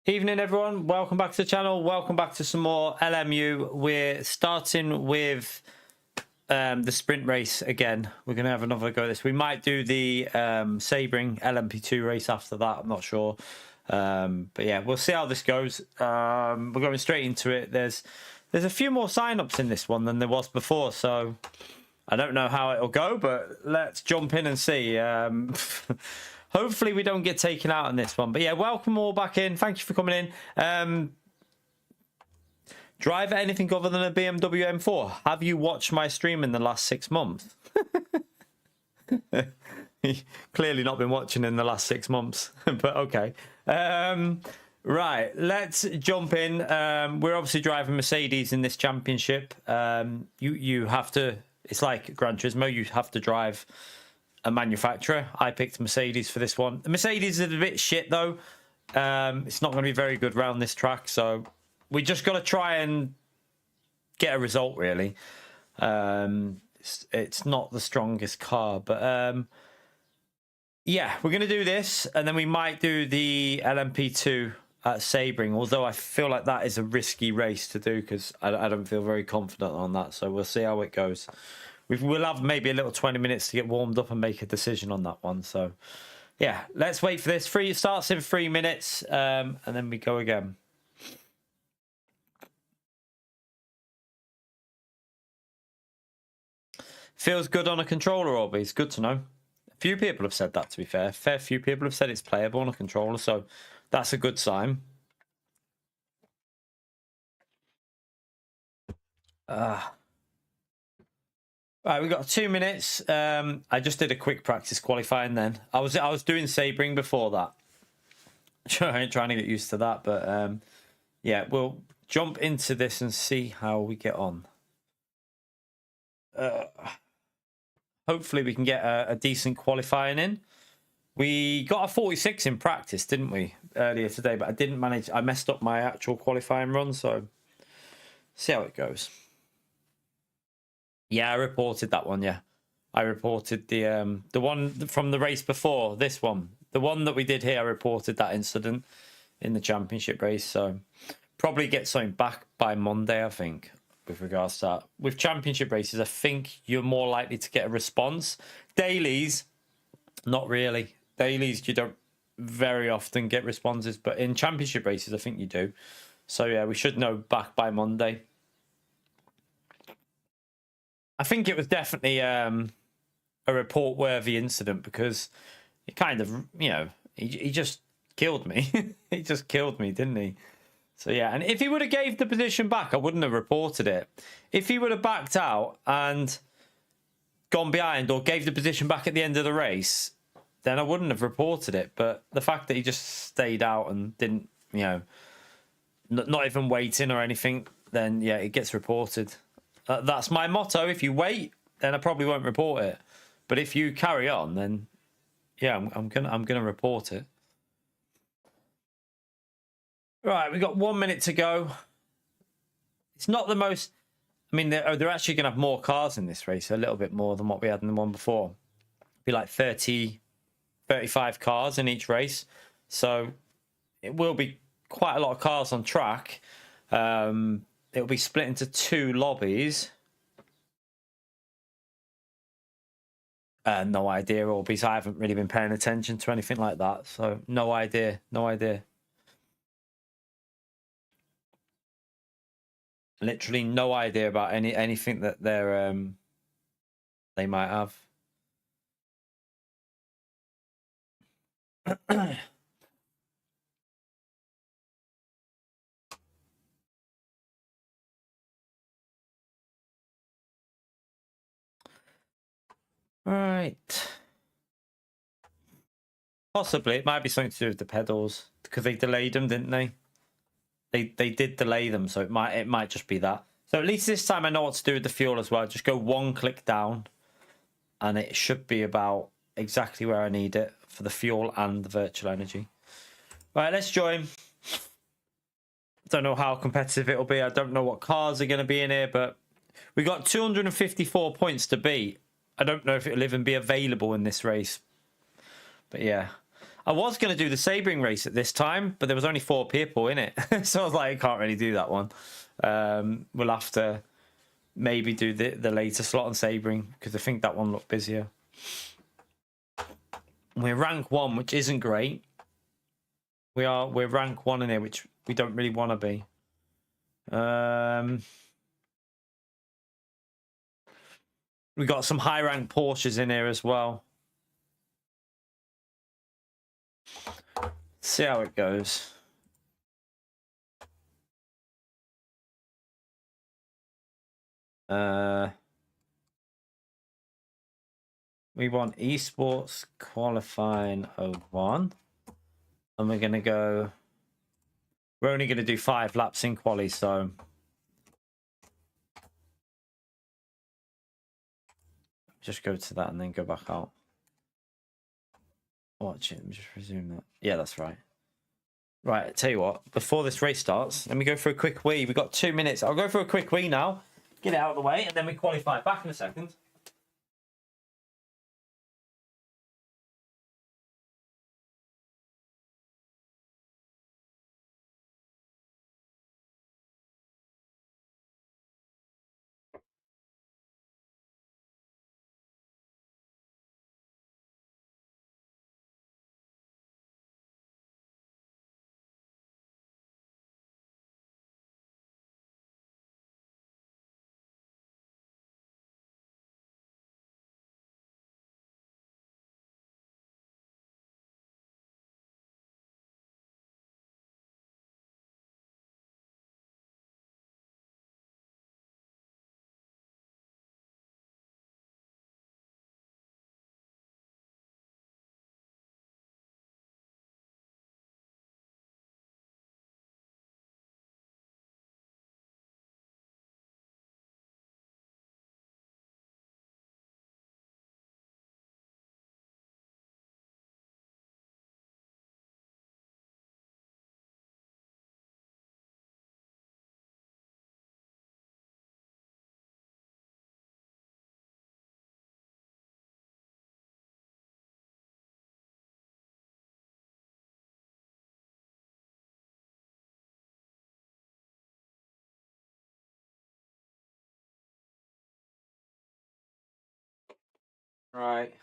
Evening everyone, welcome back to the channel, welcome back to some more LMU. We're starting with the sprint race again. We're going to have another go at this. We might do the Sabring LMP2 race after that, I'm not sure. But yeah, we'll see how this goes. We're going straight into it. There's a few more sign-ups in this one than there was before, so I don't know how it'll go, but let's jump in and see. Hopefully we don't get taken out on this one. But yeah, welcome all back in. Thank you for coming in. Drive anything other than a BMW M4? Have you watched my stream in the last 6 months? Clearly not been watching in the last 6 months, but okay. Right, let's jump in. We're obviously driving Mercedes in this championship. You have to, it's like Gran Turismo, you have to drive a manufacturer. I picked Mercedes for this one. The Mercedes is a bit shit though. It's not going to be very good round this track, so we just got to try and get a result really. It's not the strongest car, but yeah, we're going to do this and then we might do the LMP2 at Sabring, although I feel like that is a risky race to do because I don't feel very confident on that, so we'll see how it goes. We'll have maybe a little 20 minutes to get warmed up and make a decision on that one. So, yeah, let's wait for this. It starts in 3 minutes, and then we go again. Feels good on a controller, Orby. It's good to know. A few people have said that, to be fair. Fair few people have said it's playable on a controller, so that's a good sign. Right, we've got 2 minutes. I just did a quick practice qualifying then. I was doing Sabring before that. I ain't trying to get used to that, but yeah, we'll jump into this and see how we get on. Hopefully we can get a decent qualifying in. We got a 46 in practice, didn't we, earlier today, but I didn't manage. I messed up my actual qualifying run, so see how it goes. Yeah, I reported that one, yeah. I reported the one from the race before, this one. The one that we did here, I reported that incident in the championship race. So probably get something back by Monday, I think, with regards to that. With championship races, I think you're more likely to get a response. Dailies, not really. Dailies, you don't very often get responses. But in championship races, I think you do. So yeah, we should know back by Monday. I think it was definitely a report-worthy incident because it kind of, you know, he just killed me. He just killed me, didn't he? So, yeah, and if he would have gave the position back, I wouldn't have reported it. If he would have backed out and gone behind or gave the position back at the end of the race, then I wouldn't have reported it. But the fact that he just stayed out and didn't, you know, not even waiting or anything, then, yeah, it gets reported. That's my motto. If you wait, then I probably won't report it. But if you carry on, then yeah, I'm gonna report it. Right, we've got 1 minute to go. It's not the most. I mean, they're actually gonna have more cars in this race, a little bit more than what we had in the one before. Be like 30, 35 cars in each race, so it will be quite a lot of cars on track. It'll be split into 2 lobbies. No idea, Orbeez. I haven't really been paying attention to anything like that, so no idea. No idea. Literally no idea about anything that they might have. Right. Possibly. It might be something to do with the pedals because they delayed them, didn't they? They did delay them, so it might just be that. So at least this time I know what to do with the fuel as well. Just go 1 click down and it should be about exactly where I need it for the fuel and the virtual energy. Right, let's join. Don't know how competitive it'll be. I don't know what cars are going to be in here, but we got 254 points to beat. I don't know if it'll even be available in this race. But yeah, I was going to do the sabering race at this time, but there was only 4 people in it. So I was like, I can't really do that one. We'll have to maybe do the later slot on sabering, because I think that one looked busier. We're rank 1, which isn't great. We're rank 1 in here, which we don't really want to be. We got some high rank Porsches in here as well. See how it goes. We want esports qualifying 01. And we're going to go... We're only going to do 5 laps in quali, so... Just go to that and then go back out. Watch it. Let me just resume that. Yeah, that's right. Right, I tell you what. Before this race starts, let me go for a quick wee. We've got 2 minutes. I'll go for a quick wee now. Get it out of the way, and then we qualify. Back in a second. Right.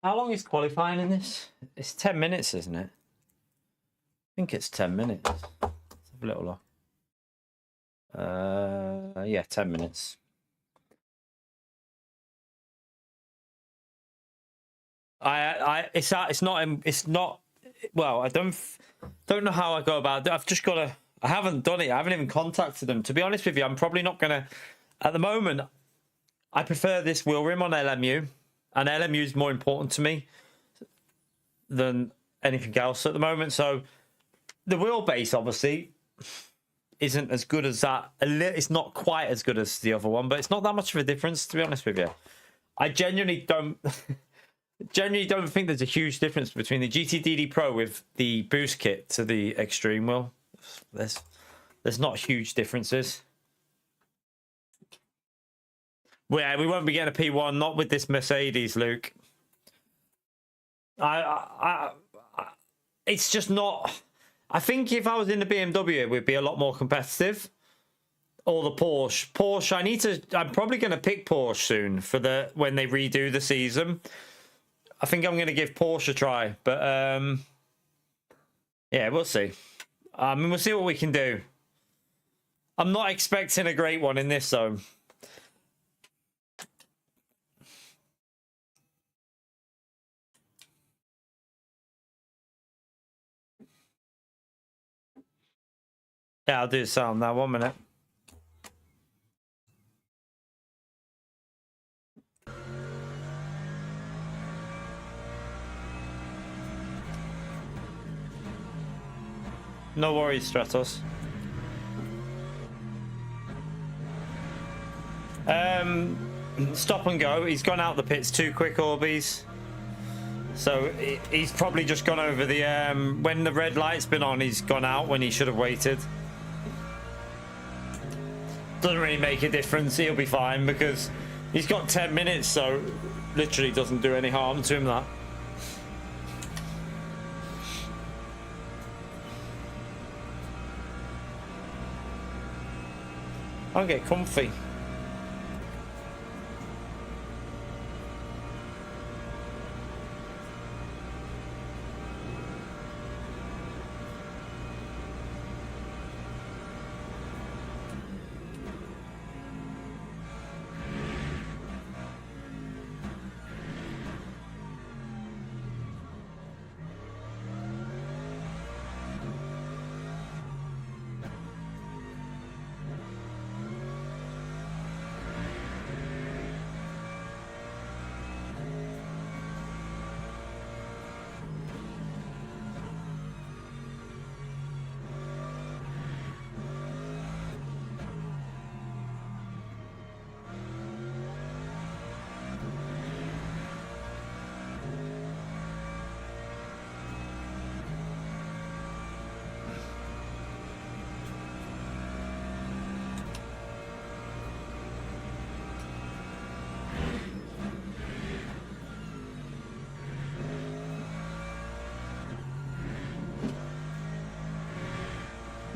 How long is qualifying in this? It's 10 minutes, isn't it? I think it's 10 minutes. Let's have a little look. Yeah, 10 minutes. It's not. Well, I don't know how I go about it. I've just got to. I haven't done it. I haven't even contacted them. To be honest with you, I'm probably not gonna. At the moment, I prefer this wheel rim on LMU, and LMU is more important to me than anything else at the moment. So the wheelbase obviously isn't as good as that. It's not quite as good as the other one, but it's not that much of a difference, to be honest with you. I genuinely don't think there's a huge difference between the GTDD Pro with the boost kit to the Extreme wheel. There's not huge differences. Yeah, we won't be getting a P1, not with this Mercedes, Luke. It's just not. I think if I was in the BMW, it would be a lot more competitive. Or the Porsche. I'm probably going to pick Porsche soon for when they redo the season. I think I'm going to give Porsche a try, but yeah, we'll see. I mean, we'll see what we can do. I'm not expecting a great one in this zone. Yeah, I'll do some now. 1 minute. No worries, Stratos. Stop and go. He's gone out the pits too quick, Orbeez. So he's probably just gone over the... when the red light's been on, he's gone out when he should have waited. Doesn't really make a difference. He'll be fine because he's got 10 minutes, so literally doesn't do any harm to him, that. I'll get comfy.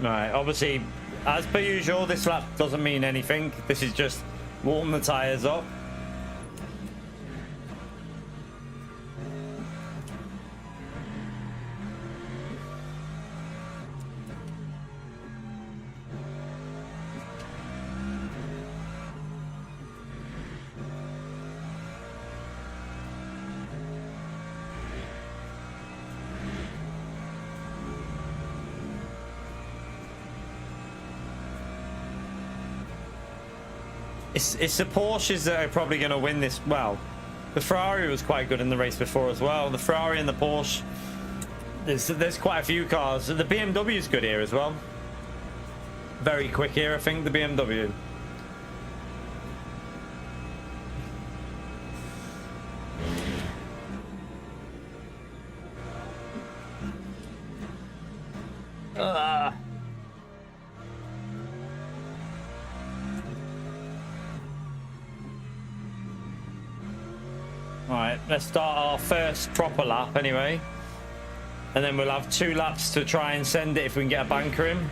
Right, obviously, as per usual, this lap doesn't mean anything. This is just warm the tyres up. It's the Porsches that are probably going to win this. Well, the Ferrari was quite good in the race before as well. The Ferrari and the Porsche. There's quite a few cars. The BMW is good here as well. Very quick here, I think, the BMW. Alright, let's start our first proper lap anyway. And then we'll have 2 laps to try and send it if we can get a banker in.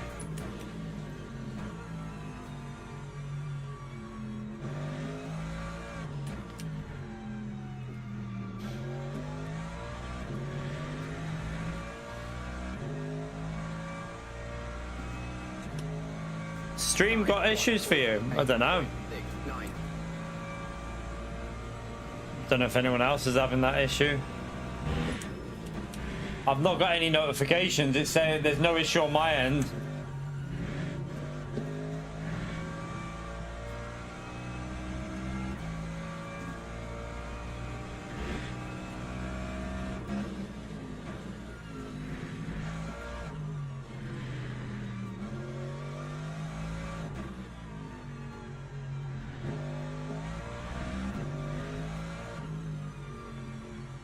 Stream got issues for you? I don't know. Don't know if anyone else is having that issue. I've not got any notifications. It's saying there's no issue on my end.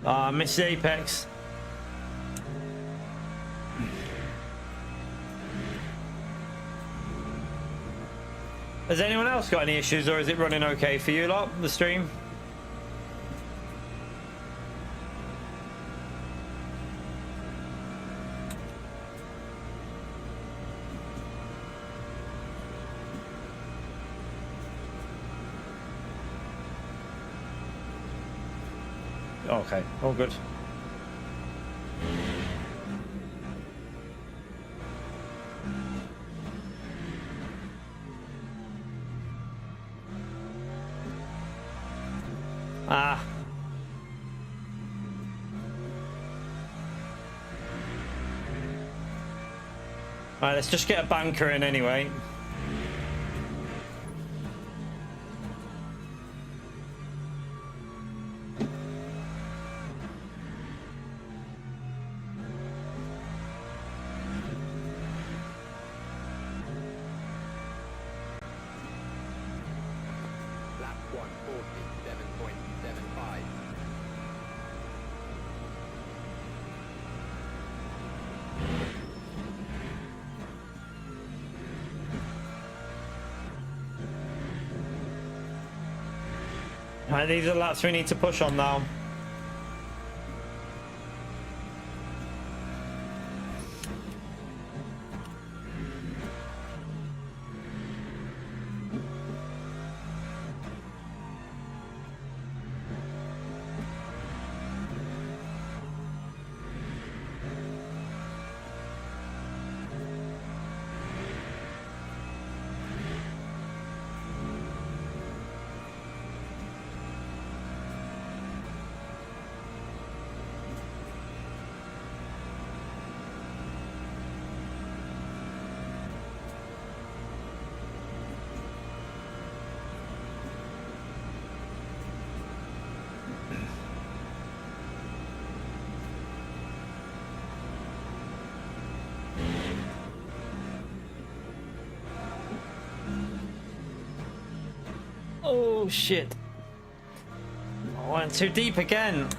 I missed Apex. Has anyone else got any issues, or is it running okay for you lot, the stream? Okay, all good. Ah. Alright, let's just get a banker in anyway. Right, these are the laps we need to push on now. Oh shit. I went too deep again.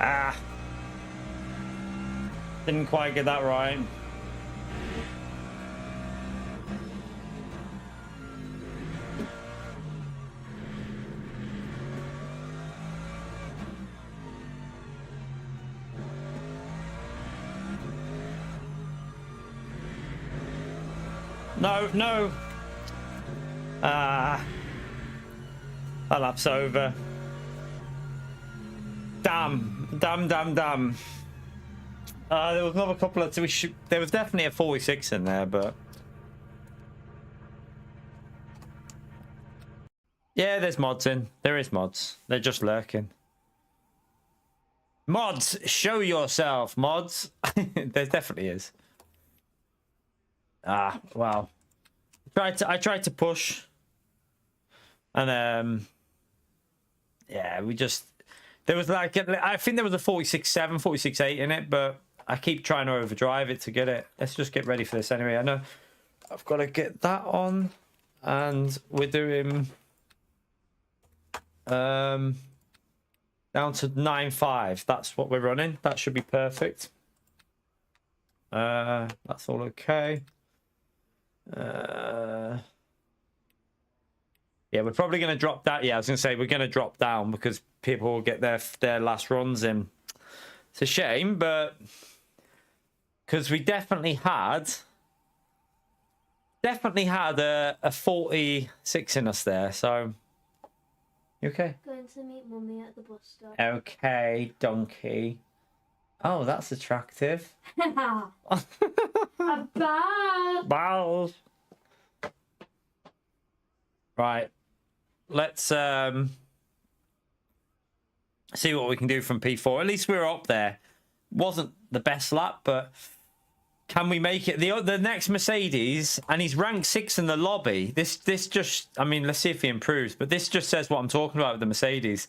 Ah, didn't quite get that right. No, no. Ah, that lap's over. Damn. There was another couple of... there was definitely a 46 in there, but... yeah, there's mods in. There is mods. They're just lurking. Mods! Show yourself, mods! There definitely is. Ah, wow. I tried to push. And, yeah, we just... there was like, I think there was a 46.7, 46.8 in it, but I keep trying to overdrive it to get it. Let's just get ready for this anyway. I know I've got to get that on, and we're doing down to 9.5. That's what we're running. That should be perfect. That's all okay. Yeah, we're probably going to drop that. Yeah, I was going to say we're going to drop down because people will get their last runs in. It's a shame, but because we definitely had a 46 in us there. So, you okay? Going to meet Mummy at the bus stop. Okay, donkey. Oh, that's attractive. A ball. Balls. Right. Let's see what we can do from P4. At least we were up there. Wasn't the best lap, but can we make it? The next Mercedes, and he's ranked 6 in the lobby. This just, I mean, let's see if he improves. But this just says what I'm talking about with the Mercedes.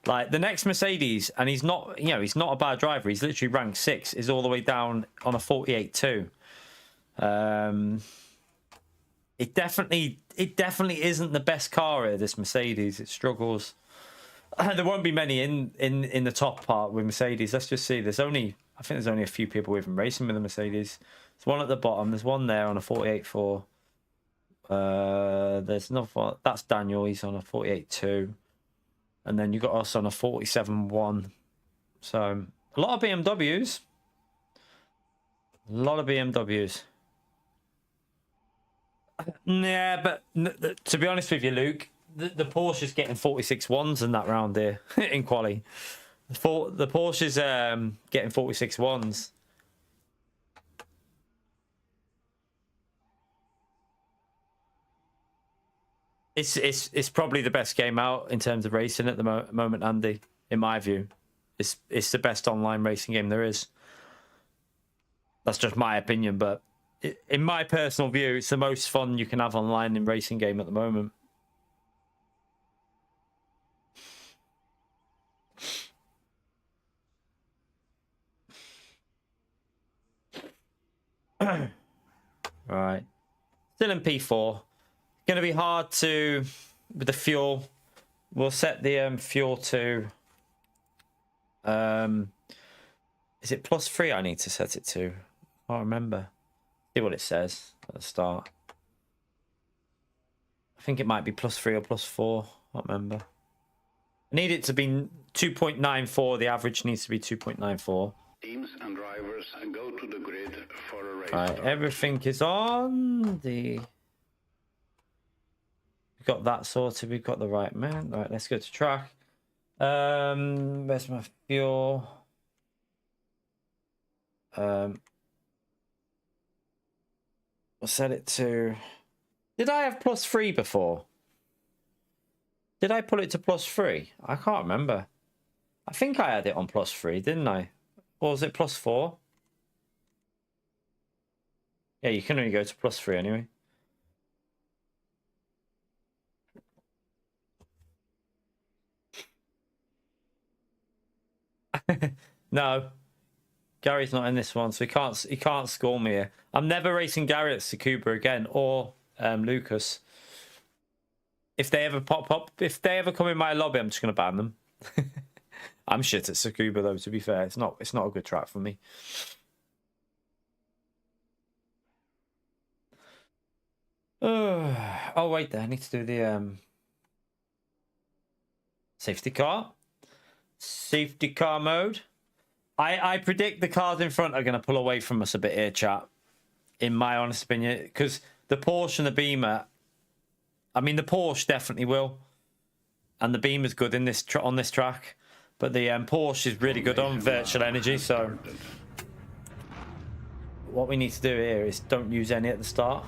Like the next Mercedes, and he's not, you know, he's not a bad driver. He's literally ranked 6. Is all the way down on a 48.2. It definitely isn't the best car here, this Mercedes. It struggles. There won't be many in the top part with Mercedes. Let's just see. I think there's only a few people even racing with the Mercedes. There's one at the bottom. There's one there on a 48.4. There's another. That's Daniel. He's on a 48.2. And then you got us on a 47.1. So a lot of BMWs. A lot of BMWs. Yeah, but to be honest with you, Luke, the Porsche's getting 46.1s in that round here in quali. The Porsche's getting 46.1s. It's probably the best game out in terms of racing at the moment, Andy. In my view, it's the best online racing game there is. That's just my opinion, but in my personal view, it's the most fun you can have online in racing game at the moment. Right. Still in P4. Going to be hard to, with the fuel. We'll set the fuel to, is it +3 I need to set it to? I can't remember. See what it says at the start. I think it might be +3 or +4. I can't remember. I need it to be 2.94. The average needs to be 2.94. Teams and drivers go to the grid for a race. Right, everything is on. We've got that sorted. We've got the right man. Right, let's go to track. Where's my fuel? We'll set it to... Did I have +3 before? Did I put it to +3? I can't remember. I think I had it on +3, didn't I? Or was it +4? Yeah, you can only go to +3 anyway. No. Gary's not in this one, so he can't score me here. I'm never racing Gary at Tsukuba again, or Lucas. If they ever pop up, if they ever come in my lobby, I'm just gonna ban them. I'm shit at Tsukuba though, to be fair. It's not a good track for me. Oh wait there, I need to do the safety car. Safety car mode. I predict the cars in front are going to pull away from us a bit here, chat. In my honest opinion, because the Porsche and the Beamer, I mean the Porsche definitely will, and the Beamer's good in this on this track, but the Porsche is really good on virtual energy. So what we need to do here is don't use any at the start.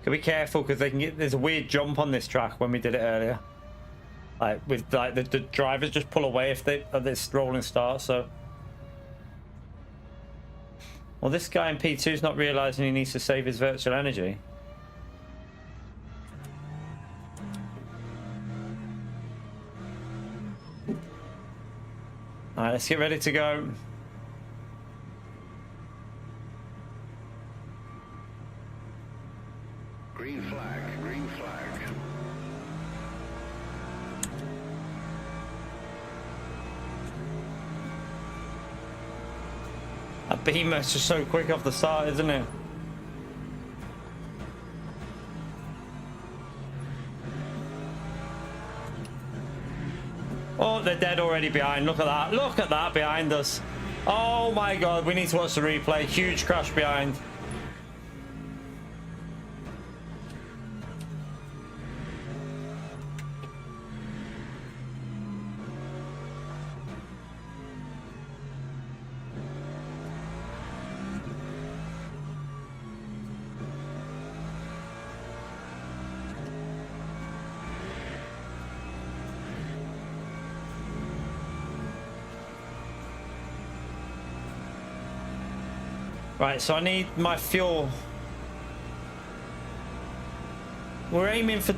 Be careful because they can get. There's a weird jump on this track when we did it earlier. Like with like the drivers just pull away if they at this rolling start. So, well, this guy in P2 is not realizing he needs to save his virtual energy. All right, let's get ready to go. Green flag, green flag. That Beamer's just so quick off the start, isn't it? Oh, they're dead already behind. Look at that. Look at that behind us. Oh my god, we need to watch the replay. Huge crash behind. Right, so I need my fuel. We're aiming for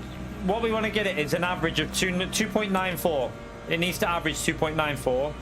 what we want to get it is an average of 2.94. It needs to average 2.94.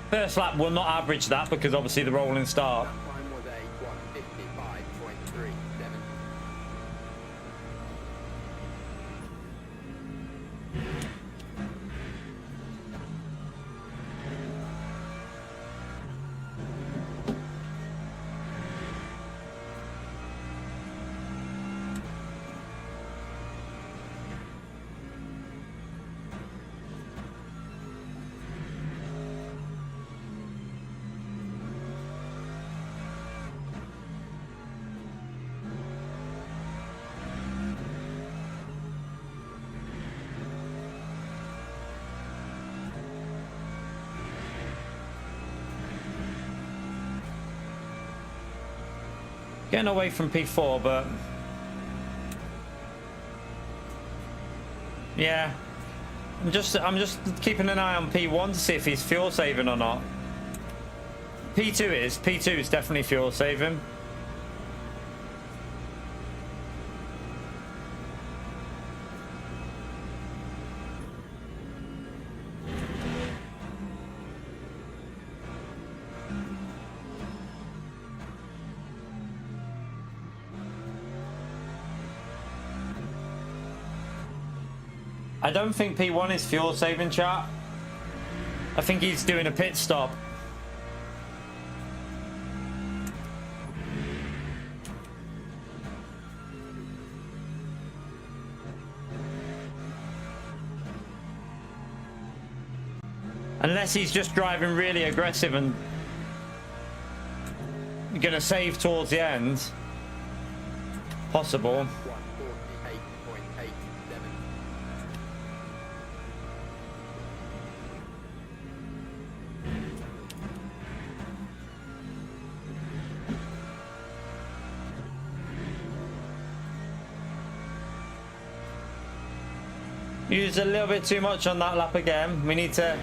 First lap will not average that because obviously the rolling start. Time was a 1:55.37. Getting away from P4, but yeah, I'm just keeping an eye on P1 to see if he's fuel saving or not. P2 is definitely fuel saving. I don't think P1 is fuel saving, chat. I think he's doing a pit stop. Unless he's just driving really aggressive and gonna save towards the end. Possible. 148.87. Used a little bit too much on that lap again. We need to...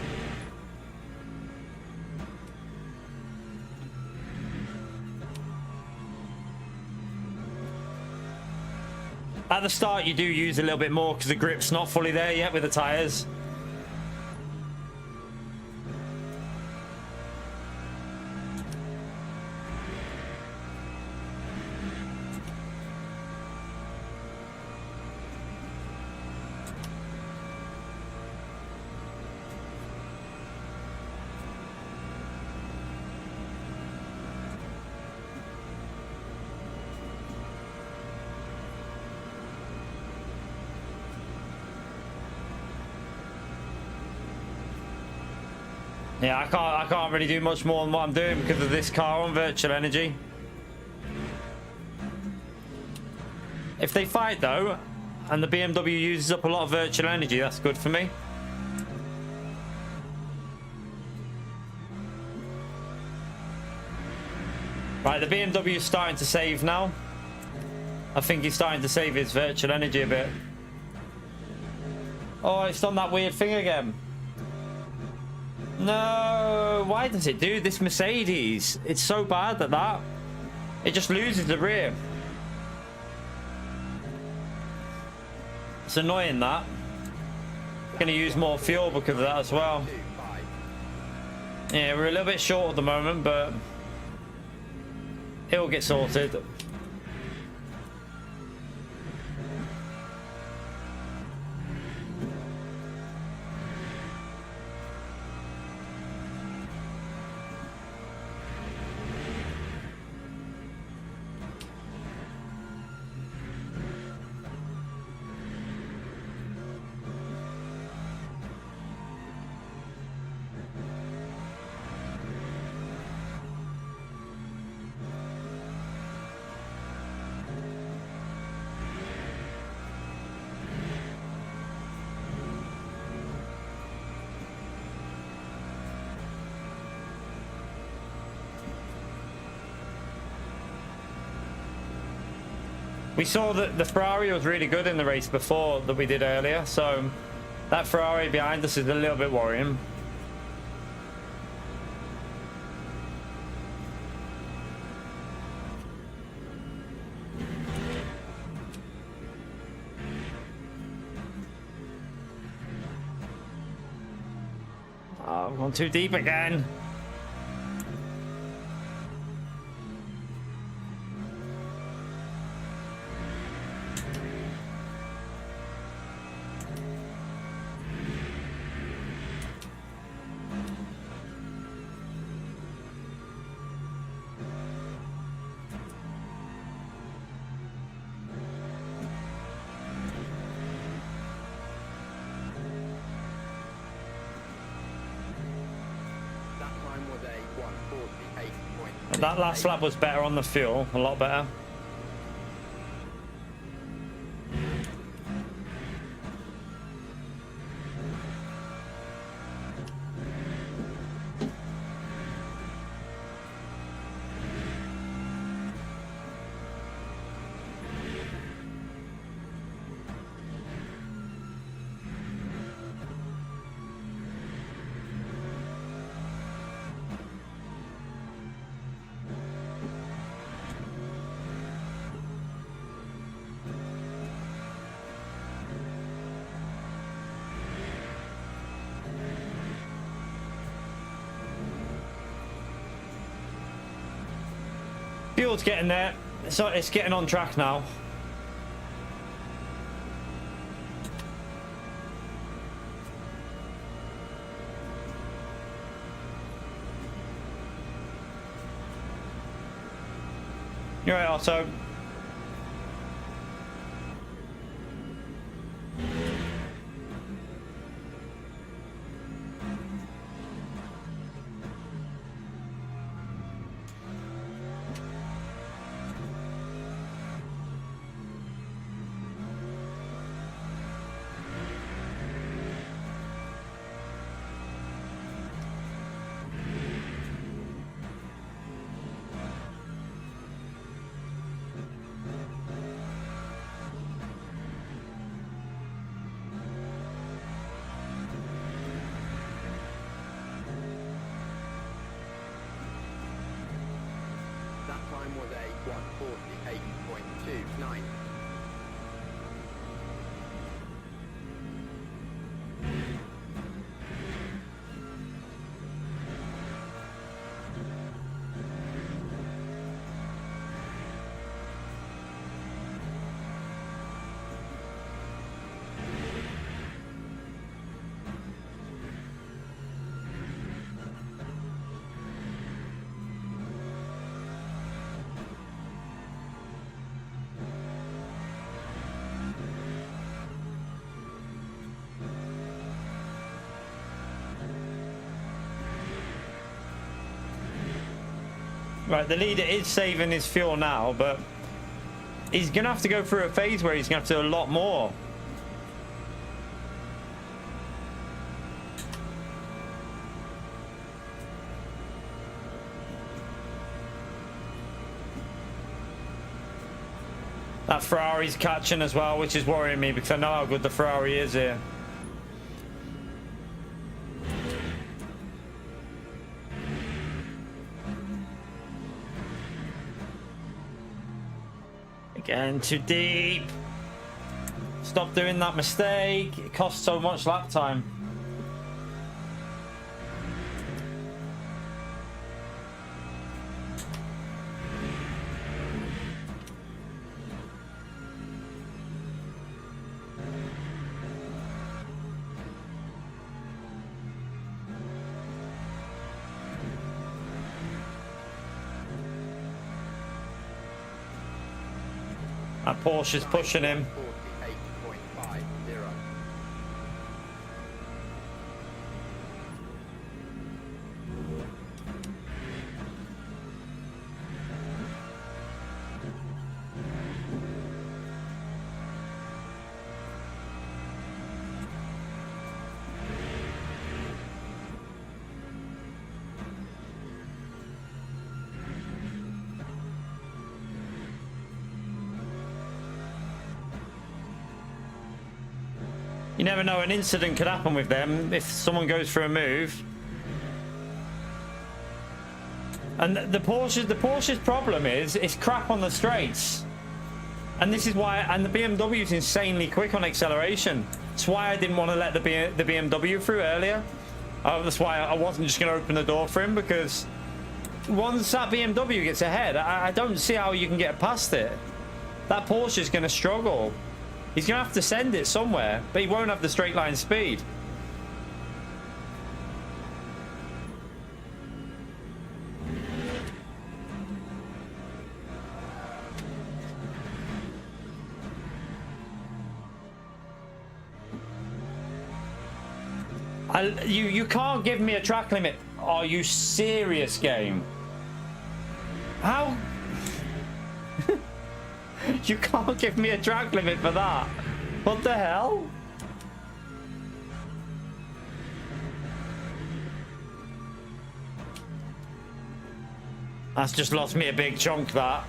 At the start, you do use a little bit more because the grip's not fully there yet with the tyres. Yeah, I can't really do much more than what I'm doing because of this car on virtual energy. If they fight though, and the BMW uses up a lot of virtual energy, that's good for me. Right, the BMW is starting to save now. I think he's starting to save his virtual energy a bit. Oh, it's done that weird thing again. No, why does it do this, Mercedes? It's so bad at that. It just loses the rear. It's annoying that. Gonna use more fuel because of that as well. Yeah, we're a little bit short at the moment, but it will get sorted. We saw that the Ferrari was really good in the race before that we did earlier, so that Ferrari behind us is a little bit worrying. Oh, I've gone too deep again. That last lap was better on the fuel, a lot better. fuel's getting there. So it's getting on track now. You're right, Otto. That time was a 148.29. Right, the leader is saving his fuel now, but he's going to have to go through a phase where he's going to have to do a lot more. That Ferrari's catching as well, which is worrying me because I know how good the Ferrari is here. Again, too deep. Stop doing that mistake. It costs so much lap time. That Porsche's pushing him. 48.50. You never know, an incident could happen with them if someone goes for a move. And the Porsche's problem is it's crap on the straights. And this is why, and the BMW is insanely quick on acceleration. That's why I didn't want to let the BMW through earlier. That's why I wasn't just going to open the door for him, because once that BMW gets ahead, I don't see how you can get past it. That Porsche is going to struggle. He's going to have to send it somewhere, but he won't have the straight line speed. You can't give me a track limit. Are you serious, game? How? You can't give me a track limit for that. What the hell? That's just lost me a big chunk, that.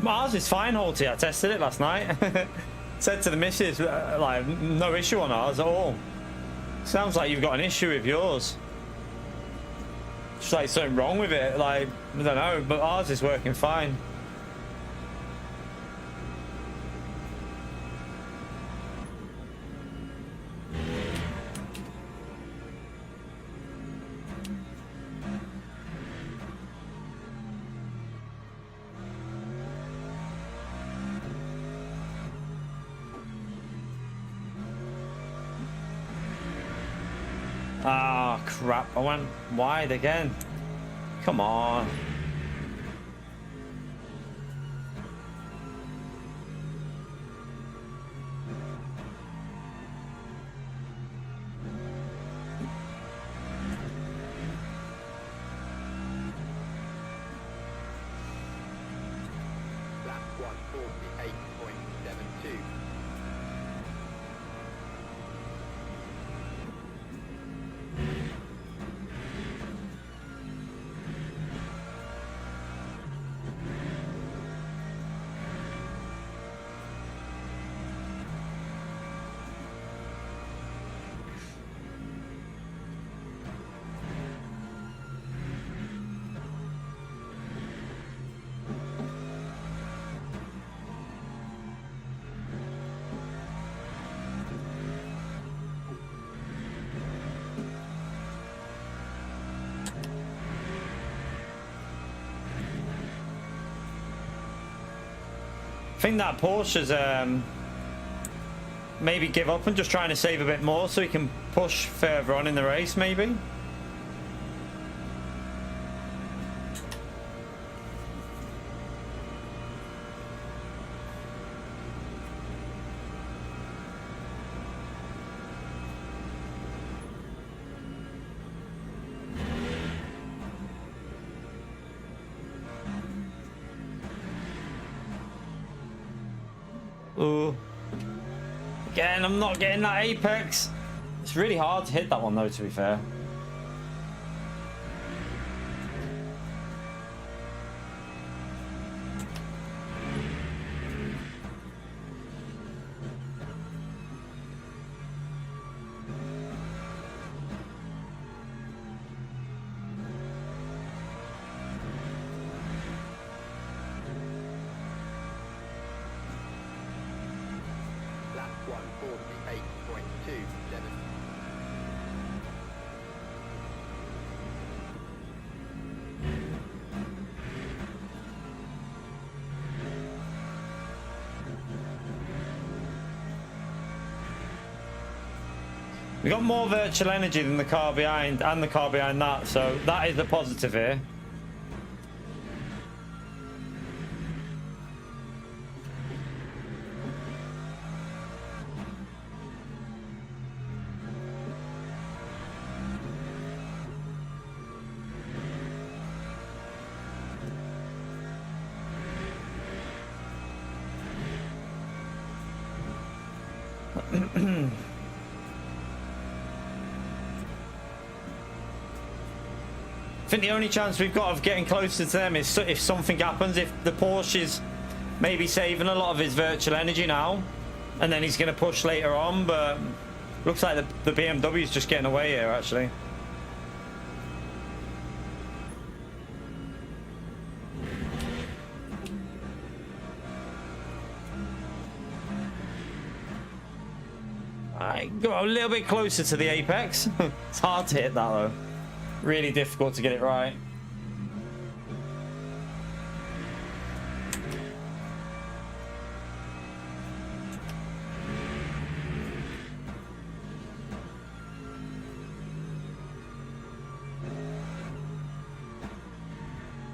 Ours is fine, Halty. I tested it last night. Said to the missus, like, no issue on ours at all. Sounds like you've got an issue with yours. Just like something wrong with it. Like, I don't know, but ours is working fine. Ah, crap. I went wide again. Come on. Lap 148.72. I think that Porsche's maybe give up and just trying to save a bit more so he can push further on in the race, maybe. Ooh. Again, I'm not getting that apex. It's really hard to hit that one though, to be fair. Lap 148.27. We got more virtual energy than the car behind and the car behind that, so that is the positive here. I think the only chance we've got of getting closer to them is if something happens, if the Porsche is maybe saving a lot of his virtual energy now, and then he's going to push later on, but looks like the BMW is just getting away here, actually. I got a little bit closer to the apex. It's hard to hit that though. Really difficult to get it right.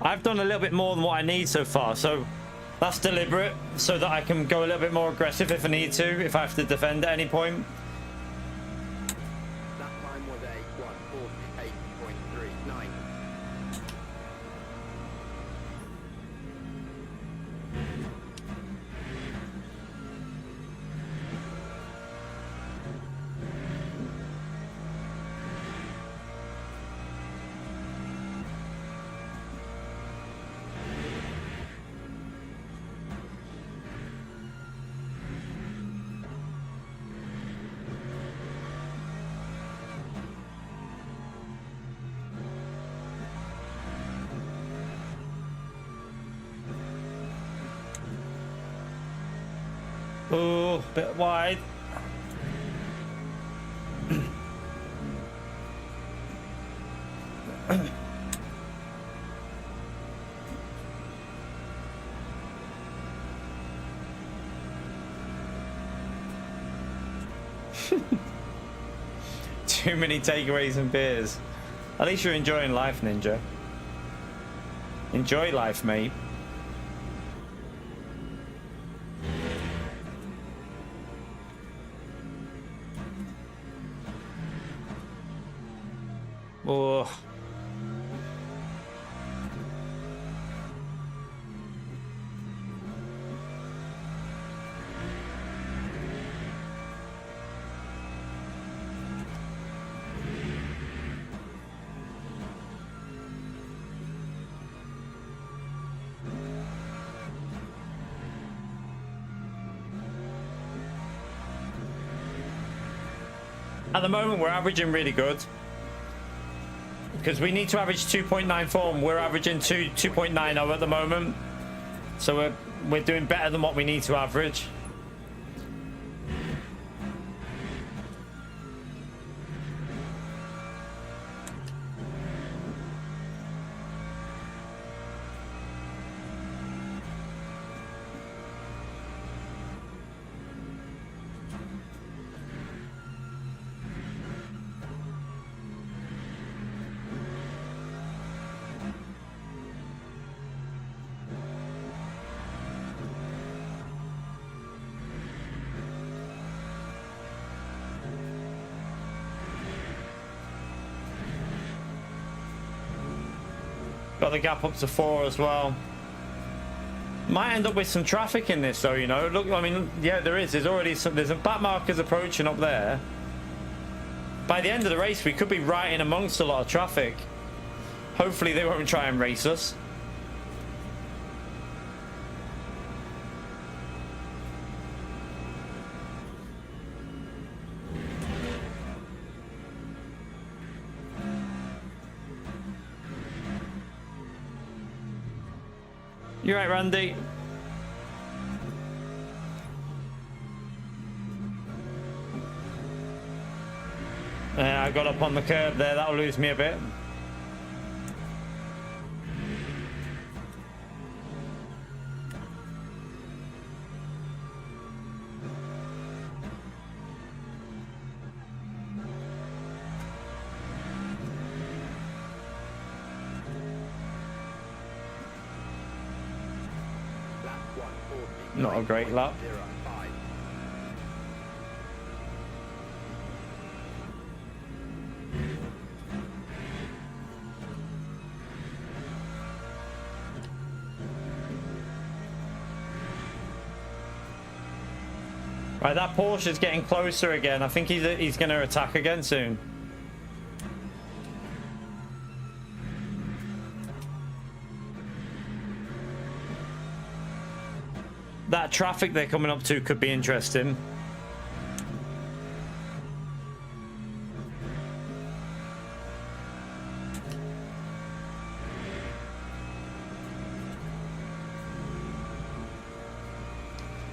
I've done a little bit more than what I need so far, so that's deliberate so that I can go a little bit more aggressive if I need to, if I have to defend at any point. That time was a 148.39. Oh, bit wide. Too many takeaways and beers. At least you're enjoying life, Ninja. Enjoy life, mate. Oh. At the moment, we're averaging really good. Because we need to average 2.94 and we're averaging 2.90 at the moment. So we're doing better than what we need to average. Got the gap up to 4 as well. Might end up with some traffic in this though, you know. Look, I mean, yeah, there is. There's already some. There's a back markers approaching up there. By the end of the race, we could be right in amongst a lot of traffic. Hopefully, they won't try and race us. You're right, Randy. I got up on the curb there. That'll lose me a bit. Not a great lap. Right, that Porsche is getting closer again. I think he's going to attack again soon. That traffic they're coming up to could be interesting.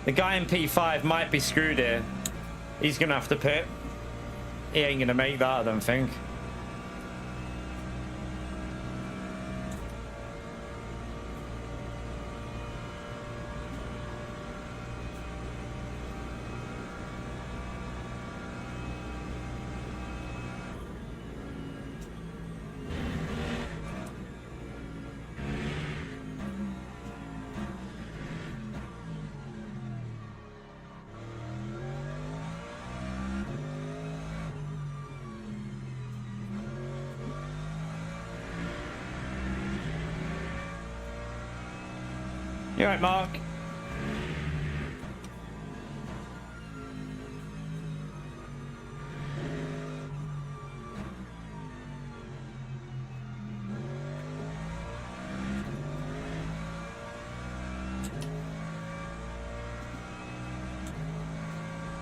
The guy in P5 might be screwed here. He's gonna have to pit. He ain't gonna make that, I don't think. You all right, Mark?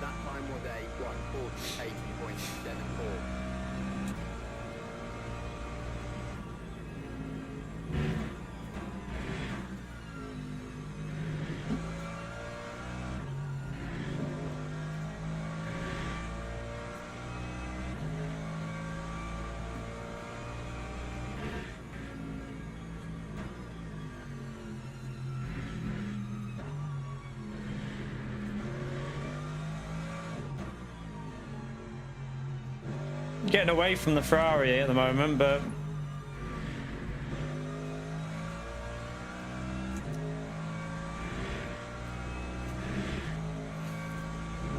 That time was a 1:48.74. Getting away from the Ferrari at the moment, but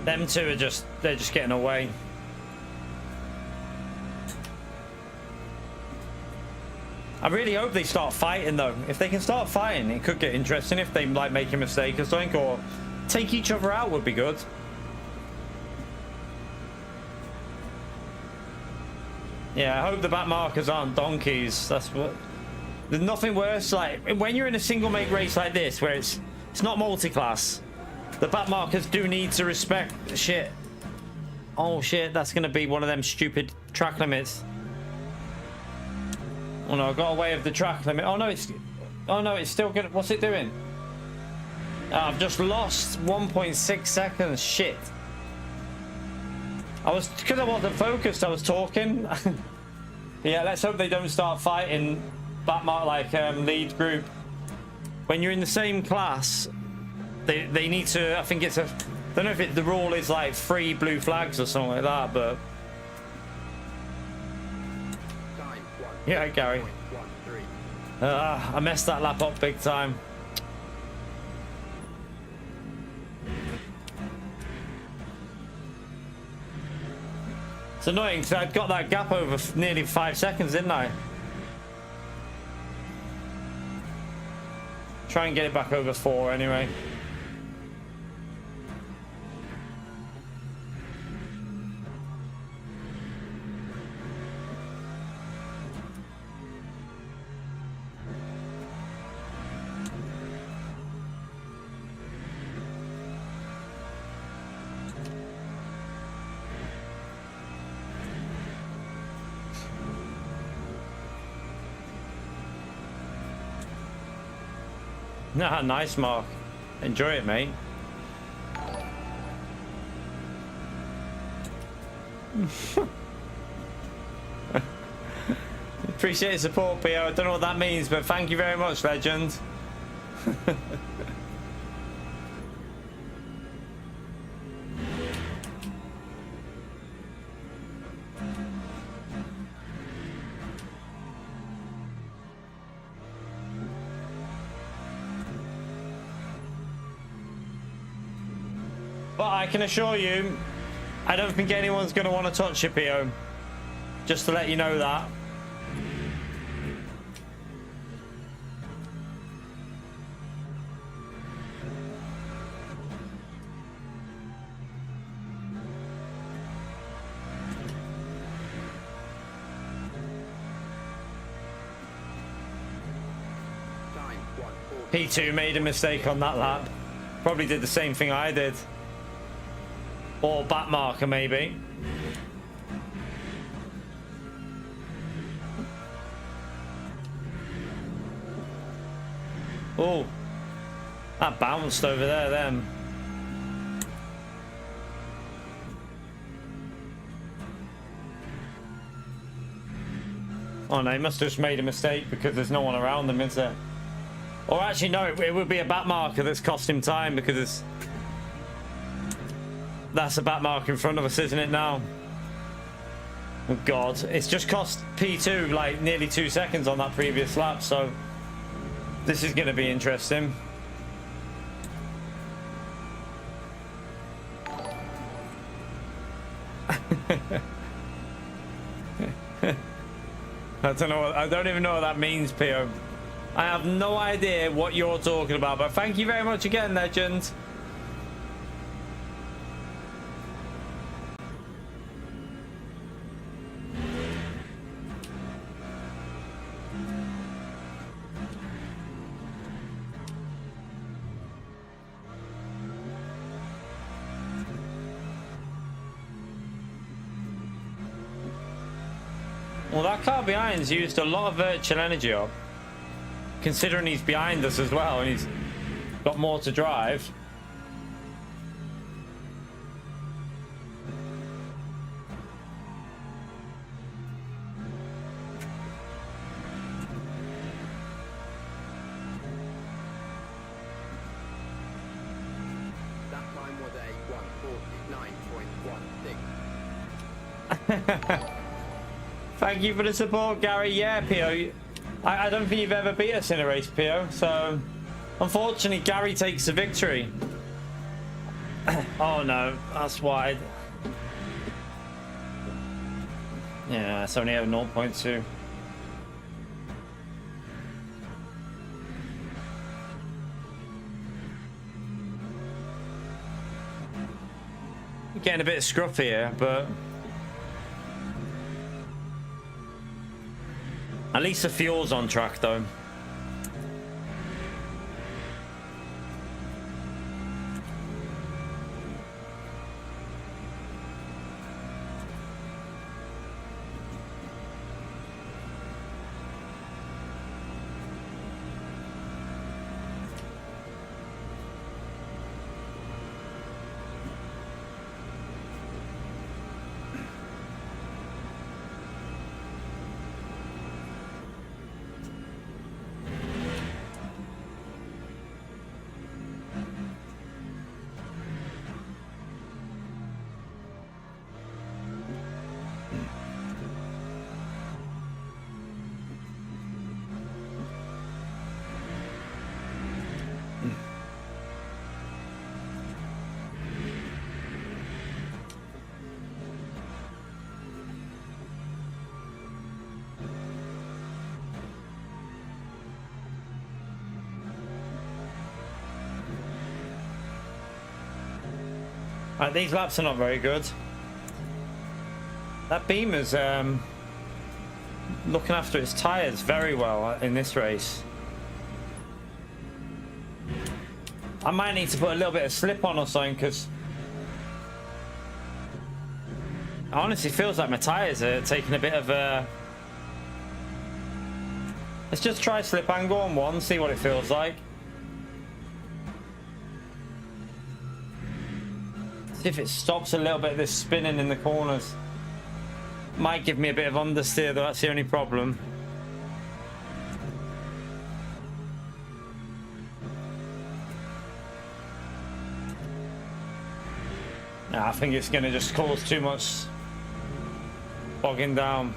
them two are they're just getting away. I really hope they start fighting though. If they can start fighting, it could get interesting if they like make a mistake or something, or take each other out would be good. Yeah, I hope the back markers aren't donkeys. That's what. There's nothing worse. Like when you're in a single make race like this, where it's not multi-class, the back markers do need to respect shit. Oh shit, that's gonna be one of them stupid track limits. Oh no, I got away with the track limit. Oh no, it's still gonna. What's it doing? I've just lost 1.6 seconds. Shit. Because I wasn't focused, I was talking. Yeah, let's hope they don't start fighting backmark like lead group. When you're in the same class, they need to. I think it's a. I don't know if the rule is like 3 blue flags or something like that, but yeah, Gary. I messed that lap up big time. It's annoying because I'd got that gap over nearly 5 seconds, didn't I? Try and get it back over 4 anyway. Nah, nice, Mark. Enjoy it, mate. Appreciate the support, Pio. I don't know what that means, but thank you very much, legend. But I can assure you, I don't think anyone's going to want to touch your PO. Just to let you know that. P2 made a mistake on that lap. Probably did the same thing I did. Or back marker, maybe. Oh, that bounced over there then. Oh no, he must have just made a mistake because there's no one around them, is there? Or actually no, it would be a back marker that's cost him time because it's... That's a back mark in front of us, isn't it now? Oh God, it's just cost P2 like nearly 2 seconds on that previous lap, so this is going to be interesting. I don't even know what that means, Pio. I have no idea what you're talking about, but thank you very much again, legend. Well, that car behind's used a lot of virtual energy up. Considering he's behind us as well and he's got more to drive. That time was a 1:49.16. Thank you for the support, Gary. Yeah, Pio. I don't think you've ever beat us in a race, Pio. So, unfortunately, Gary takes the victory. Oh no, that's wide. Yeah, it's only over 0.2. Getting a bit scruffy here, but at least the fuel's on track though. Right, these laps are not very good. That Beamer's looking after its tyres very well in this race. I might need to put a little bit of slip on or something, because it honestly feels like my tyres are taking a bit of a... Let's just try slip angle on one, see what it feels like. See if it stops a little bit of this spinning in the corners. Might give me a bit of understeer though, that's the only problem. Nah, I think it's going to just cause too much bogging down.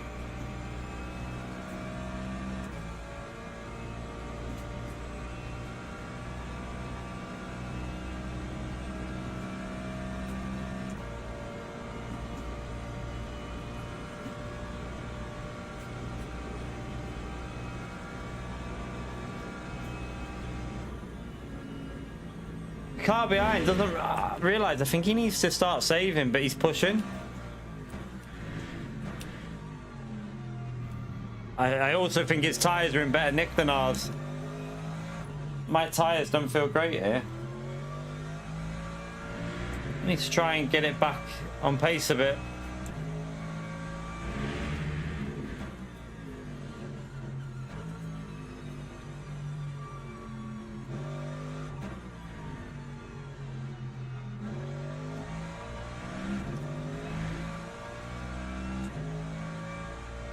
Car behind doesn't realize. I think he needs to start saving, but he's pushing. I also think his tires are in better nick than ours. My tires don't feel great here. I need to try and get it back on pace a bit.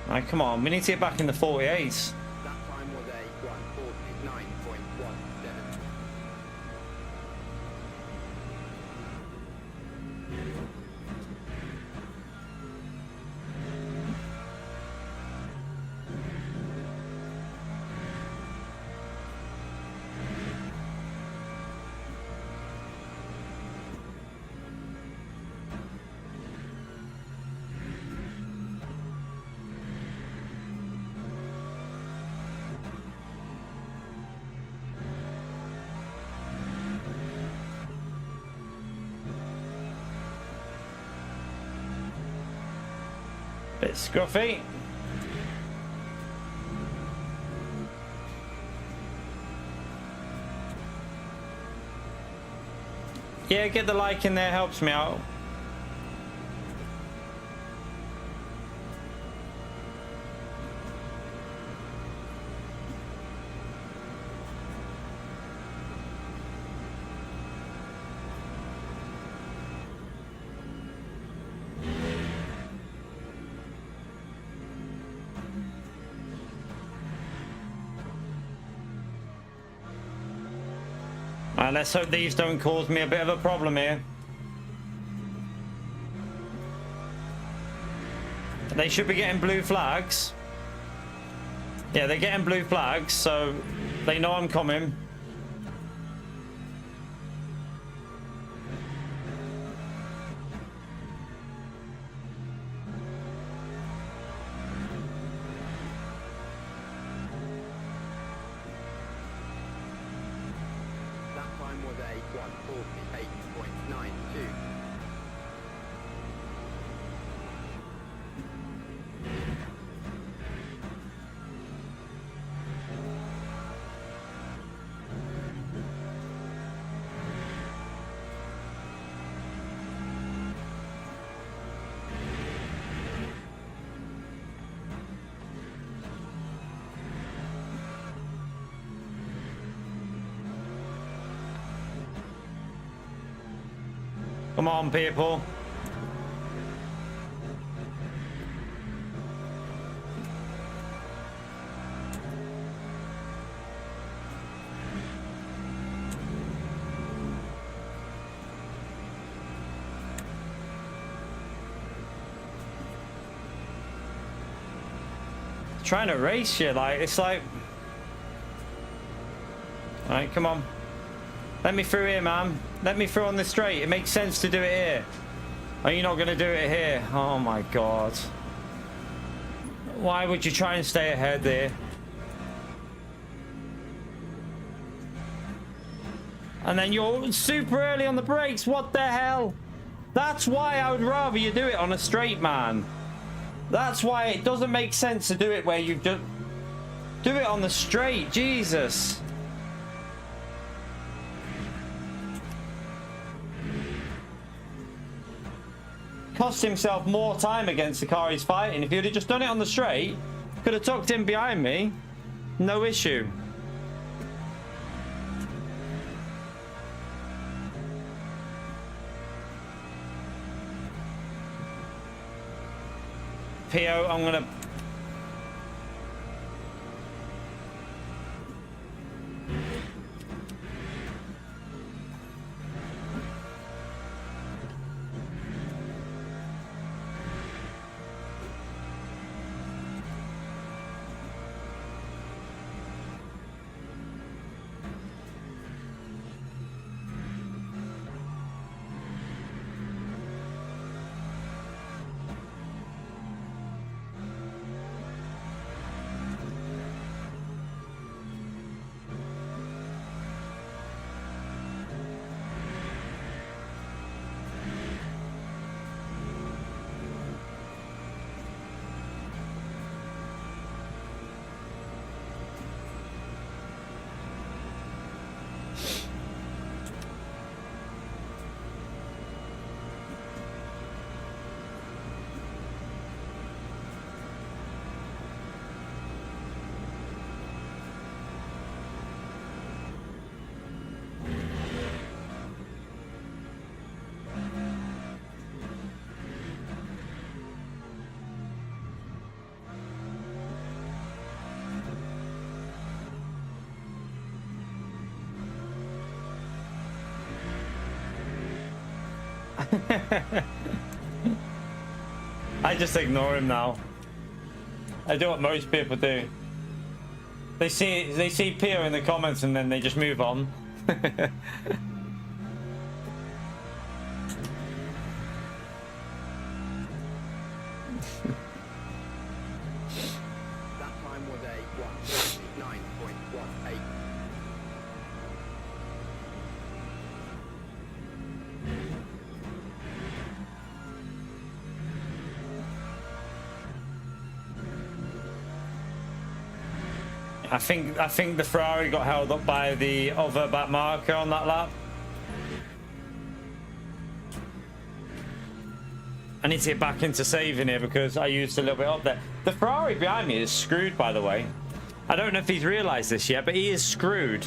Right, come on, we need to get back in the 48s. That time was a 1:49.17. Bit scruffy. Yeah, get the like in there, helps me out. Let's hope these don't cause me a bit of a problem here. They should be getting blue flags. Yeah, they're getting blue flags, so they know I'm coming. That time was a 148.92. Come on, people. Trying to race you, like, it's like... All right, come on. Let me through here, man. Let me through on the straight. It makes sense to do it here. Are you not going to do it here? Oh, my God. Why would you try and stay ahead there? And then you're super early on the brakes. What the hell? That's why I would rather you do it on a straight, man. That's why it doesn't make sense to do it where you just... Do it on the straight. Jesus. Cost himself more time against the car he's fighting. If he'd have just done it on the straight, could have tucked in behind me, no issue. Pio, I'm gonna... I just ignore him now. I do what most people do. They see Pio in the comments and then they just move on. That time was a 149.18. I think the Ferrari got held up by the other back marker on that lap. I need to get back into saving here because I used a little bit up there. The Ferrari behind me is screwed, by the way. I don't know if he's realized this yet, but he is screwed.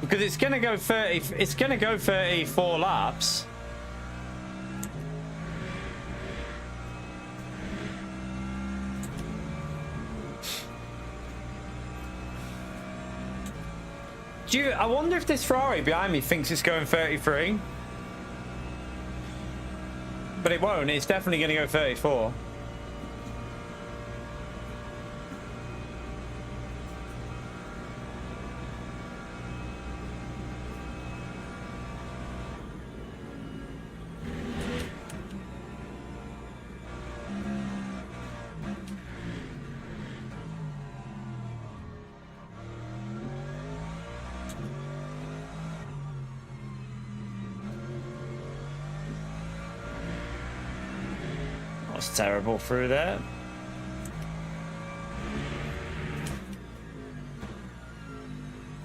Because it's gonna go 34 laps. I wonder if this Ferrari behind me thinks it's going 33. but it won't. It's definitely going to go 34. That's terrible through there.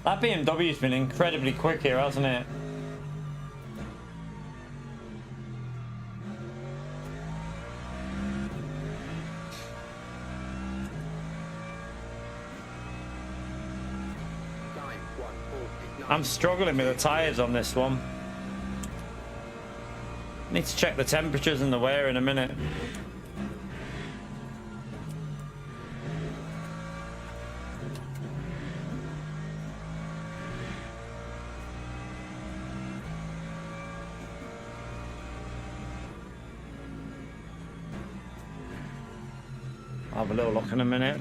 That BMW's been incredibly quick here, hasn't it? Time 1:49. I'm struggling with the tyres on this one. Need to check the temperatures and the wear in a minute. I'll have a little look in a minute.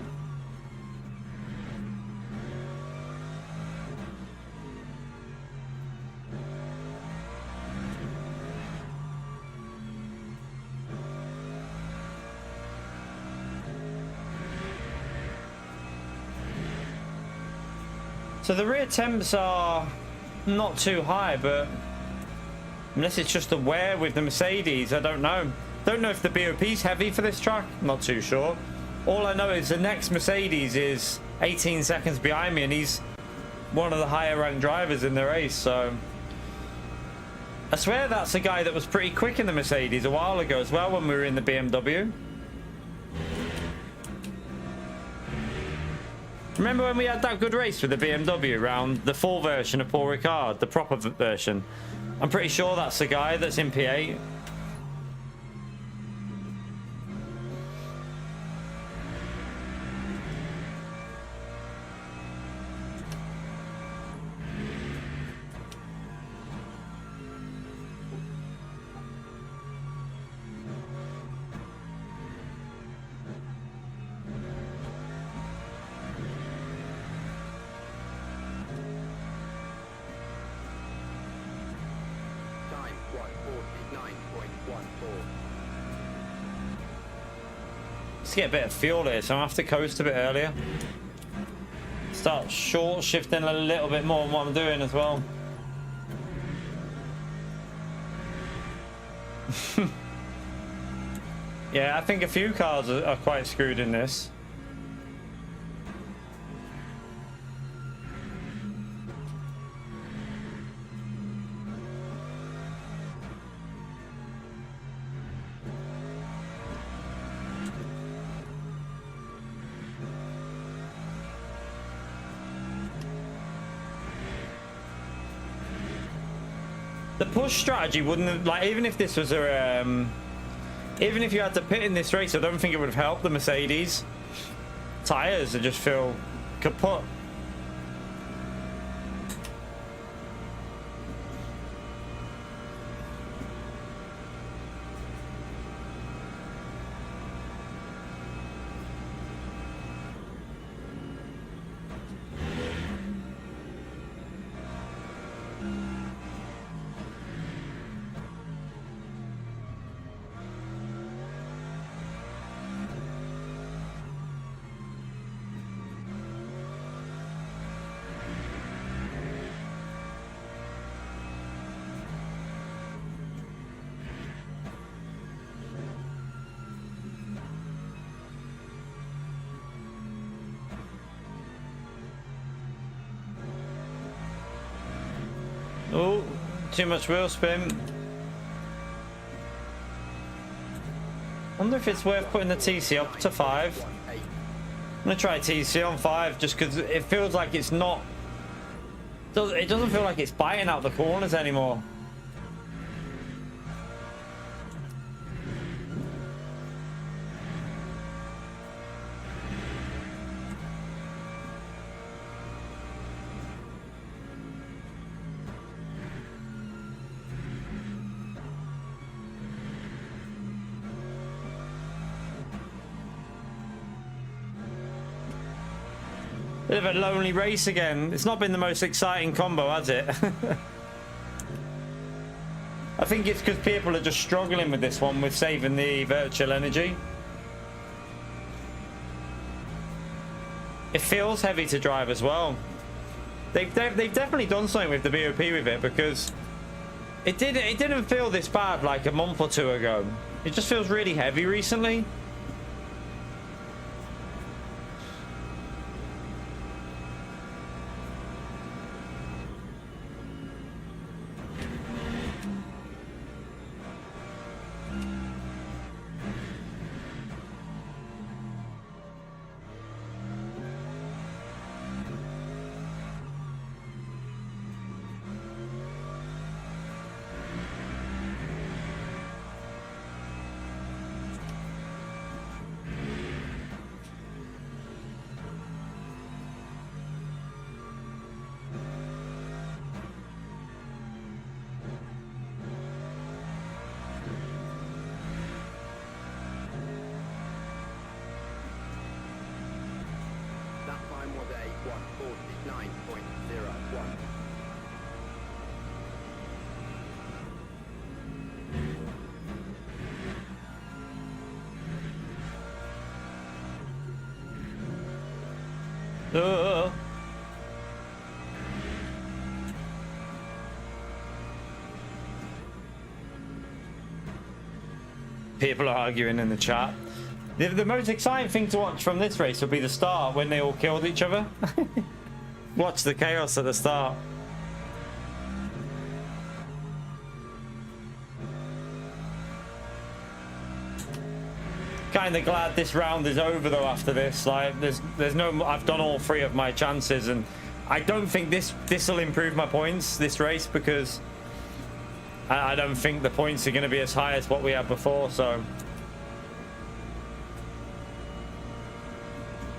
So the rear temps are not too high, but unless it's just the wear with the Mercedes, I don't know. Don't know if the BOP's heavy for this track. Not too sure. All I know is the next Mercedes is 18 seconds behind me, and he's one of the higher ranked drivers in the race. So I swear that's a guy that was pretty quick in the Mercedes a while ago as well when we were in the BMW. Remember when we had that good race with the BMW around the full version of Paul Ricard, the proper version? I'm pretty sure that's the guy that's in P8. Time 1:49.14. Let's get a bit of fuel here, so I have to coast a bit earlier. Start short shifting a little bit more than what I'm doing as well. Yeah, I think a few cars are quite screwed in this. The push strategy wouldn't have, like, even if this was a even if you had to pit in this race, I don't think it would have helped the Mercedes. Tires just feel kaput. Oh, too much wheel spin. Wonder if it's worth putting the TC up to 5. I'm gonna try TC on 5 just because it feels like it's not. It doesn't feel like it's biting out the corners anymore. Bit of a lonely race again. It's not been the most exciting combo, has it? I think it's because people are just struggling with this one with saving the virtual energy. It feels heavy to drive as well. They've definitely done something with the BOP with it, because it didn't feel this bad like a month or two ago. It just feels really heavy recently. That time was a 1:49.01. People are arguing in the chat. The most exciting thing to watch from this race will be the start, when they all killed each other. Watch the chaos at the start. Kind of glad this round is over though after this. Like there's no, I've done all three of my chances, and I don't think this will improve my points this race, because I don't think the points are going to be as high as what we had before, so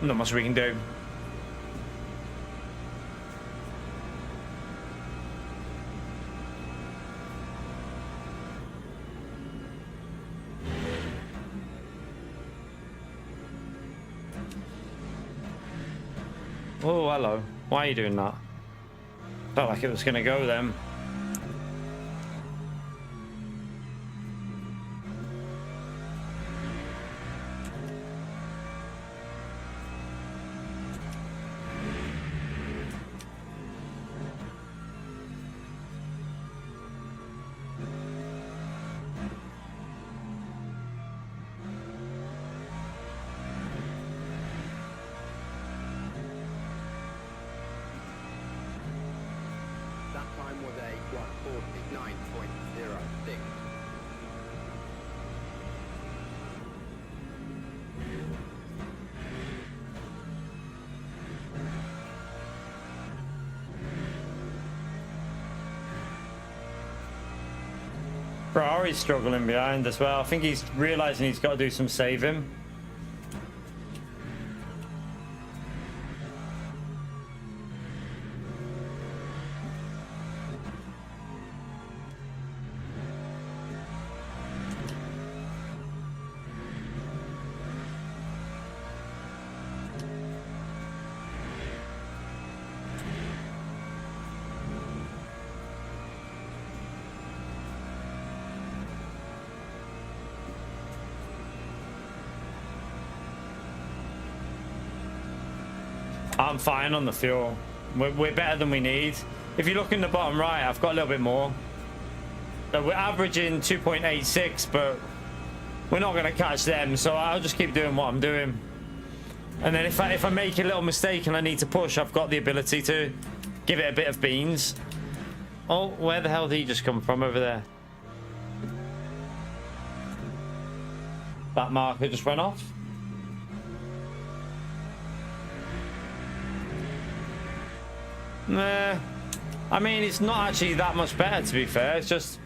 not much we can do. Oh, hello. Why are you doing that? Felt like it was going to go then. That time was a 1:49.06. Ferrari's struggling behind as well. I think he's realizing he's got to do some saving. I'm fine on the fuel. We're better than we need. If you look in the bottom right, I've got a little bit more. So we're averaging 2.86, but we're not going to catch them, so I'll just keep doing what I'm doing. And then if I make a little mistake and I need to push, I've got the ability to give it a bit of beans. Oh, where the hell did he just come from over there? That marker just went off. Nah, I mean, it's not actually that much better, to be fair. It's just,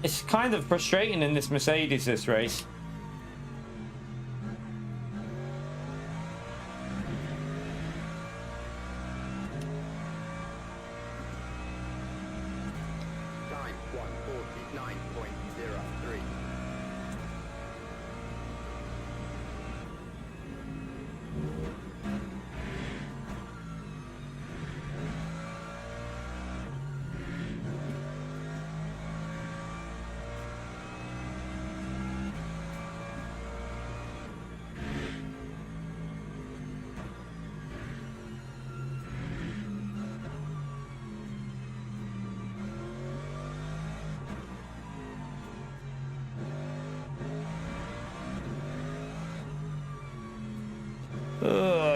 it's kind of frustrating in this Mercedes, this race. Time 1:49.03.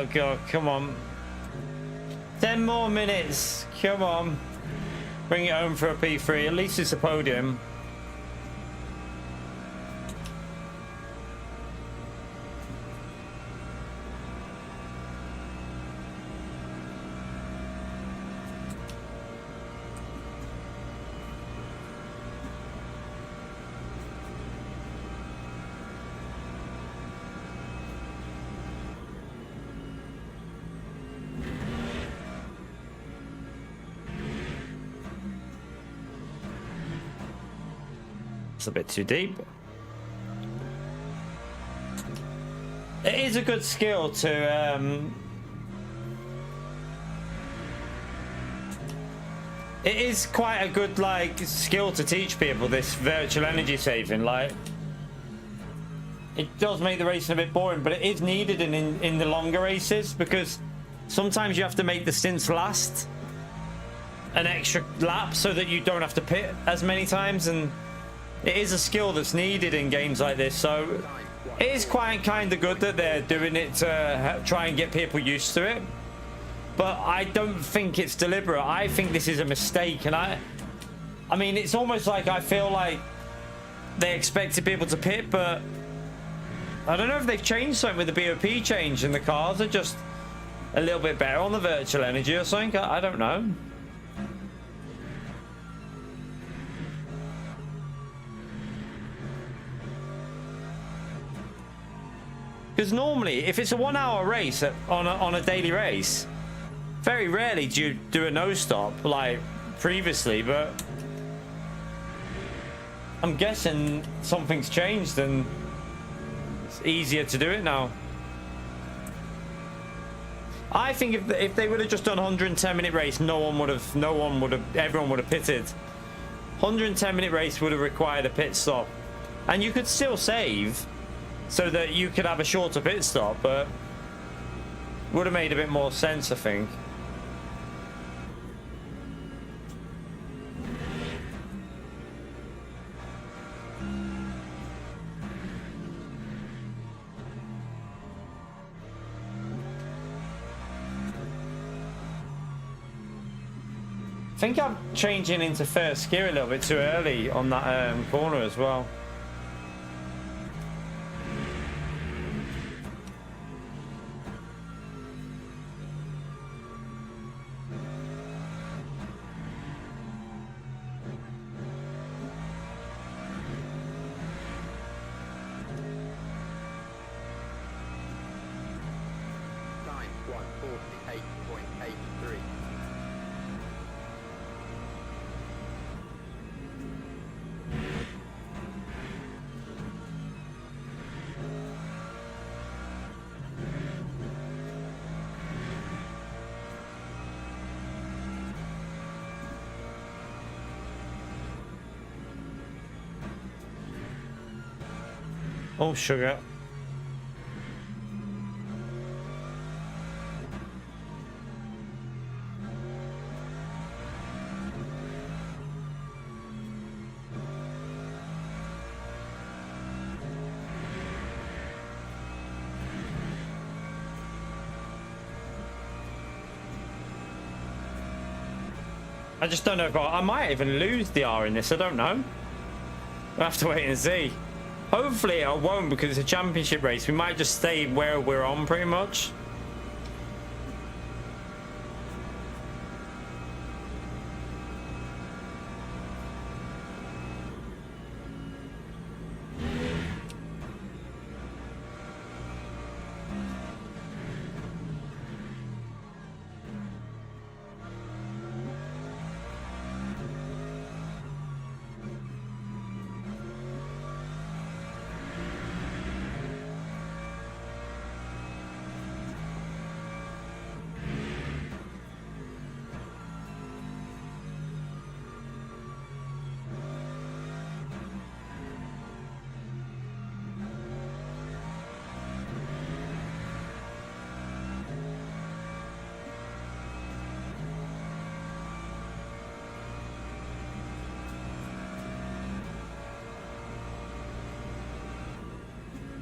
Oh god, come on. 10 more minutes. Come on. Bring it home for a P3. At least it's a podium. It's a bit too deep. It is a good skill to it is quite a good like skill to teach people, this virtual energy saving. Like, it does make the racing a bit boring, but it is needed in the longer races, because sometimes you have to make the stints last an extra lap so that you don't have to pit as many times, and it is a skill that's needed in games like this. So it is quite kind of good that they're doing it to try and get people used to it, but I don't think it's deliberate. I think this is a mistake, and I mean, it's almost like I feel like they expected people to pit, but I don't know if they've changed something with the BOP change, and the cars are just a little bit better on the virtual energy or something. I don't know. Because normally, if it's a 1 hour race on a daily race, very rarely do you do a no stop like previously, but I'm guessing something's changed and it's easier to do it now. I think if they would have just done a 110-minute race, everyone would have pitted. 110-minute race would have required a pit stop, and you could still save so that you could have a shorter pit stop, but would have made a bit more sense, I think. I think I'm changing into first gear a little bit too early on that corner as well. Oh, sugar. I just don't know if I might even lose the R in this. I don't know. We'll have to wait and see. Hopefully I won't, because it's a championship race. We might just stay where we're on pretty much.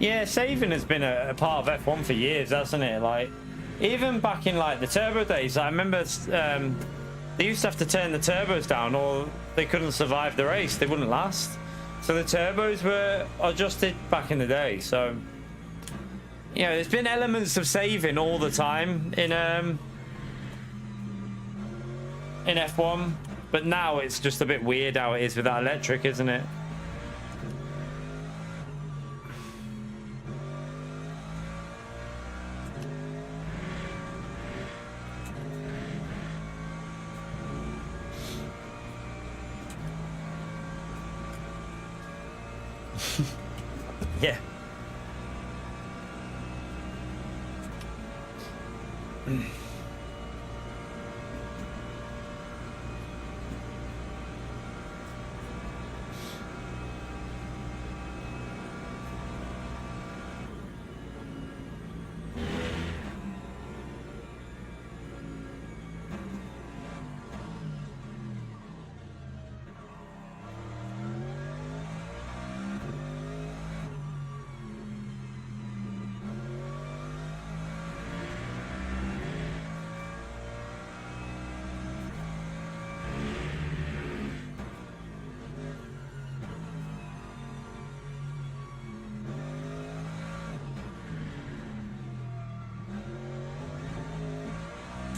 Yeah, saving has been a part of F1 for years, hasn't it? Like, even back in like the turbo days, I remember they used to have to turn the turbos down or they couldn't survive the race. They wouldn't last. So the turbos were adjusted back in the day. So, you know, there's been elements of saving all the time in F1, but now it's just a bit weird how it is with that electric, isn't it? Yeah.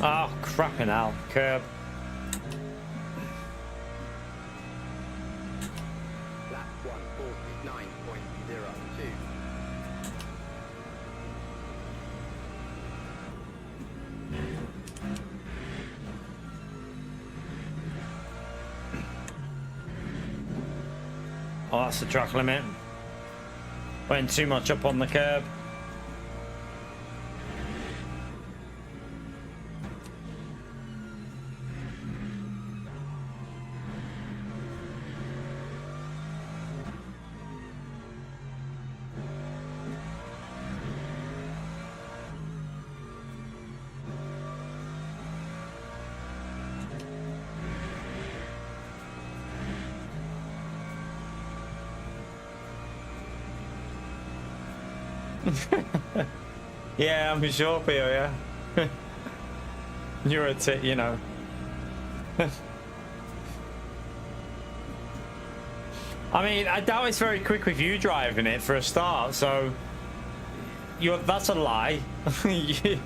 Oh, crapping out. Curb. Lap 149.02. Oh, that's the track limit. Went too much up on the curb. Yeah, I'm sure, Pio, yeah. You're a tit, you know. I mean, I doubt it's very quick with you driving it for a start, so that's a lie. you,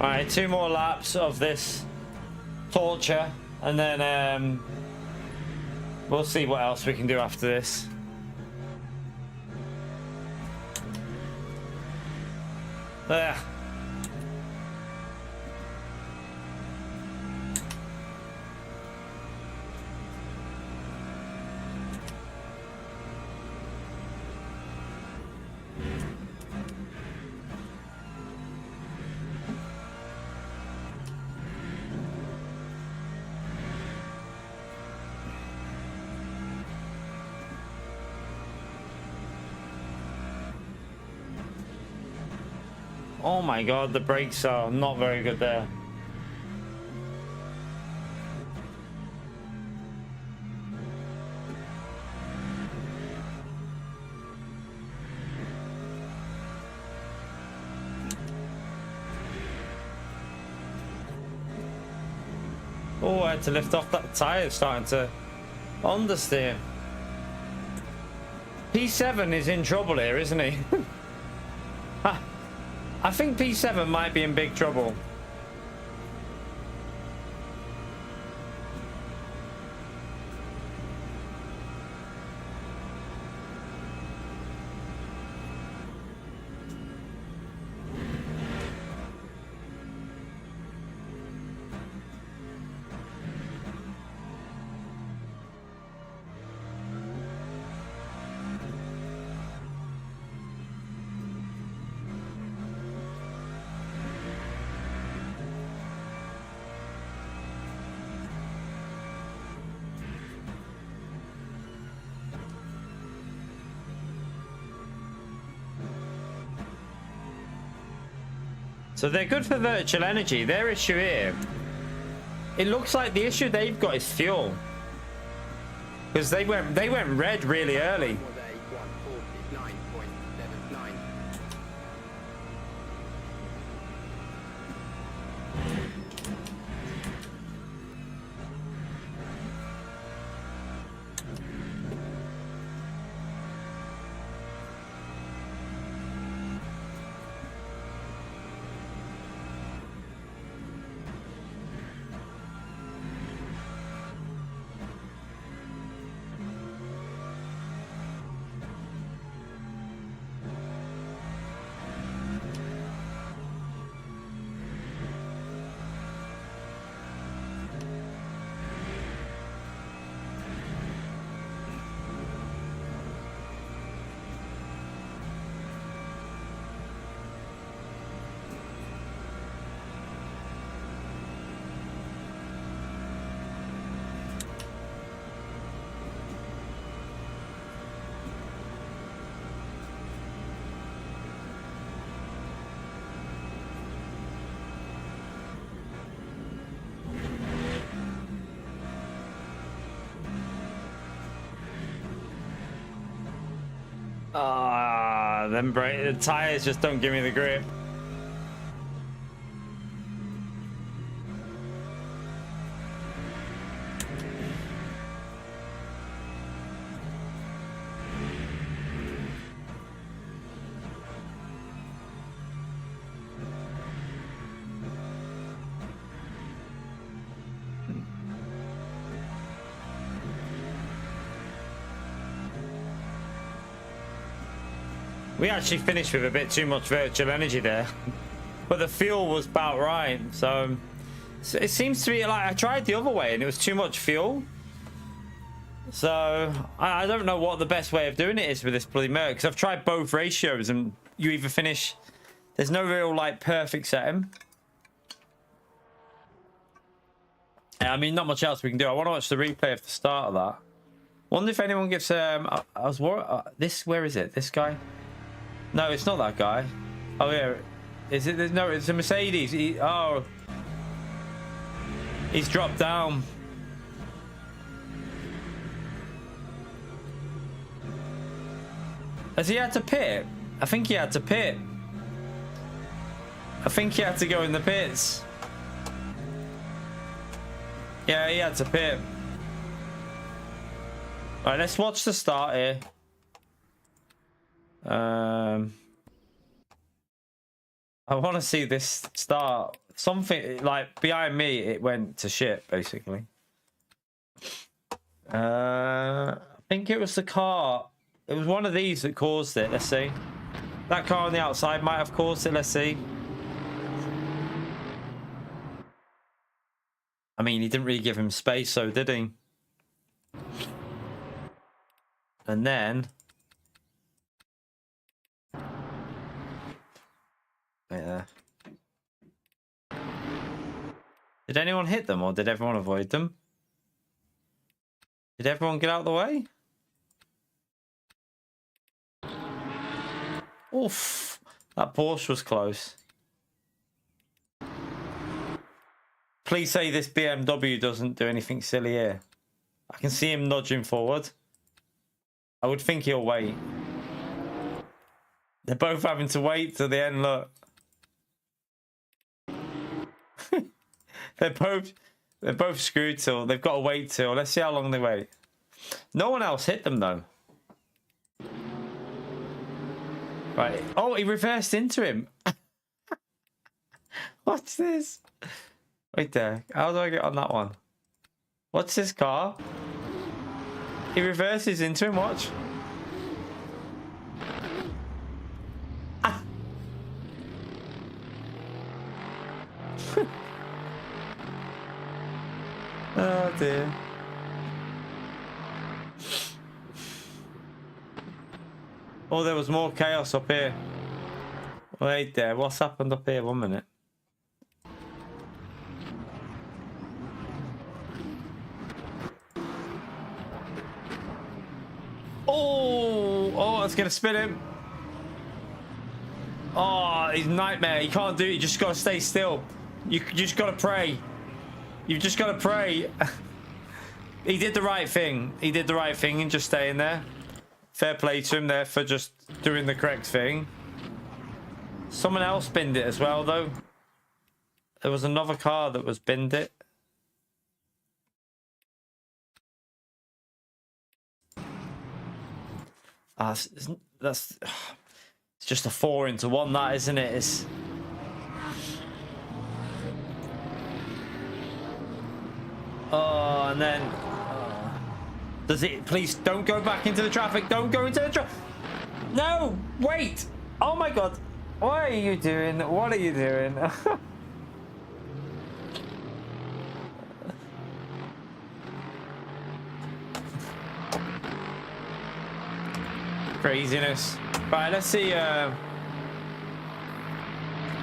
Alright, 2 more laps of this torture, and then we'll see what else we can do after this. There. Oh my god, the brakes are not very good there. Oh, I had to lift off that tire, it's starting to understeer. P7 is in trouble here, isn't he? I think P7 might be in big trouble. So they're good for virtual energy. Their issue here, it looks like the issue they've got is fuel, because they went red really early. Was a 149.79. The tires just don't give me the grip. We actually finished with a bit too much virtual energy there, but the fuel was about right. So it seems to be like I tried the other way and it was too much fuel. So I don't know what the best way of doing it is with this bloody motor, because I've tried both ratios and you either finish, there's no real like perfect setting. I mean, not much else we can do. I want to watch the replay of the start of that. Wonder if anyone gives I was this, where is it? This guy? No, it's not that guy. Oh yeah, is it? No, it's a Mercedes. He's dropped down. Has he had to pit? I think he had to pit. I think he had to go in the pits. Yeah, he had to pit. All right, let's watch the start here. I want to see this start. Something like behind me, it went to shit basically. I think it was the car. It was one of these that caused it. Let's see. That car on the outside might have caused it. Let's see. I mean, he didn't really give him space, so did he? And then, yeah. Did anyone hit them, or did everyone avoid them? Did everyone get out of the way? Oof, that Porsche was close. Please say this BMW doesn't do anything silly here. I can see him nudging forward. I would think he'll wait. They're both having to wait till the end, look. They're both screwed till. They've got to wait till. Let's see how long they wait. No one else hit them though. Right. Oh, he reversed into him. What's this? Wait there. How do I get on that one? What's this car? He reverses into him. Watch. Ah. Oh dear. Oh, there was more chaos up here. Wait there. What's happened up here? 1 minute. Oh, it's gonna spin him. Oh, he's a nightmare. You can't do it. You just got to stay still. You just got to pray. You've just got to pray. He did the right thing. He did the right thing and just staying there. Fair play to him there for just doing the correct thing. Someone else binned it as well, though. There was another car that was binned it. That's it's just a 4 into 1, that, isn't it? It's oh, and then does it? Please don't go back into the traffic. Don't go into the traffic. No, wait. Oh my god, what are you doing? What are you doing? Craziness. Right, let's see.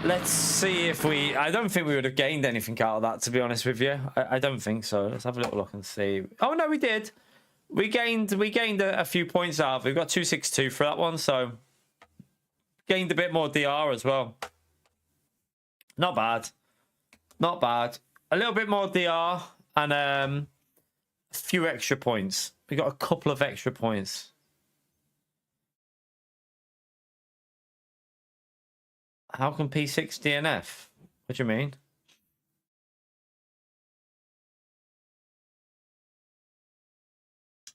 Let's see if we... I don't think we would have gained anything out of that, to be honest with you. I don't think so. Let's have a little look and see. Oh, no, we did. We gained a few points out of it. We've got 262 for that one, so... Gained a bit more DR as well. Not bad. Not bad. A little bit more DR and a few extra points. We got a couple of extra points. How can P6 DNF? What do you mean?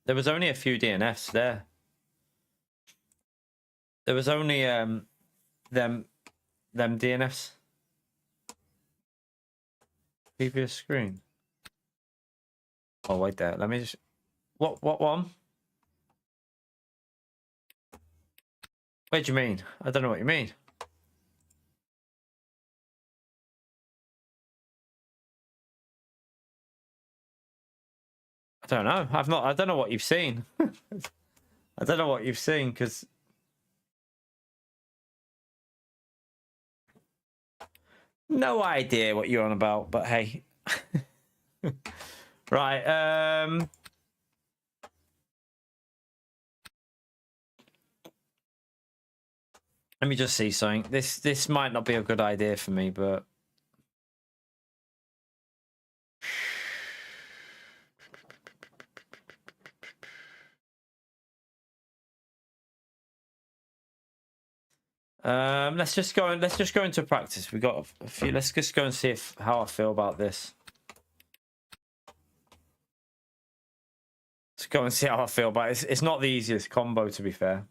There was only a few DNFs there. There was only them DNFs. Previous screen. Oh wait there. Let me just what one? What do you mean? I don't know what you mean. I don't know. I don't know what you've seen. I don't know what you've seen because no idea what you're on about, but hey. Right, let me just see something. This might not be a good idea for me, but let's just go into practice. We got a few. Let's just go and see how I feel about this. Let's go and see how I feel about it. It's not the easiest combo, to be fair.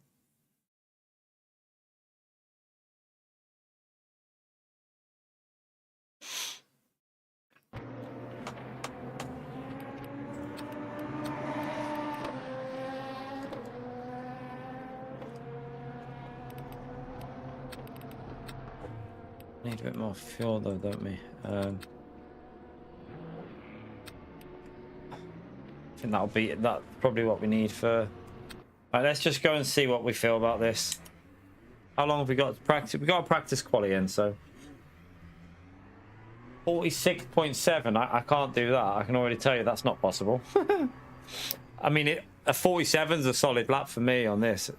Need a bit more fuel though, don't we? I think that's probably what we need for... Right, let's just go and see what we feel about this. How long have we got to practice? We got to practice quali in, so 46.7. I can't do that. I can already tell you that's not possible. I mean, a 47 is a solid lap for me on this.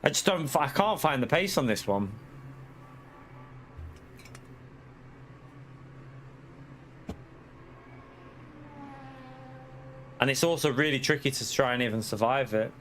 I can't find the pace on this one. And it's also really tricky to try and even survive it.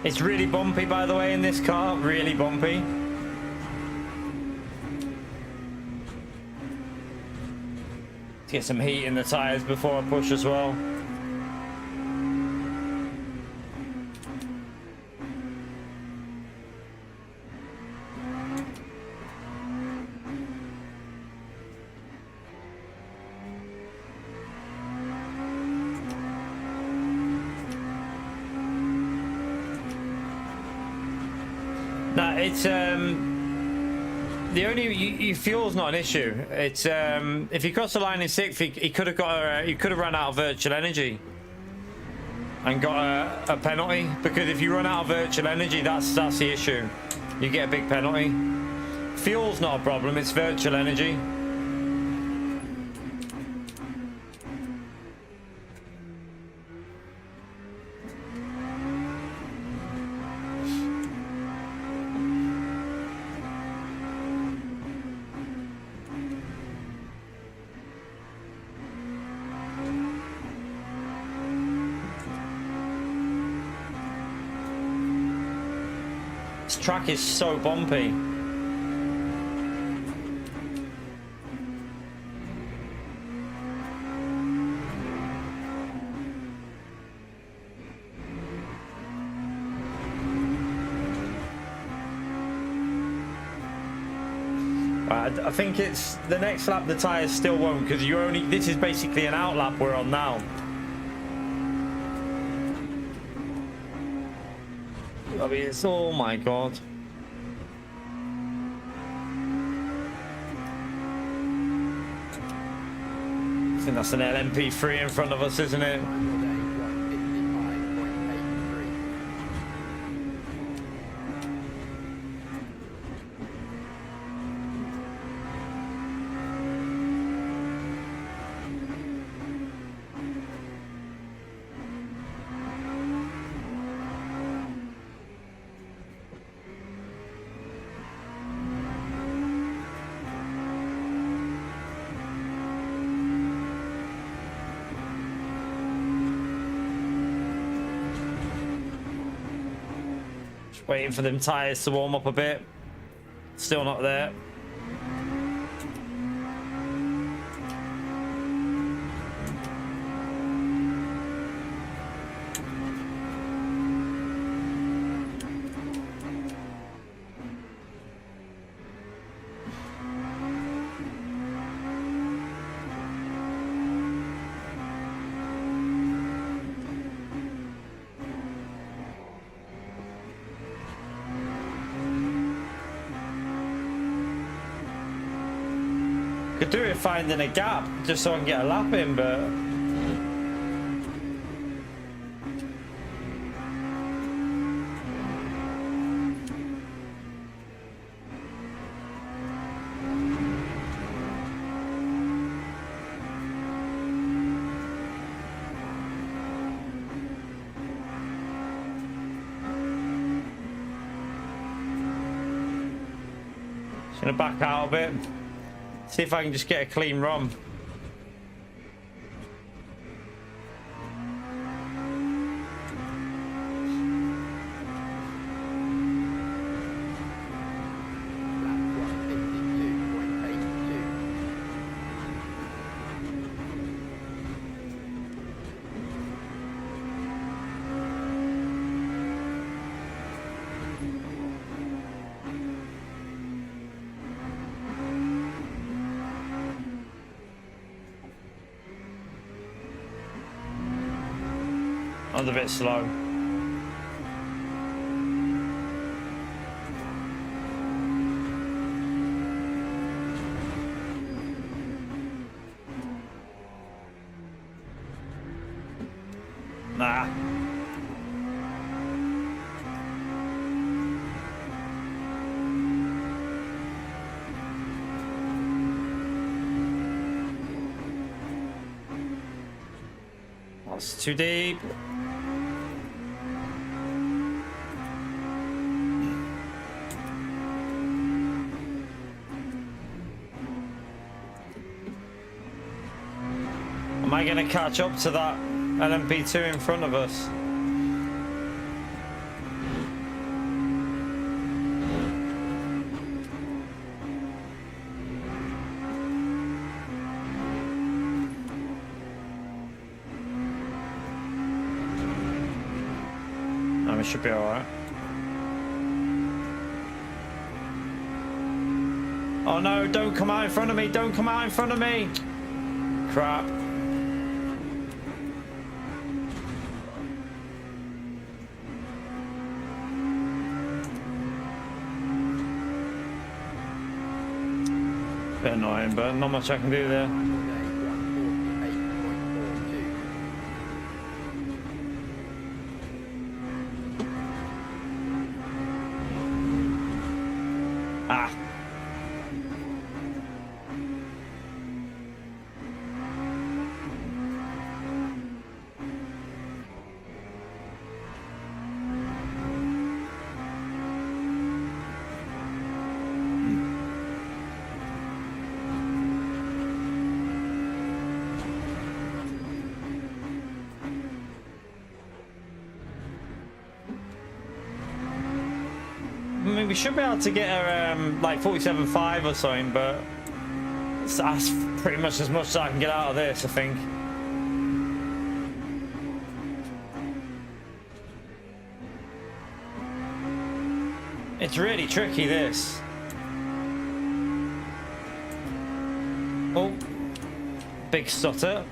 It's really bumpy, by the way, in this car. Really bumpy. Let's get some heat in the tyres before I push as well. No, it's the only your fuel's not an issue. It's if he crossed the line in sixth, he could have got he could have run out of virtual energy and got a penalty, because if you run out of virtual energy, that's the issue. You get a big penalty. Fuel's not a problem, it's virtual energy. This track is so bumpy. I think it's the next lap the tyres still won't, because you're only, this is basically an out lap we're on now. I mean, it's, oh my god. I think that's an LMP3 in front of us, isn't it? Waiting for them tyres to warm up a bit. Still not there. Could do it finding a gap just so I can get a lap in, but just gonna back out a bit. See if I can just get a clean run. I was a bit slow. Nah. That's too deep. Am I going to catch up to that LMP2 in front of us? No, we should be alright. Oh no, don't come out in front of me, don't come out in front of me! Crap. Bit annoying, but not much I can do there. 148.42. Ah. I mean, we should be able to get her like 47.5 or something, but that's pretty much as much as I can get out of this, I think. It's really tricky, this. Oh, big stutter.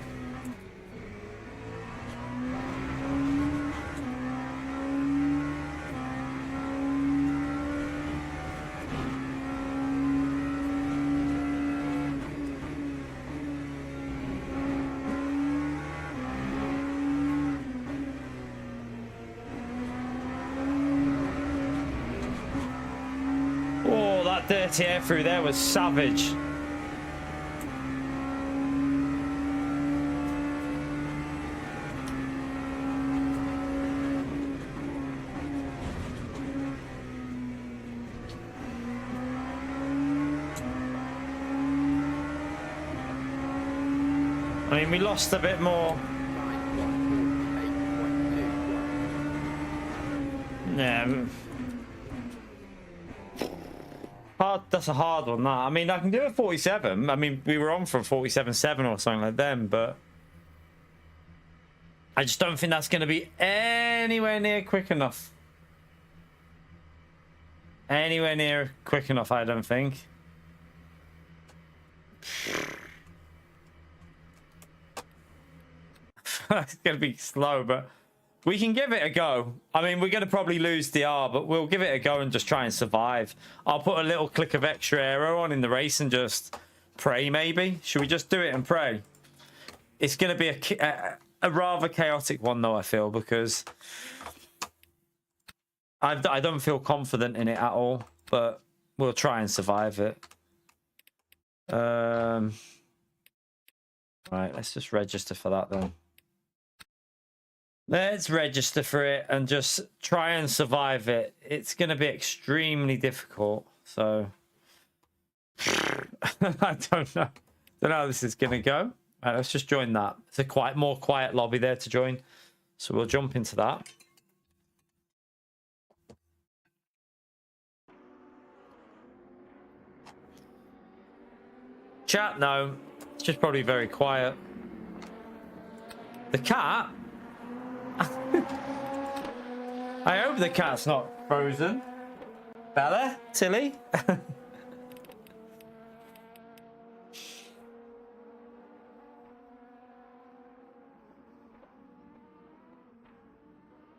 Oh, that dirty air through there was savage. I mean, we lost a bit more. Yeah. Hard. That's a hard one. That. I mean, I can do a 47. I mean, we were on for a 47.7 or something like them, but I just don't think that's going to be anywhere near quick enough. Anywhere near quick enough, I don't think. It's going to be slow, but we can give it a go. I mean, we're going to probably lose the R, but we'll give it a go and just try and survive. I'll put a little click of extra aero on in the race and just pray, maybe. Should we just do it and pray? It's going to be a rather chaotic one, though, I feel, because I don't feel confident in it at all, but we'll try and survive it. Right, let's just register for that, then. Let's register for it and just try and survive it. It's going to be extremely difficult. So I don't know. Don't know how this is going to go. Right, let's just join that. It's a more quiet lobby there to join. So we'll jump into that. Chat, no. It's just probably very quiet. The cat? I hope the cat's not frozen. Bella? Tilly?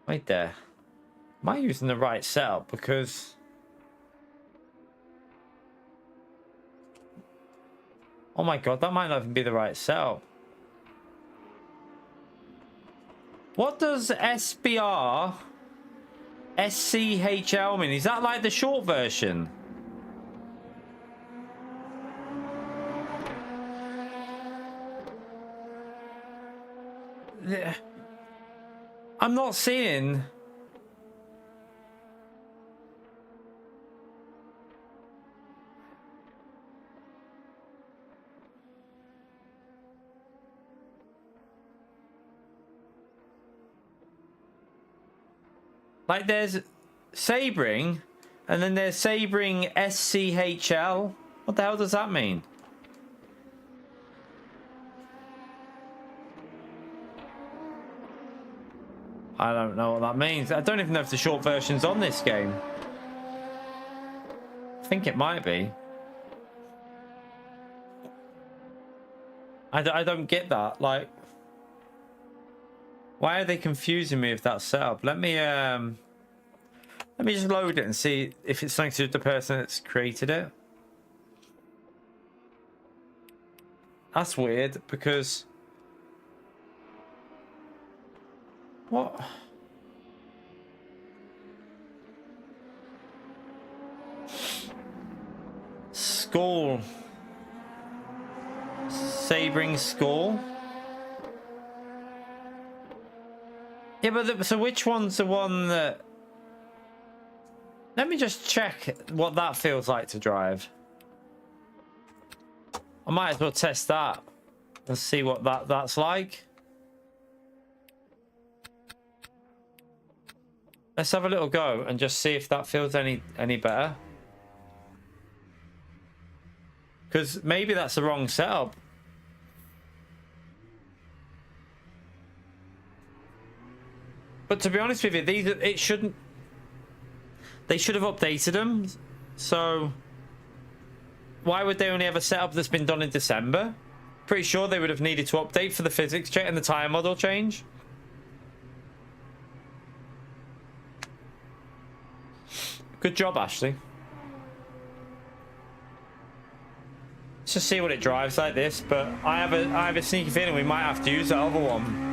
Wait there. Am I using the right setup? Because oh my god, that might not even be the right setup. What does SBR SCHL mean? Is that like the short version? I'm not seeing. Like there's Sabring, and then there's Sabring SCHL. What the hell does that mean? I don't know what that means. I don't even know if the short version's on this game. I think it might be. I don't get that. Like, why are they confusing me with that setup? Let me just load it and see if it's something to do with the person that's created it. That's weird because what? Skull. Sabring skull. Yeah, but so which one's the one that? Let me just check what that feels like to drive. I might as well test that. Let's see what that's like. Let's have a little go and just see if that feels any better. Because maybe that's the wrong setup. But to be honest with you, they should have updated them. So why would they only have a setup that's been done in December? Pretty sure they would have needed to update for the physics check and the tire model change. Good job, Ashley. Let's just see what it drives like this, but I have a sneaky feeling we might have to use that other one.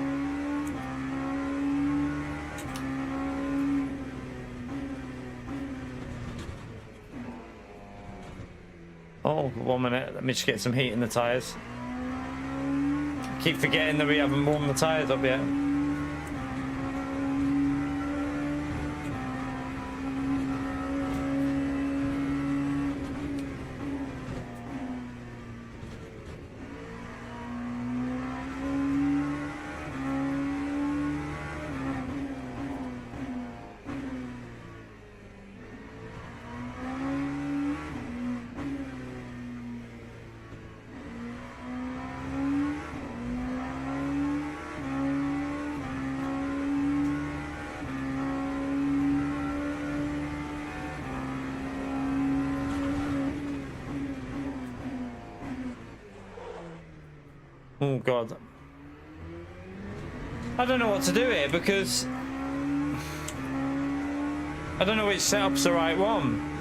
Oh, 1 minute. Let me just get some heat in the tires. Keep forgetting that we haven't warmed the tires up yet. Oh god. I don't know what to do here because I don't know which setup's the right one.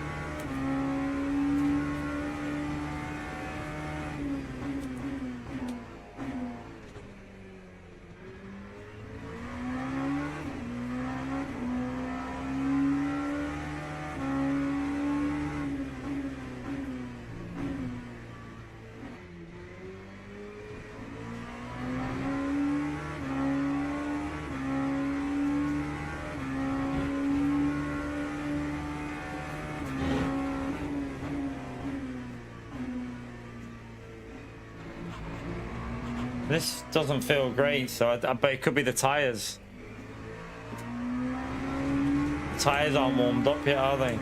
This doesn't feel great, so I bet it could be the tires. The tires aren't warmed up yet, are they?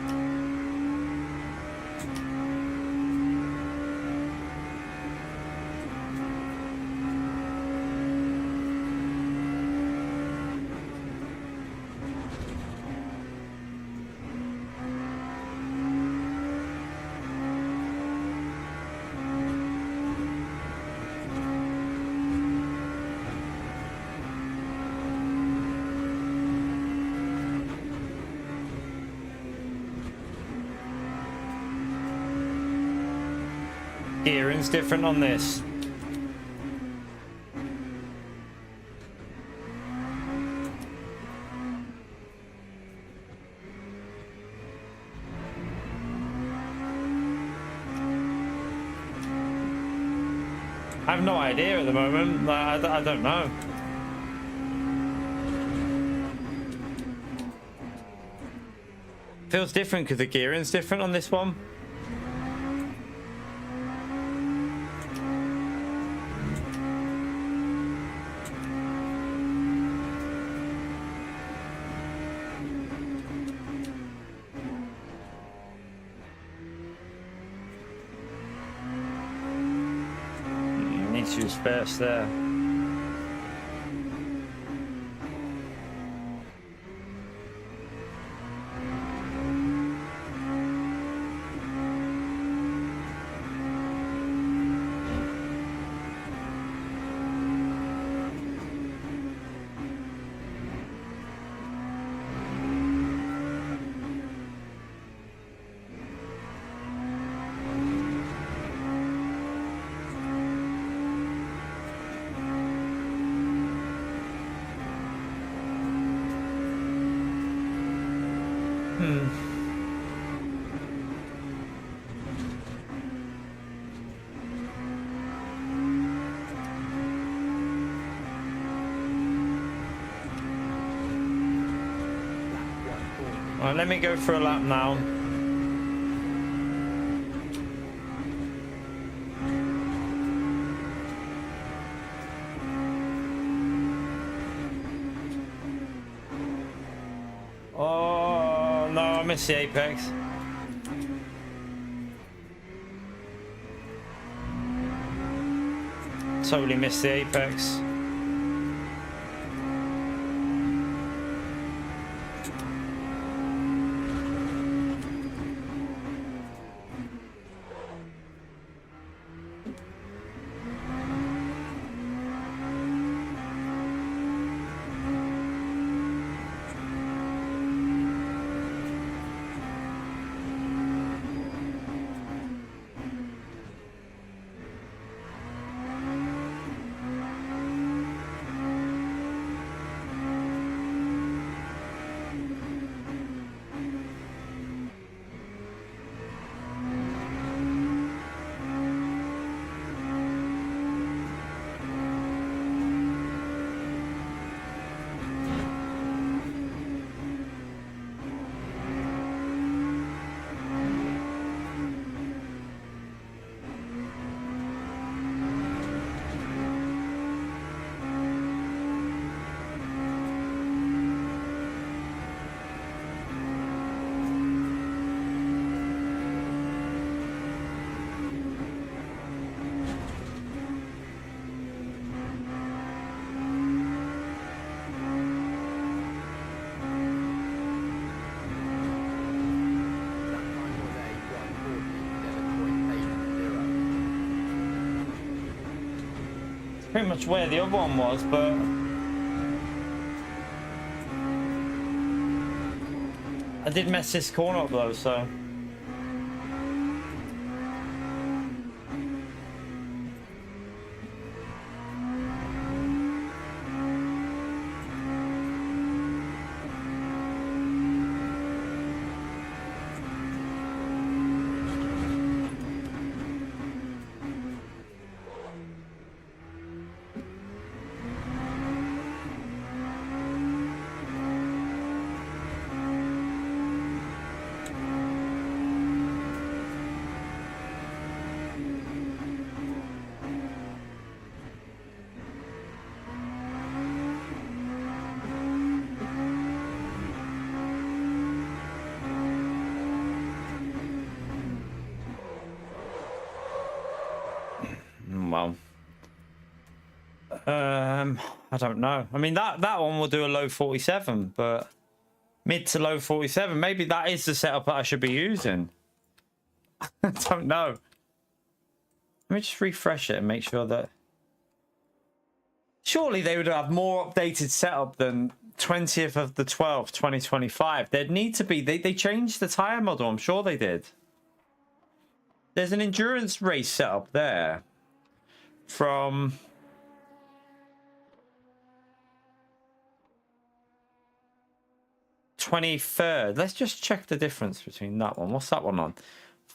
Gearing's different on this. I have no idea at the moment. I don't know. Feels different because the gearing's different on this one. Needs to use spares there. Right, let me go for a lap now. Oh no, I missed the apex. Totally missed the apex. Pretty much where the other one was, but I did mess this corner up though, so well, I don't know. I mean, that one will do a low 47, but mid to low 47. Maybe that is the setup that I should be using. I don't know. Let me just refresh it and make sure that. Surely they would have more updated setup than 20th of the 12th, 2025. There'd need to be. They changed the tire model. I'm sure they did. There's an endurance race setup there from. '23rd. Let's just check the difference between that one. What's that one on?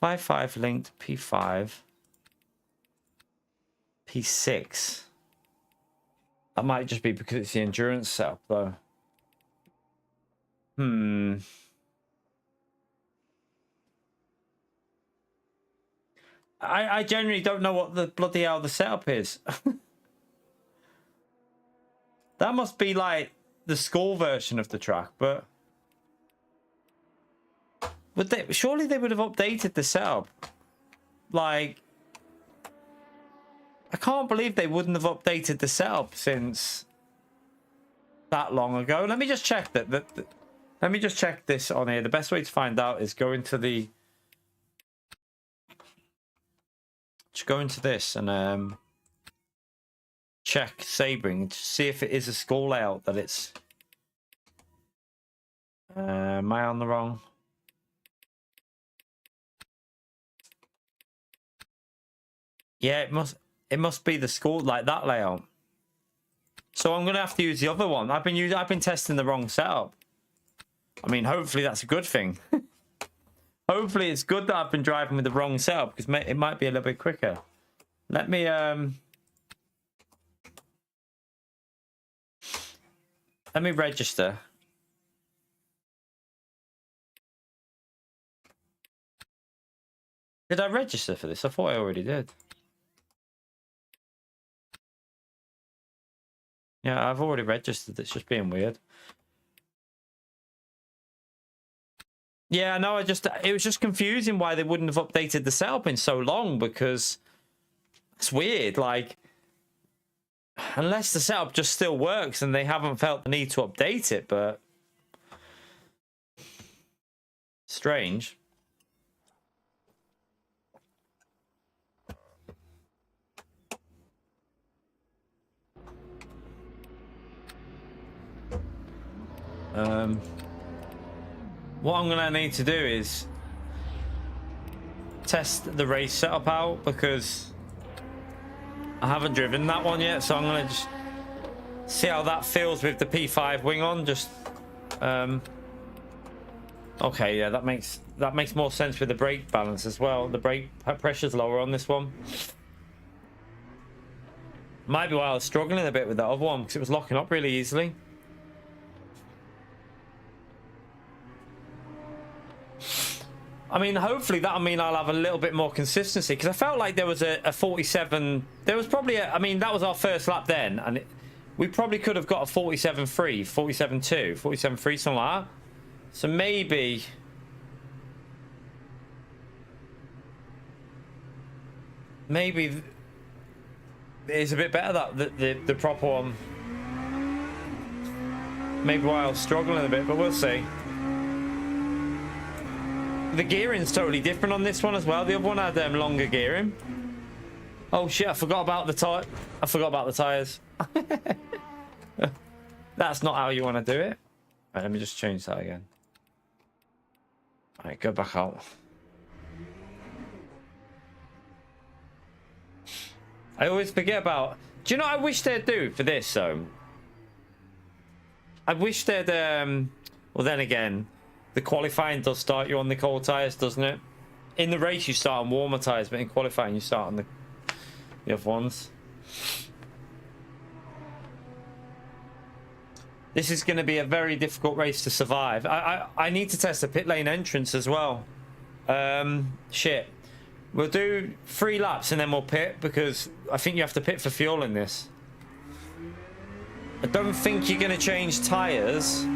5.5 linked P5. P6. That might just be because it's the endurance setup though. I generally don't know what the bloody hell the setup is. That must be like the school version of the track, but would they surely they would have updated the setup? Like, I can't believe they wouldn't have updated the setup since that long ago. Let me just check that. Let me just check this on here. The best way to find out is go into the. Just go into this and check Sabring to see if it is a school layout that it's. Am I on the wrong? Yeah, it must be the school like that layout. So I'm gonna have to use the other one. I've been testing the wrong setup. I mean, hopefully that's a good thing. Hopefully it's good that I've been driving with the wrong setup because it might be a little bit quicker. Let me register. Did I register for this? I thought I already did. Yeah, I've already registered. It's just being weird. Yeah, no, it was just confusing why they wouldn't have updated the setup in so long, because it's weird. Like, unless the setup just still works and they haven't felt the need to update it, but strange. What I'm gonna need to do is test the race setup out, because I haven't driven that one yet, so I'm gonna just see how that feels with the P5 wing on. Just okay, yeah, that makes more sense with the brake balance as well. The brake pressure's lower on this one. Might be why I was struggling a bit with that other one, because it was locking up really easily. I mean, hopefully that'll mean I'll have a little bit more consistency, because I felt like there was a 47. There was probably I mean, that was our first lap then, and we probably could have got a 47.3, 47.2, 47.3, something like that. So maybe it's a bit better, that the proper one. Maybe why I was struggling a bit, but we'll see. The gearing's totally different on this one as well. The other one had longer gearing. Oh shit, I forgot about the tires. That's not how you want to do it. Right, let me just change that again. Alright, go back out. I always forget about... Do you know what I wish they'd do for this, though? I wish they'd... Well, then again... The qualifying does start you on the cold tyres, doesn't it? In the race, you start on warmer tyres, but in qualifying, you start on the other ones. This is going to be a very difficult race to survive. I need to test the pit lane entrance as well. Shit. We'll do 3 laps and then we'll pit, because I think you have to pit for fuel in this. I don't think you're going to change tyres.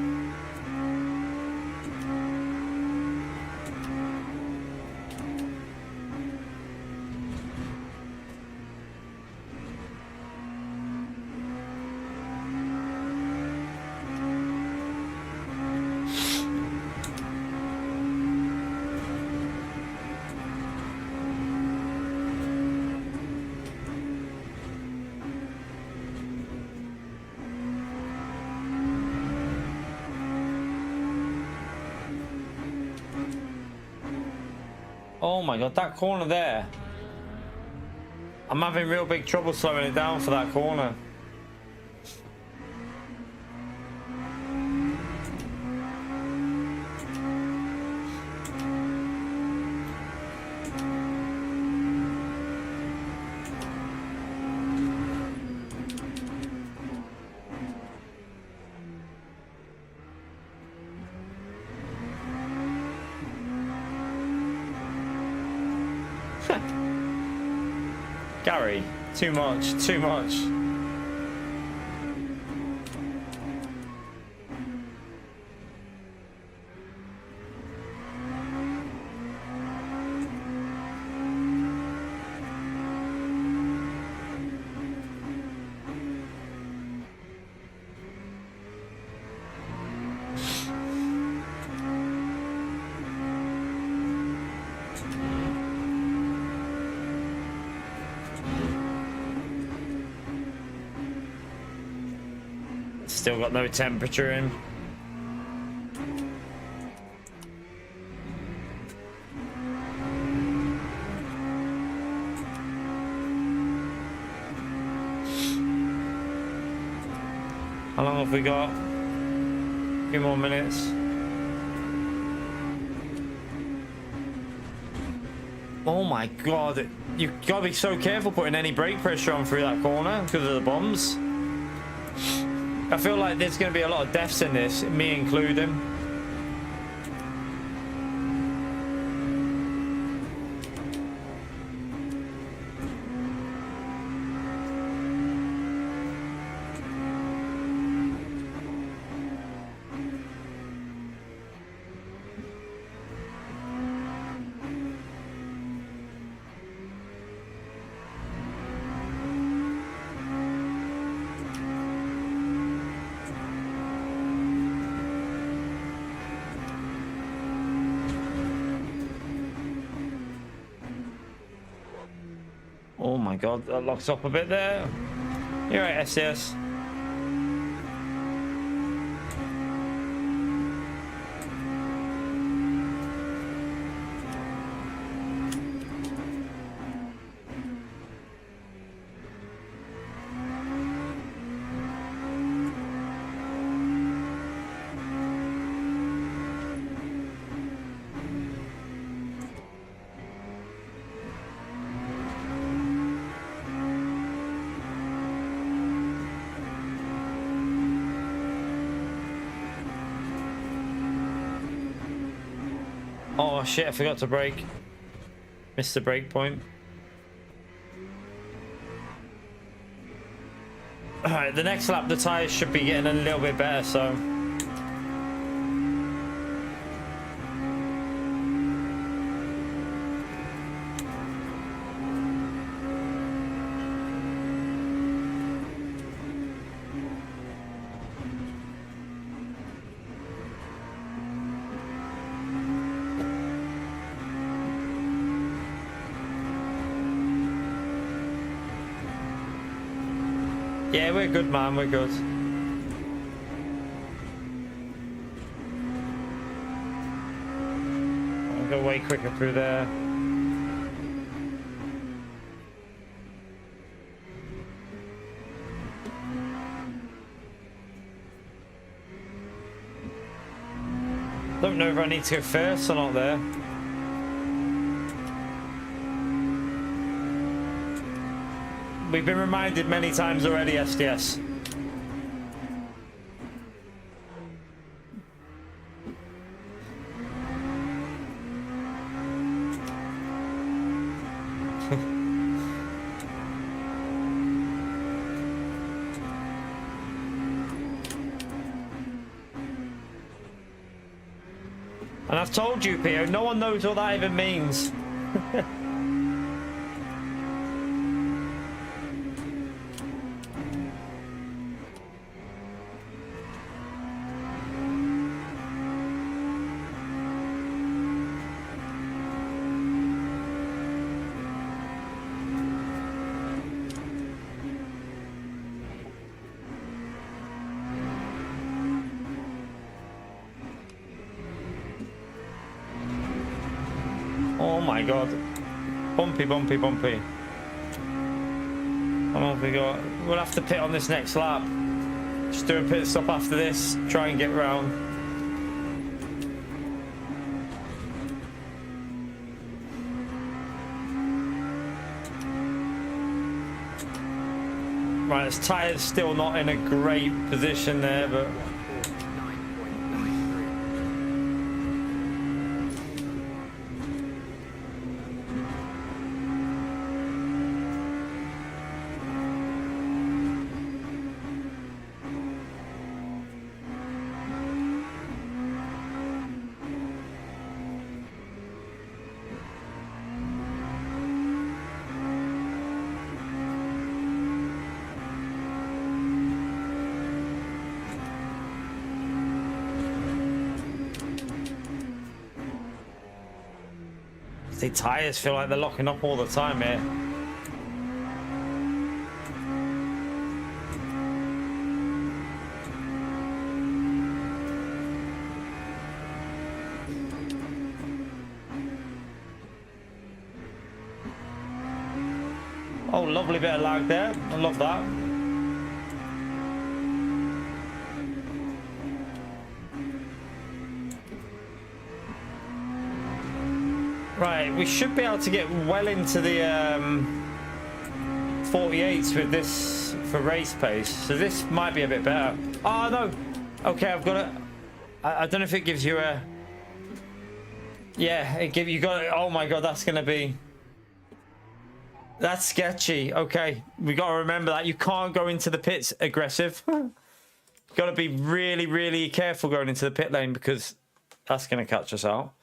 Oh my god, that corner there. I'm having real big trouble slowing it down for that corner. Gary, too much, too much. Still got no temperature in. How long have we got? A few more minutes. Oh my god, you've got to be so careful putting any brake pressure on through that corner because of the bombs. I feel like there's going to be a lot of deaths in this, me including. Oh my god, that locks up a bit there. You're right, SCS. Oh shit, I forgot to brake. Missed the brake point. Alright, the next lap the tyres should be getting a little bit better, so... Yeah, we're good, man. We're good. I'll go way quicker through there. Don't know if I need to go first or not there. We've been reminded many times already, SDS. And I've told you, Pio, no one knows what that even means. Oh my god. Bumpy, bumpy, bumpy. How long have we got? We'll have to pit on this next lap. Just do a pit stop after this. Try and get round. Right, this tyre's still not in a great position there, but... The tyres feel like they're locking up all the time here. Oh, lovely bit of lag there. I love that. Right, we should be able to get well into the 48s with this for race pace. So this might be a bit better. Oh, no. Okay, I've got it. I don't know if it gives you a... Yeah, it give you got it. Oh my god, that's going to be... That's sketchy. Okay, we got to remember that. You can't go into the pits aggressive. Got to be really, really careful going into the pit lane because that's going to catch us out.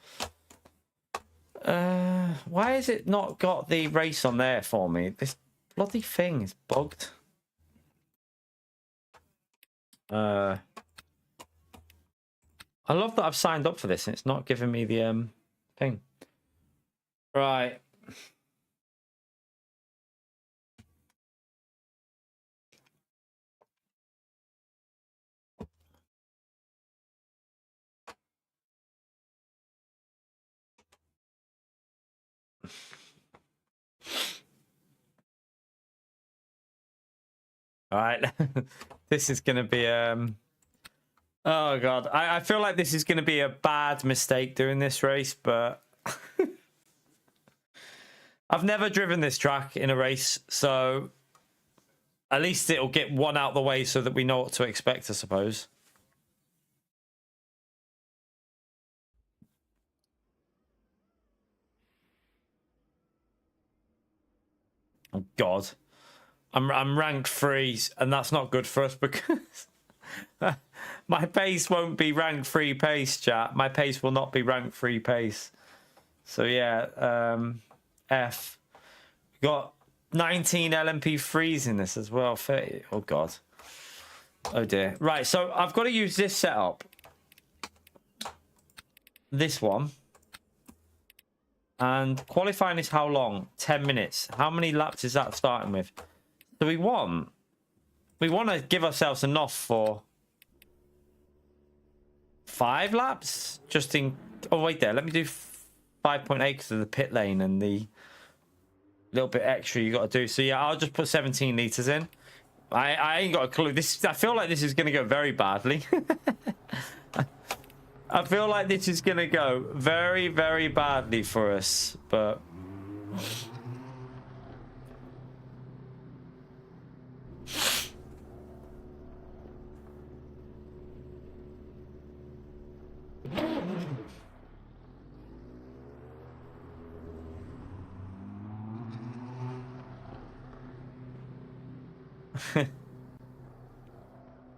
Why has it not got the race on there for me? This bloody thing is bugged. I love that I've signed up for this and it's not giving me the thing. Right. All right. This is going to be... Oh, God. I feel like this is going to be a bad mistake doing this race, but... I've never driven this track in a race, so... At least it'll get one out the way so that we know what to expect, I suppose. Oh, God. I'm rank 3, and that's not good for us because my pace won't be rank 3 pace, chat. My pace will not be rank 3 pace. So, yeah, F. We got 19 LMP3s in this as well. 30. Oh, God. Oh, dear. Right, so I've got to use this setup. This one. And qualifying is how long? 10 minutes. How many laps is that starting with? So we want to give ourselves enough for 5 laps? Just in... Oh, wait there. Let me do 5.8 because of the pit lane and the little bit extra you got to do. So, yeah, I'll just put 17 litres in. I ain't got a clue. I feel like this is going to go very badly. I feel like this is going to go very, very badly for us, but...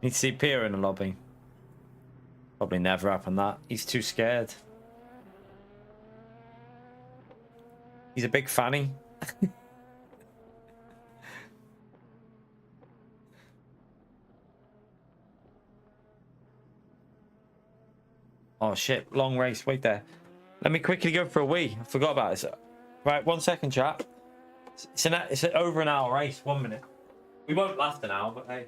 Need to see Pierre in the lobby. Probably never happen that. He's too scared. He's a big fanny. Oh shit, long race. Wait there. Let me quickly go for a wee. I forgot about this. Right, 1 second, chat. It's an over an hour race. 1 minute. We won't last an hour, but hey.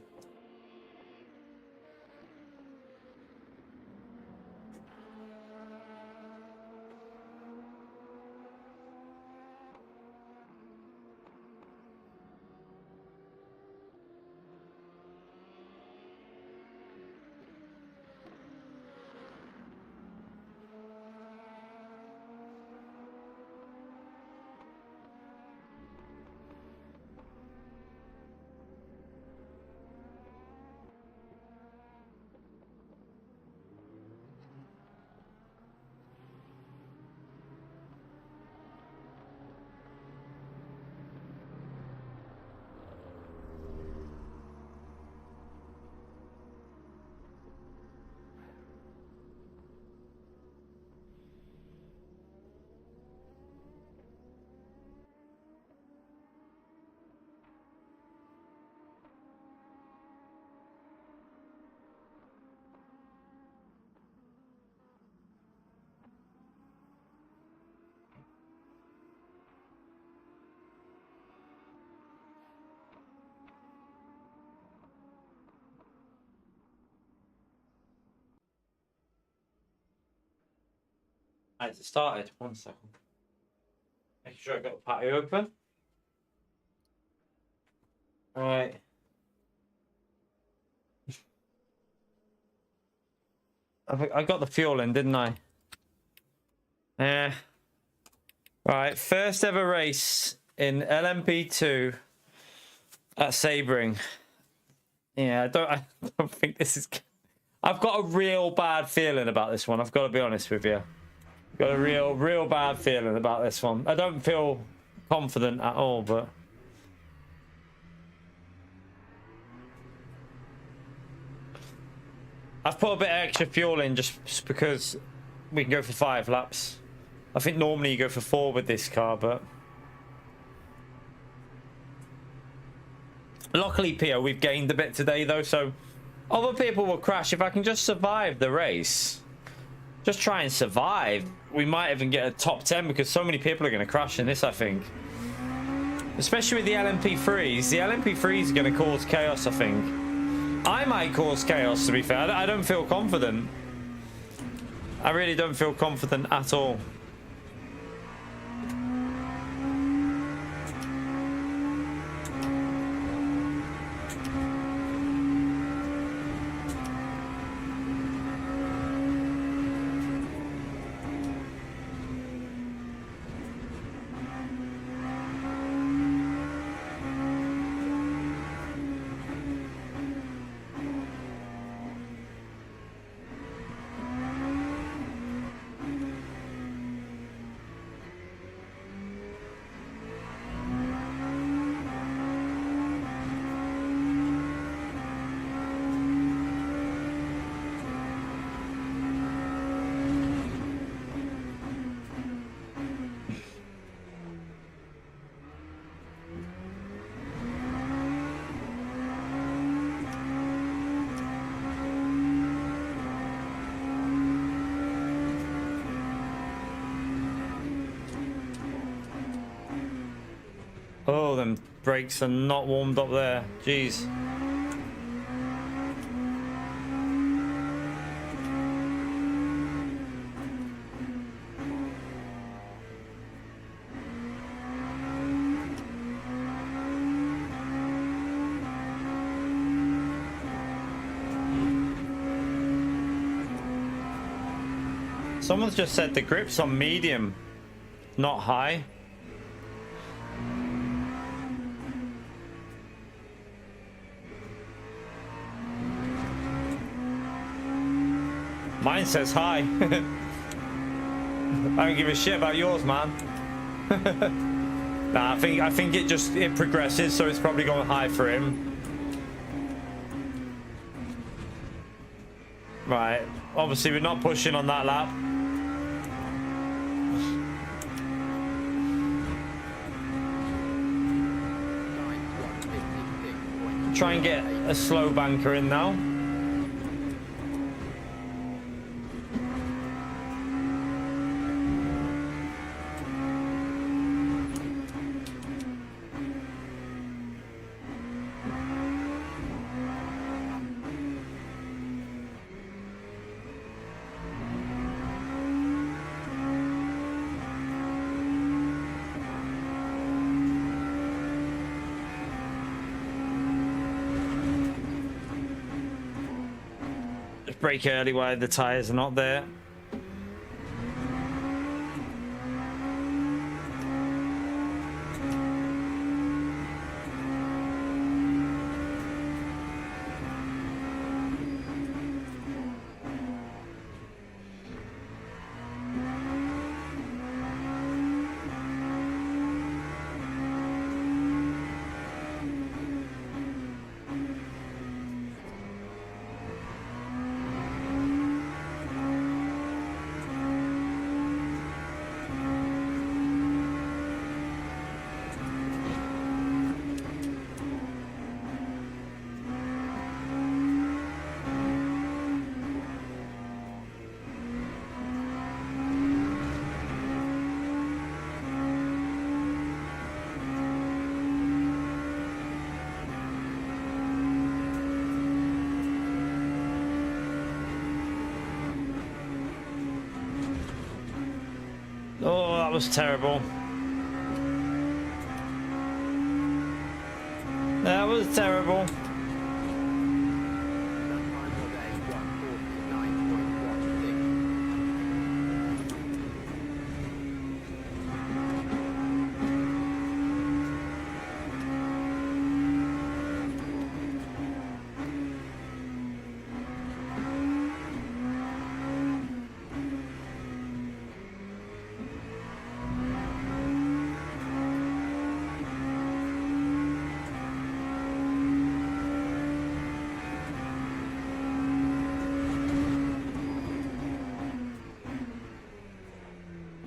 Right, it started. 1 second. Making sure I got the patio open. Alright. I got the fuel in, didn't I? Yeah. Right, first ever race in LMP2 at Sebring. Yeah, I don't think this is... I've got a real bad feeling about this one. I've got to be honest with you. Got a real bad feeling about this one. I don't feel confident at all, but... I've put a bit of extra fuel in just because we can go for 5 laps. I think normally you go for 4 with this car, but... Luckily, Pio, we've gained a bit today, though, so... Other people will crash. If I can just survive the race... Just try and survive. We might even get a top 10 because so many people are going to crash in this, I think. Especially with the LMP3s. The LMP3s are going to cause chaos, I think. I might cause chaos, to be fair. I don't feel confident. I really don't feel confident at all. Oh, them brakes are not warmed up there. Jeez. Someone's just said the grip's on medium, not high. Mine says high. I don't give a shit about yours, man. Nah, I think it progresses, so it's probably going high for him. Right. Obviously, we're not pushing on that lap. Try and get a slow banker in now. Brake early while the tires are not there. Oh, that was terrible. That was terrible.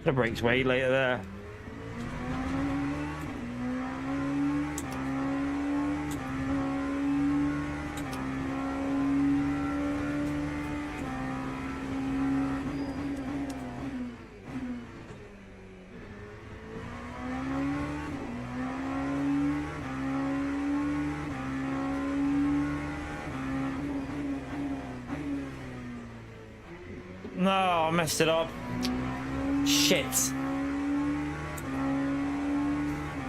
The brakes way later there. No, I messed it up. Shit.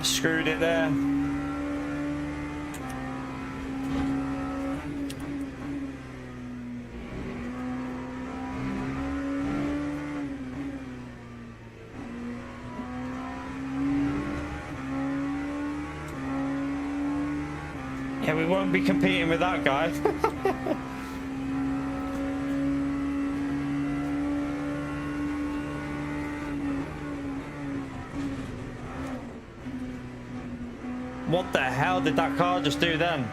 Screwed it there. Yeah, we won't be competing with that guy. What the hell did that car just do then?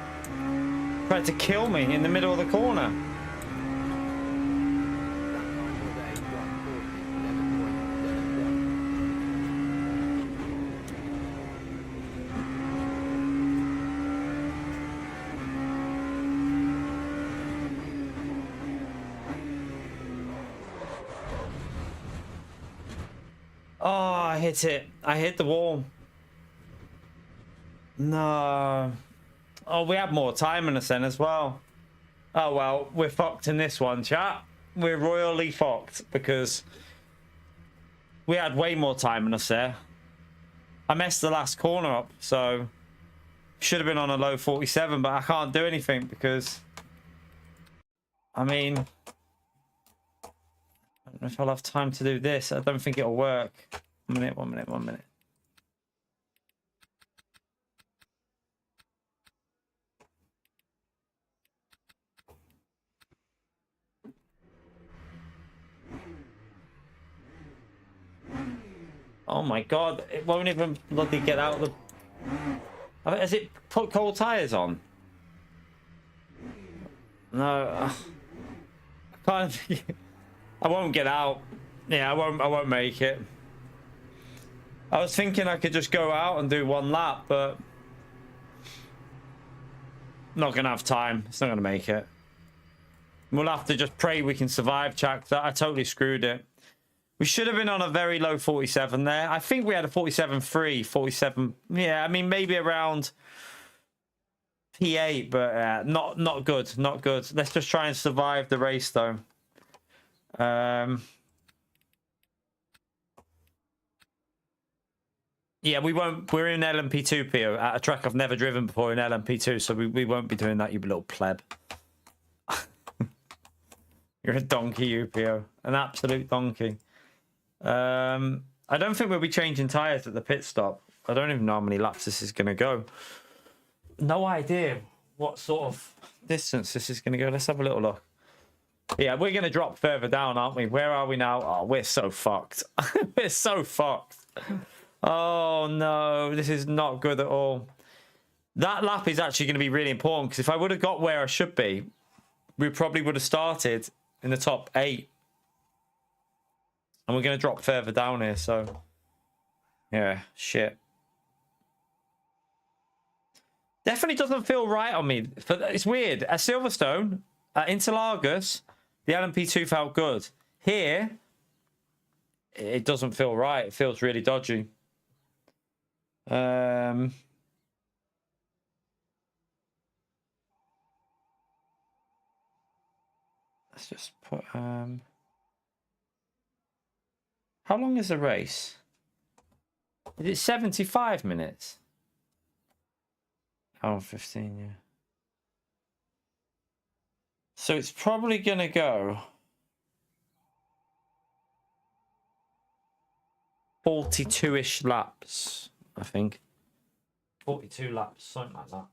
Tried to kill me in the middle of the corner. Oh, I hit it. I hit the wall. No. Oh, we had more time in us then as well. Oh, well, we're fucked in this one, chat. We're royally fucked because we had way more time in us there. I messed the last corner up, so should have been on a low 47, but I can't do anything because, I mean, I don't know if I'll have time to do this. I don't think it'll work. 1 minute, 1 minute, 1 minute. Oh my god, it won't even bloody get out of the... Has it put cold tyres on? No. I can't... I won't get out. Yeah, I won't make it. I was thinking I could just go out and do 1 lap, but... not going to have time. It's not going to make it. We'll have to just pray we can survive, chat. I totally screwed it. We should have been on a very low 47 there. I think we had a 47.3, 47. Yeah, I mean, maybe around P8, but not good, not good. Let's just try and survive the race, though. Yeah, we won't. We're in LMP2, Pio, at a track I've never driven before in LMP2, so we won't be doing that, you little pleb. You're a donkey, you, Pio. An absolute donkey. I don't think we'll be changing tyres at the pit stop. I don't even know how many laps this is going to go. No idea what sort of distance this is going to go. Let's have a little look. Yeah, we're going to drop further down, aren't we? Where are we now? Oh, we're so fucked. We're so fucked. Oh, no. This is not good at all. That lap is actually going to be really important because if I would have got where I should be, we probably would have started in the top 8. And we're going to drop further down here, so... yeah, shit. Definitely doesn't feel right on me. It's weird. At Silverstone, at Interlagos, the LMP2 felt good. Here, it doesn't feel right. It feels really dodgy. Let's just put... How long is the race? Is it 75 minutes? Oh, 15, yeah. So it's probably going to go 42-ish laps, I think. 42 laps, something like that.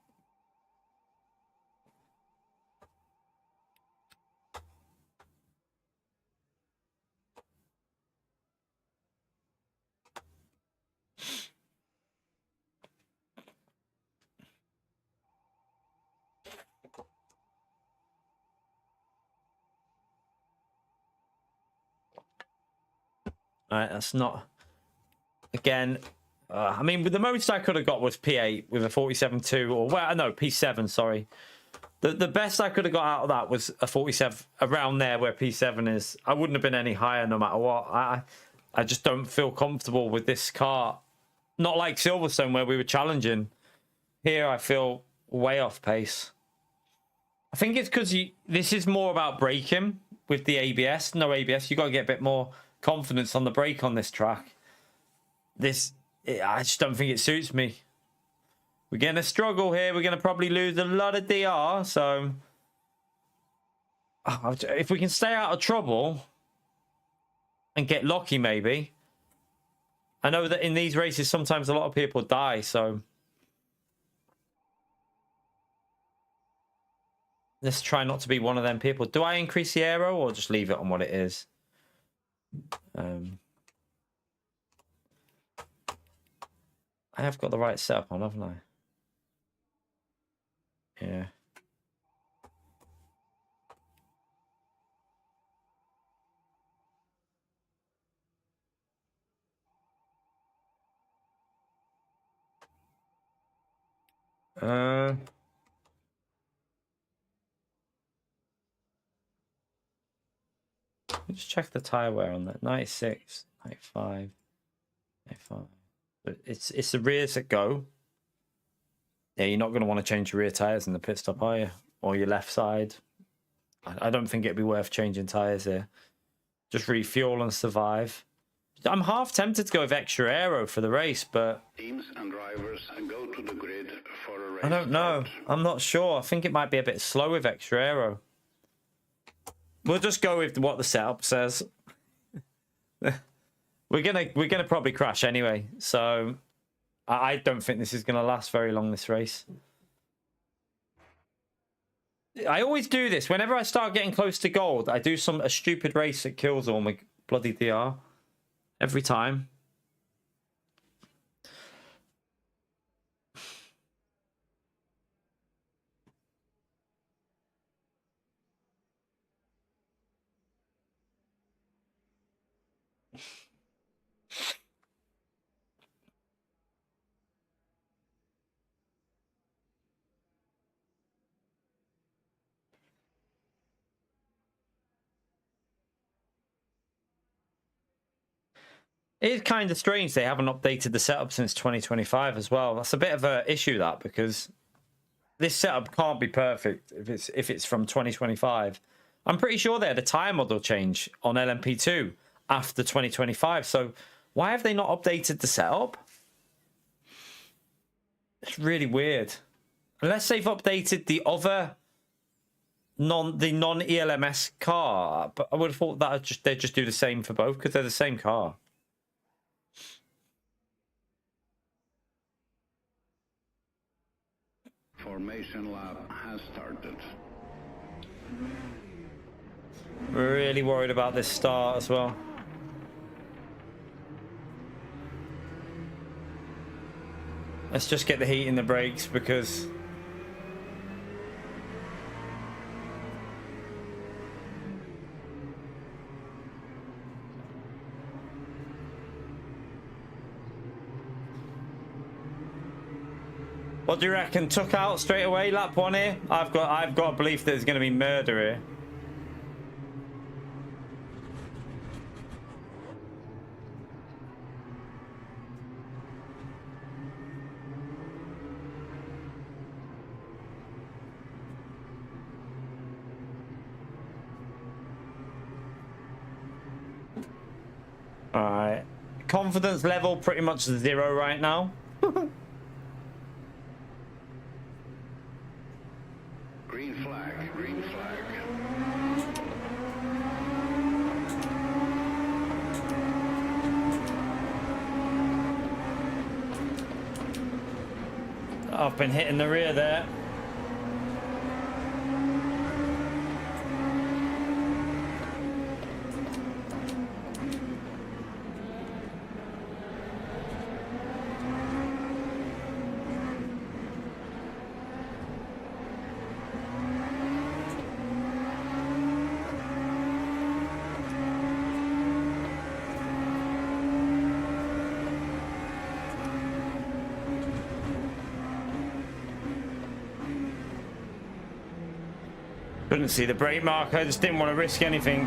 All right, that's not... Again, I mean, the most I could have got was P8 with a 47.2, or... well, no, P7, sorry. The best I could have got out of that was a 47, around there where P7 is. I wouldn't have been any higher no matter what. I just don't feel comfortable with this car. Not like Silverstone where we were challenging. Here, I feel way off pace. I think it's because this is more about braking with the ABS. No ABS, you got to get a bit more confidence on the brake on this track. I just don't think it suits me. We're going to struggle here. We're going to probably lose a lot of DR. So if we can stay out of trouble and get lucky, maybe. I know that in these races, sometimes a lot of people die. So let's try not to be one of them people. Do I increase the aero or just leave it on what it is? I have got the right setup on, haven't I? Yeah. Just check the tire wear on that. 96, 95, 95. But it's the rears that go. Yeah, you're not going to want to change your rear tires in the pit stop, are you? Or your left side. I don't think it'd be worth changing tires here. Just refuel and survive. I'm half tempted to go with extra aero for the race, but Teams and drivers go to the grid for a race. I don't know. start. I'm not sure. I think it might be a bit slow with extra aero. We'll just go with what the setup says. We're gonna probably crash anyway, so I don't think this is gonna last very long, this race. I always do this. Whenever I start getting close to gold, I do a stupid race that kills all my bloody DR. Every time. It is kind of strange they haven't updated the setup since 2025 as well. That's a bit of an issue, that, because this setup can't be perfect if it's from 2025. I'm pretty sure they had a tire model change on LMP2 after 2025. So why have they not updated the setup? It's really weird. Unless they've updated the other non-ELMS car, but I would have thought that they'd just do the same for both because they're the same car. Formation lap has started. We're really worried about this start as well. Let's just get the heat in the brakes because what do you reckon? Took out straight away, lap one here? I've got a belief there's going to be murder here. All right, confidence level pretty much 0 right now. Green flag, green flag. I've been hitting the rear there. Couldn't see the brake marker, I just didn't want to risk anything.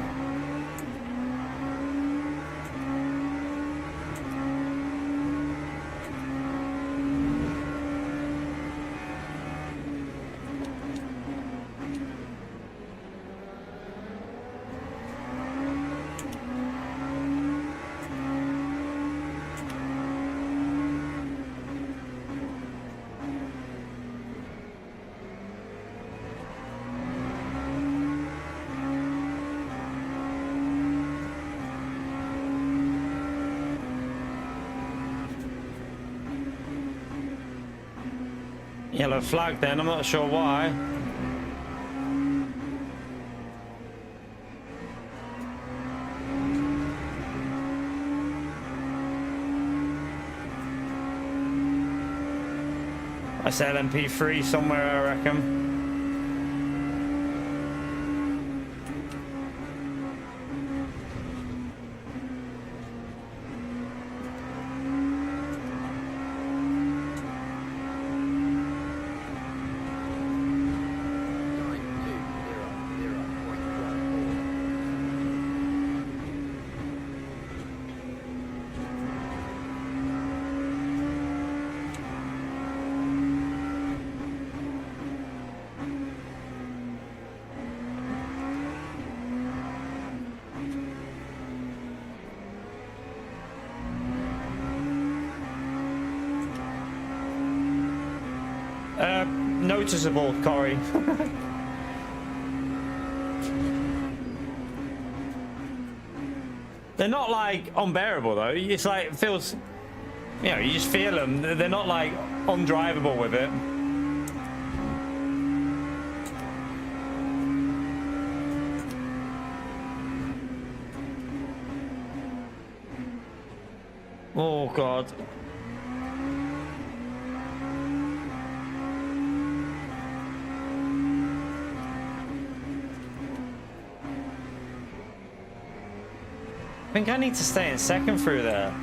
Yellow flag then, I'm not sure why. That's LMP3 somewhere, I reckon. Noticeable, Corey. They're not like unbearable though. It's like it feels, you know, you just feel them. They're not like undrivable with it. Oh God. I think I need to stay in second through there.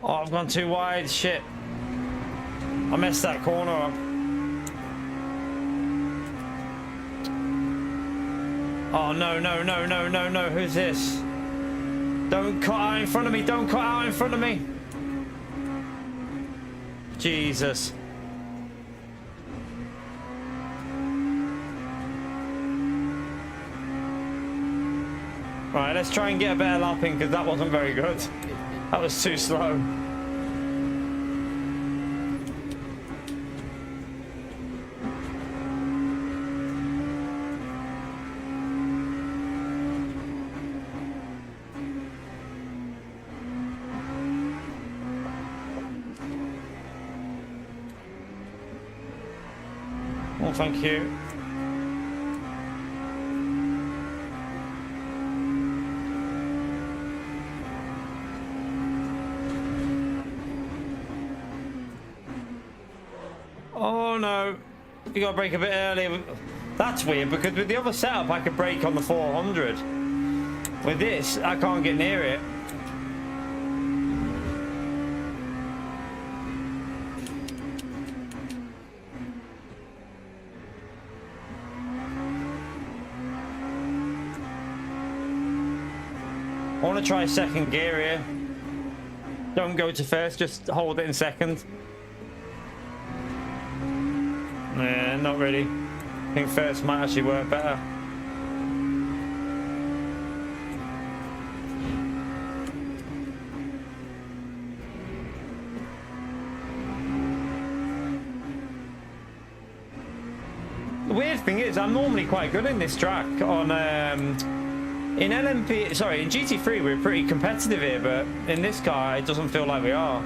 Oh, I've gone too wide. Shit. I messed that corner up. Oh, no, no, no, no, no, no. Who's this? Don't cut out in front of me. Don't cut out in front of me. Jesus. Right, let's try and get a better lapping because that wasn't very good. That was too slow. Oh, thank you. Oh no, you gotta brake a bit early. That's weird because with the other setup I could brake on the 400. With this, I can't get near it. I want to try second gear here. Don't go to first, just hold it in second. Nah, not really. I think first might actually work better. The weird thing is, I'm normally quite good in this track on in LMP, sorry, in GT3 we're pretty competitive here, but in this car it doesn't feel like we are.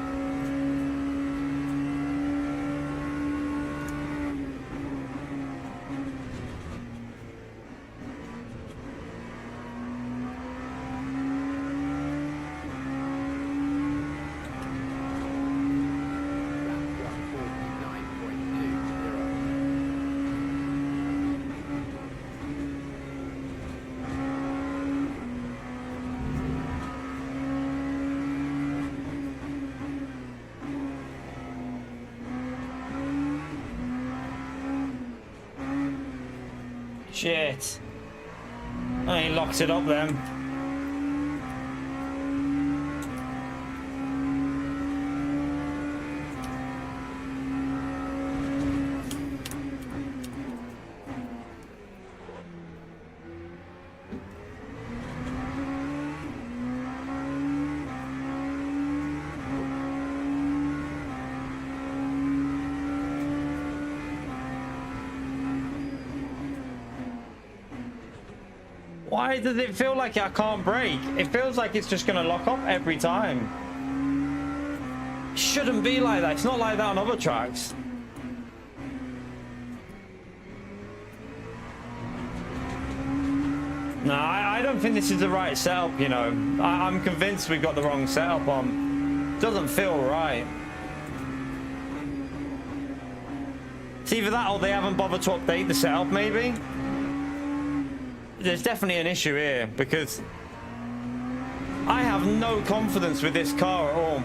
Shit. Oh, he locked it up then. Why does it feel like I can't brake? It feels like it's just going to lock up every time. It shouldn't be like that. It's not like that on other tracks. No, I don't think this is the right setup, you know. I'm convinced we've got the wrong setup on. It doesn't feel right. It's either that or they haven't bothered to update the setup, maybe. There's definitely an issue here because I have no confidence with this car at all.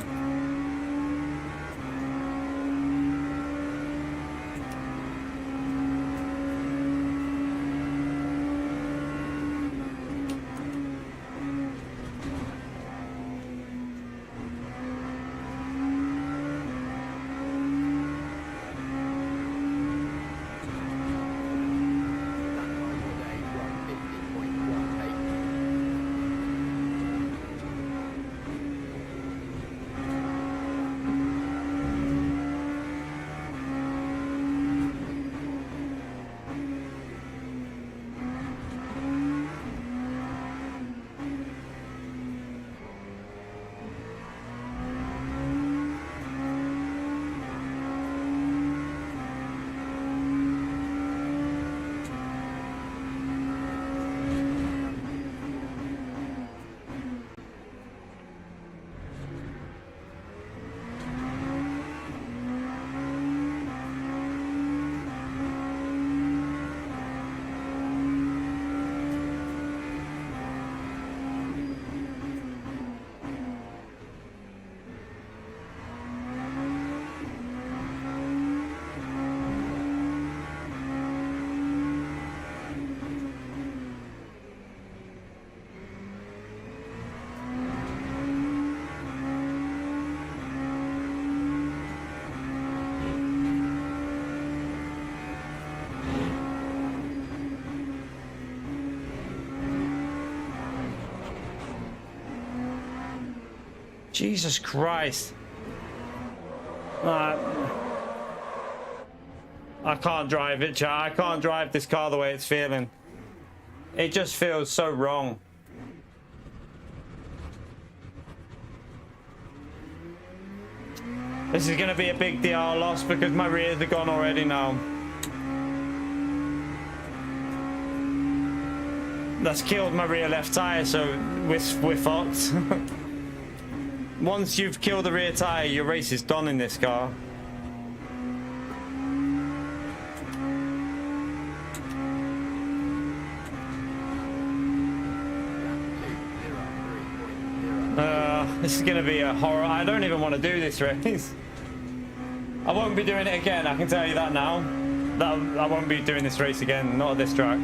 Jesus Christ. I can't drive it, chat. I can't drive this car the way it's feeling. It just feels so wrong. This is going to be a big DR loss because my rears are gone already now. That's killed my rear left tyre, so we're fucked. Once you've killed the rear tyre, your race is done in this car. This is going to be a horror. I don't even want to do this race. I won't be doing it again, I can tell you that now. I won't be doing this race again, not at this track.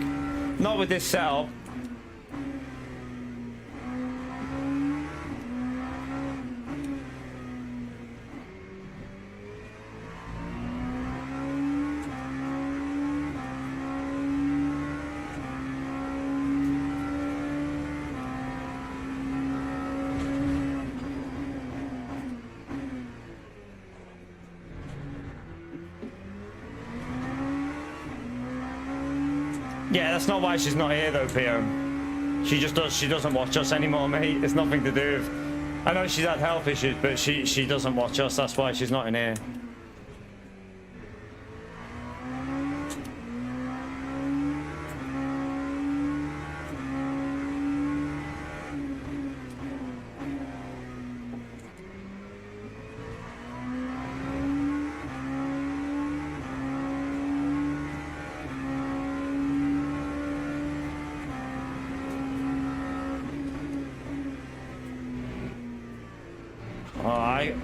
Not with this setup. Yeah, that's not why she's not here though, Pio. She doesn't watch us anymore, mate. It's nothing to do with... I know she's had health issues, but she doesn't watch us. That's why she's not in here.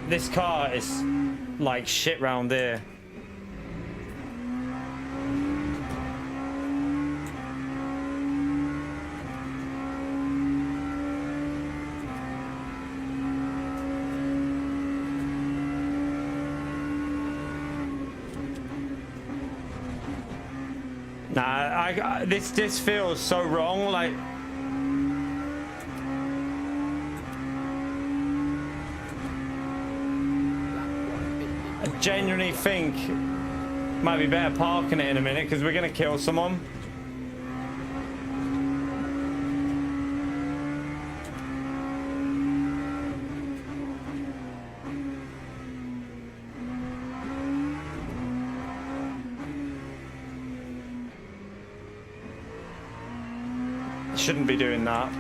This car is like shit round here. Nah, this feels so wrong, like. I genuinely think might be better parking it in a minute because we're gonna kill someone. Shouldn't be doing that.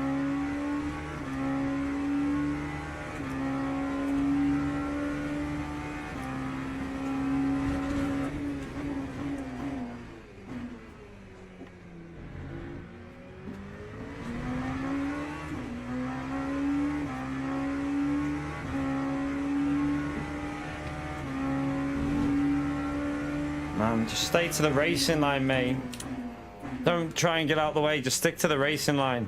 Man, just stay to the racing line, mate. Don't try and get out of the way, just stick to the racing line.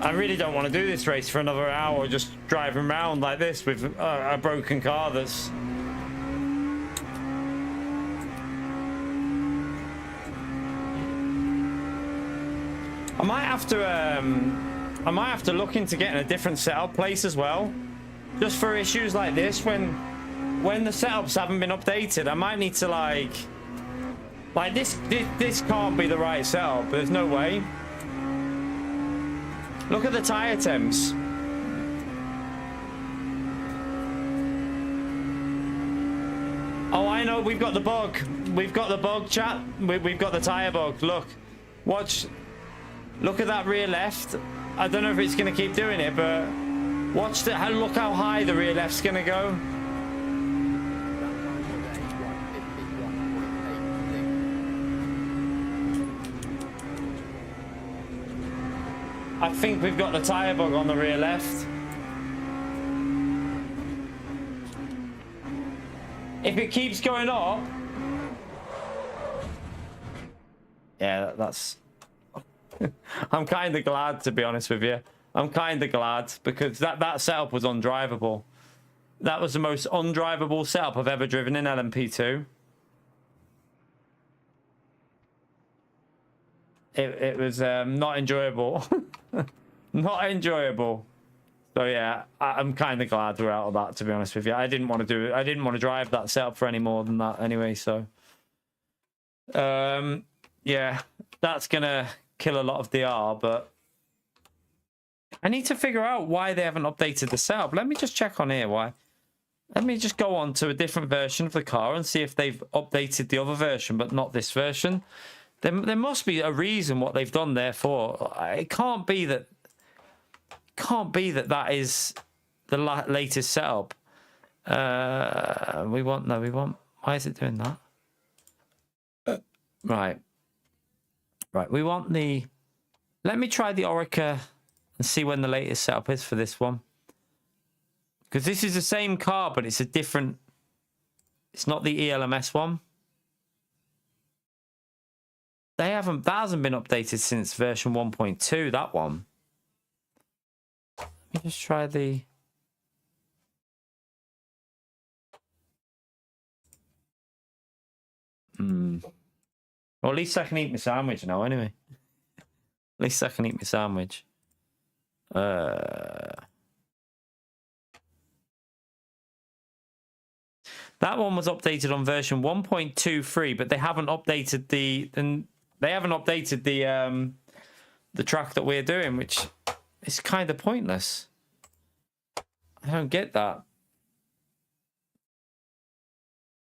I really don't want to do this race for another hour, just driving around like this with a broken car that's... I might have to look into getting a different setup place as well. Just for issues like this, when the setups haven't been updated, I might need to like this can't be the right setup. There's no way. Look at the tire temps. Oh, I know, we've got the bug. We've got the bug, chat. We've got the tire bug. Look, watch. Look at that rear left. I don't know if it's going to keep doing it, but watch the. Look how high the rear left's going to go. I think we've got the tire bug on the rear left. If it keeps going up, yeah, that's. I'm kind of glad, to be honest with you. I'm kind of glad because that setup was undrivable. That was the most undrivable setup I've ever driven in LMP2. it was not enjoyable. Not enjoyable. So yeah, I'm kind of glad we're out of that, to be honest with you. I didn't want to do it. I didn't want to drive that setup for any more than that anyway. So yeah, that's gonna kill a lot of DR. But I need to figure out why they haven't updated the setup. Let me just check on here why. Let me just go on to a different version of the car and see if they've updated the other version, but not this version. There must be a reason what they've done there for. It can't be that. That is the latest setup. We want. Why is it doing that? Right. We want the. Let me try the Orica and see when the latest setup is for this one. Because this is the same car, but it's a different... It's not the ELMS one. That hasn't been updated since version 1.2, that one. Let me just try the... Well, at least I can eat my sandwich now, anyway. At least I can eat my sandwich. That one was updated on version 1.23, but they haven't updated the track that we're doing, which is kind of pointless. I don't get that.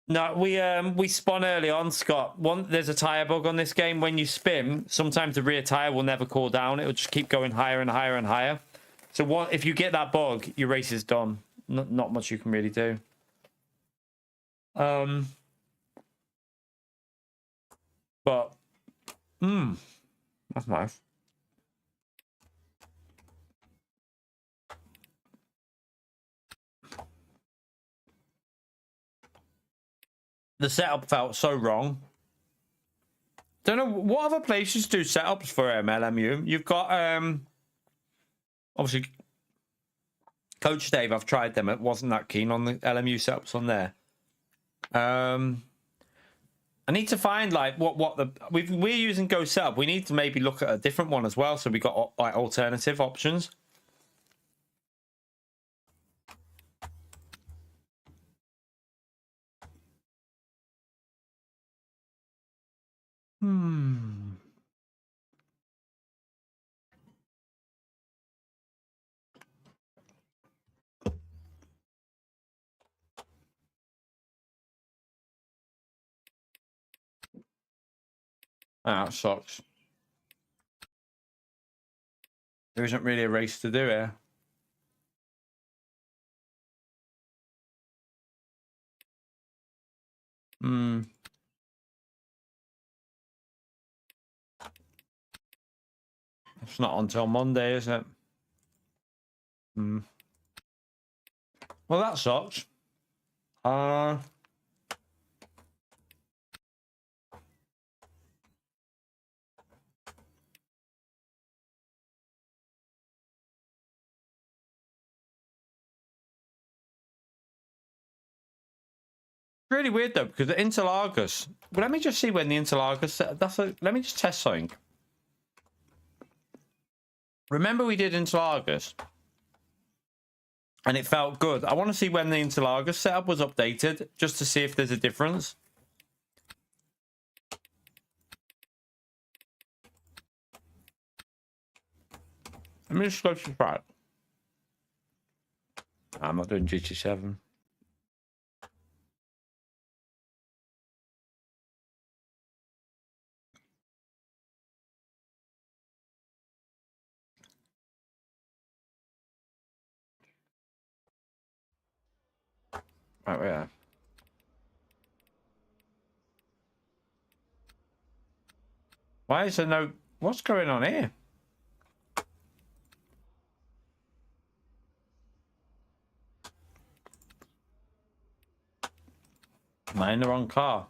No, we spun early on, Scott. There's a tire bug on this game. When you spin, sometimes the rear tire will never cool down. It will just keep going higher and higher and higher. So if you get that bug, your race is done. Not much you can really do. But that's nice. The setup felt so wrong. Don't know what other places do setups for LMU. You've got obviously Coach Dave. I've tried them. It wasn't that keen on the LMU setups on there. I need to find like we're using Go Setup. We need to maybe look at a different one as well, so we got like alternative options. That sucks. There isn't really a race to do here. It's not until Monday, is it? Well, that sucks. Really weird though, because the Interlagos. But let me just see when the Interlagos. Let me just test something. Remember we did Interlagos, and it felt good. I want to see when the Interlagos setup was updated, just to see if there's a difference. Let me just go to the I'm not doing GT7. Right, yeah. Why is there no... What's going on here? Am I in the wrong car?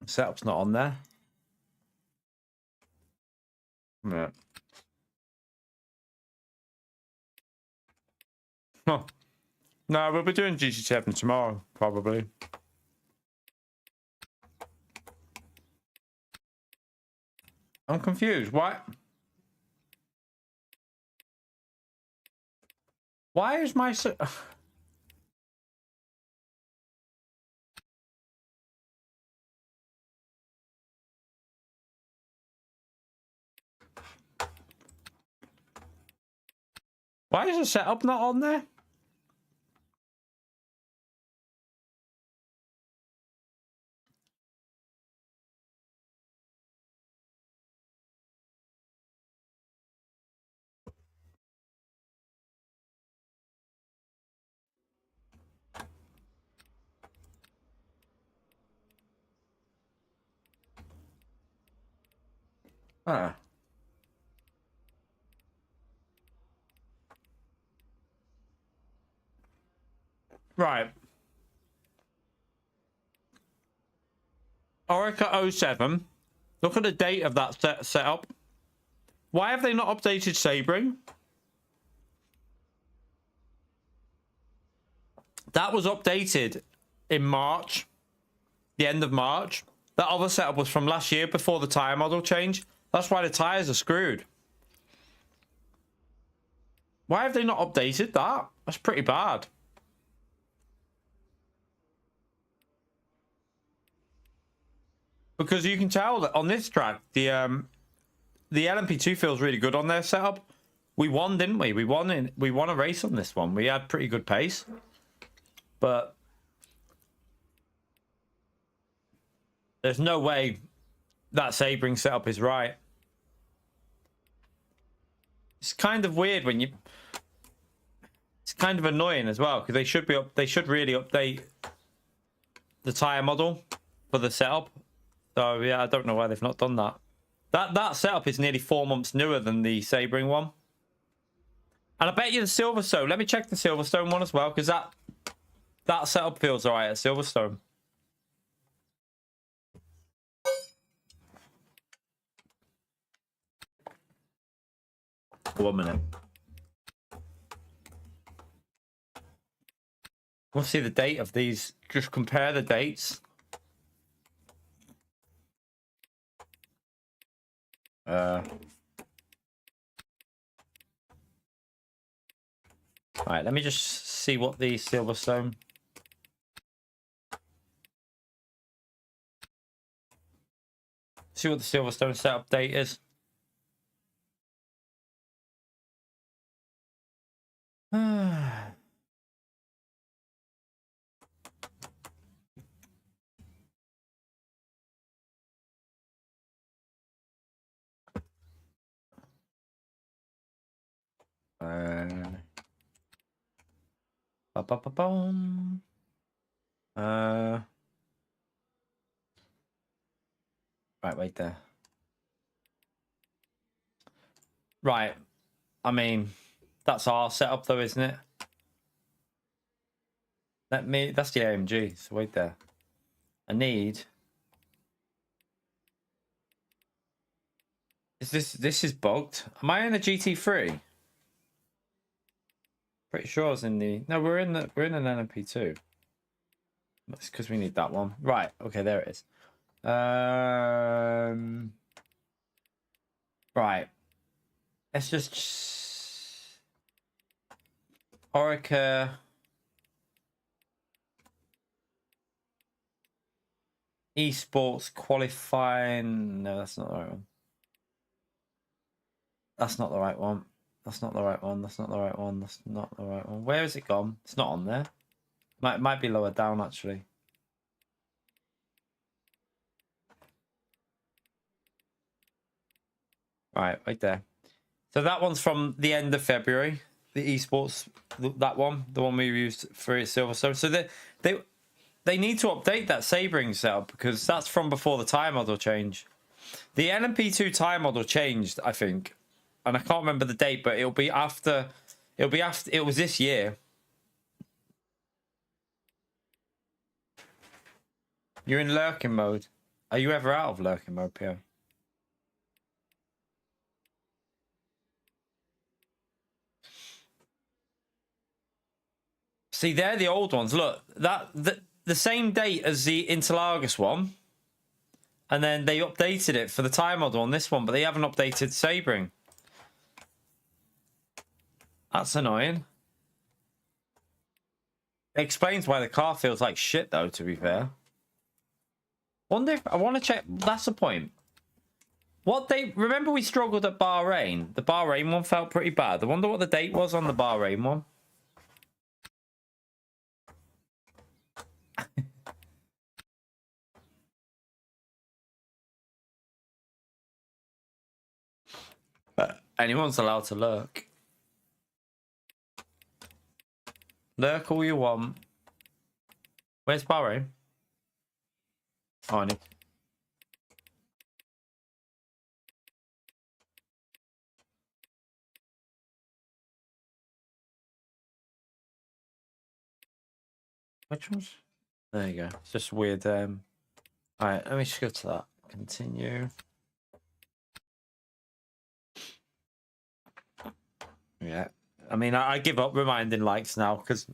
Setup's not on there. Yeah. Oh. No, we'll be doing GT7 tomorrow, probably. I'm confused. Why? Why is my... Why is the setup not on there? Ah. Right. Orica 07. Look at the date of that setup. Why have they not updated Sabring? That was updated in March. The end of March. That other setup was from last year before the tyre model change. That's why the tyres are screwed. Why have they not updated that? That's pretty bad. Because you can tell that on this track, the LMP2 feels really good on their setup. We won, didn't we? We won a race on this one. We had pretty good pace. But there's no way that Sabring setup is right. It's kind of weird when you... It's kind of annoying as well, because they should really update the tyre model for the setup. So yeah, I don't know why they've not done that. That setup is nearly 4 months newer than the Sabring one. And I bet you the Silverstone. Let me check the Silverstone one as well, because that setup feels alright at Silverstone. 1 minute. We'll see the date of these. Just compare the dates. Right, let me just see what the Silverstone. See what the Silverstone setup date is. Ba-ba-ba-boom. Right, wait there. Right. I mean, that's our setup though, isn't it? That's the AMG, so wait there. I need... This is bugged. Am I in a GT3? Pretty sure I was in the... No, we're in an LMP2. That's because we need that one. Right, okay, there it is. Right. Let's just... Orica... Esports qualifying... No, that's not the right one. That's not the right one. That's not the right one. That's not the right one. That's not the right one. Where has it gone? It's not on there. Might be lower down, actually. Right there. So that one's from the end of February. The esports, that one, the one we used for Silverstone. So they need to update that Sabring setup because that's from before the tyre model change. The LMP2 tyre model changed, I think, and I can't remember the date, but it'll be after. It was this year. You're in lurking mode. Are you ever out of lurking mode, Pierre? See, they're the old ones. Look, the same date as the Interlagos one, And then they updated it for the tire model on this one, but they haven't updated Sebring. That's annoying. It explains why the car feels like shit, though, to be fair. Wonder if... I want to check... That's the point. What they... Remember we struggled at Bahrain? The Bahrain one felt pretty bad. I wonder what the date was on the Bahrain one. But anyone's allowed to lurk. Lurk all you want. Where's Bahrain? Oh, I need... Which ones? There you go. It's just weird. All right, let me just go to that. Continue. Yeah. I mean, I give up reminding likes now because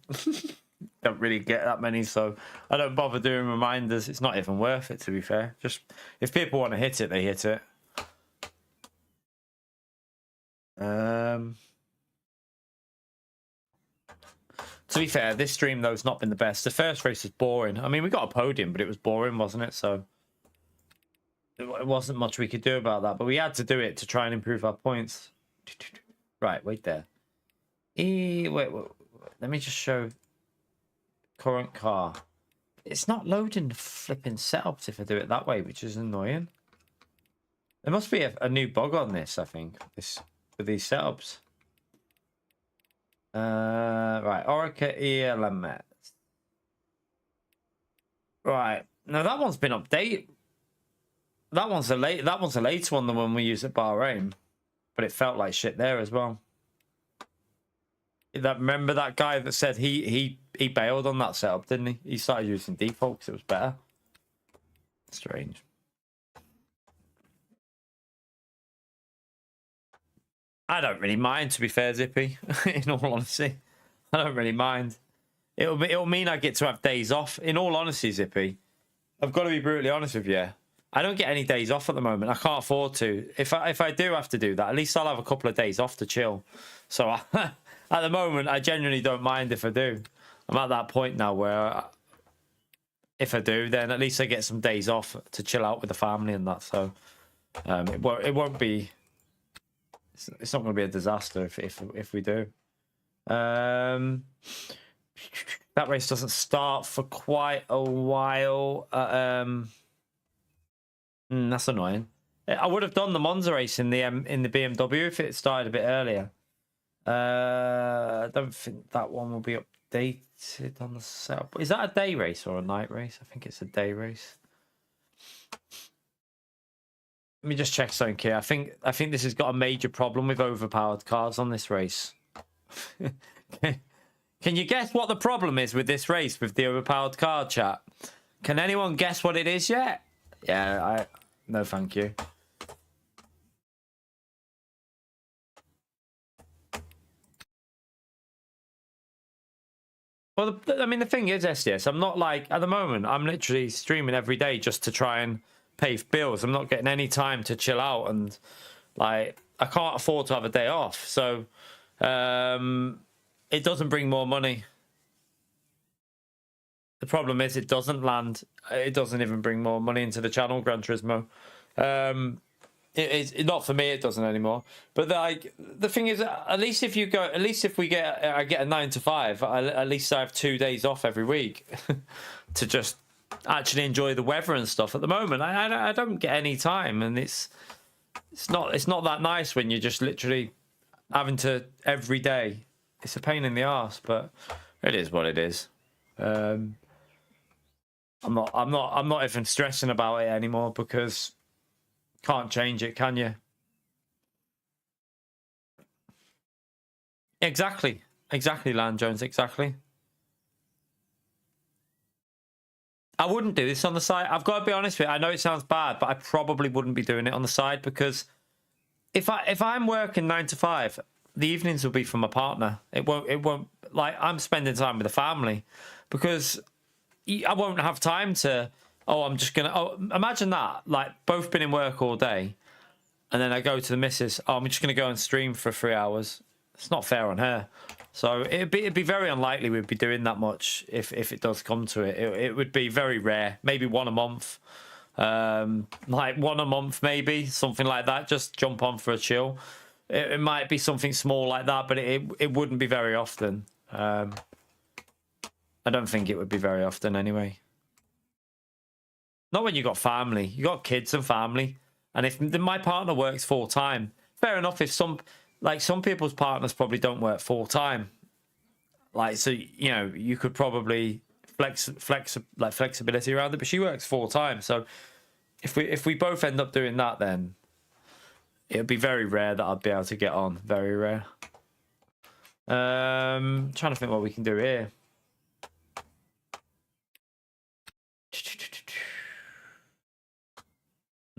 don't really get that many, so I don't bother doing reminders. It's not even worth it, to be fair. Just if people want to hit it, they hit it. To be fair, this stream though has not been the best. The first race was boring. I mean, we got a podium, but it was boring, wasn't it? So it wasn't much we could do about that. But we had to do it to try and improve our points. Right, wait there. Wait. Let me just show current car. It's not loading the flipping setups if I do it that way, which is annoying. There must be a new bug on this, I think, with these setups. Right, Orica ELMS. Right, now that one's been updated. That one's a later one than one we used at Bahrain, but it felt like shit there as well. Remember that guy that said he bailed on that setup, didn't he? He started using default because it was better. Strange. I don't really mind, to be fair, Zippy. In all honesty, I don't really mind. It'll mean I get to have days off. In all honesty, Zippy, I've got to be brutally honest with you. I don't get any days off at the moment. I can't afford to. If I do have to do that, at least I'll have a couple of days off to chill. So at the moment, I genuinely don't mind if I do. I'm at that point now where if I do, then at least I get some days off to chill out with the family and that. So it won't be. It's not going to be a disaster if we do. That race doesn't start for quite a while. That's annoying. I would have done the Monza race in the BMW if it started a bit earlier. I don't think that one will be updated on the setup. Is that a day race or a night race? I think it's a day race. Let me just check something here. I think this has got a major problem with overpowered cars on this race. Can you guess what the problem is with this race with the overpowered car, chat? Can anyone guess what it is yet? Yeah, no thank you. Well, I mean, the thing is, SDS, I'm not like, at the moment, I'm literally streaming every day just to try and pay bills. I'm not getting any time to chill out, and like I can't afford to have a day off, so it doesn't bring more money. The problem is it doesn't land. It doesn't even bring more money into the channel, Gran Turismo. It's not for me. It doesn't anymore. But like the thing is, at least if we get I get a 9 to 5. At least I have 2 days off every week to just actually enjoy the weather and stuff. At the moment, I don't get any time, and it's not that nice when you're just literally having to every day. It's a pain in the arse, but it is what it is. I'm not even stressing about it anymore because can't change it, can you? Exactly, Land Jones, exactly. I wouldn't do this on the side. I've got to be honest with you. I know it sounds bad, but I probably wouldn't be doing it on the side because if I'm working 9 to 5, the evenings will be for my partner. It won't like I'm spending time with the family because I won't have time to. oh, I'm just gonna. Oh, imagine that. Like both been in work all day, and then I go to the missus. Oh, I'm just gonna go and stream for 3 hours. It's not fair on her. So it'd be very unlikely we'd be doing that much if it does come to it. It would be very rare. Maybe one a month. Like one a month, maybe something like that. Just jump on for a chill. It might be something small like that, but it wouldn't be very often. I don't think it would be very often anyway. Not when you got family. You got kids and family. And if my partner works full time, fair enough. If some people's partners probably don't work full time, like, so, you know, you could probably flexibility around it, but she works full time. So if we both end up doing that, then it'd be very rare that I'd be able to get on. Very rare. Trying to think what we can do here.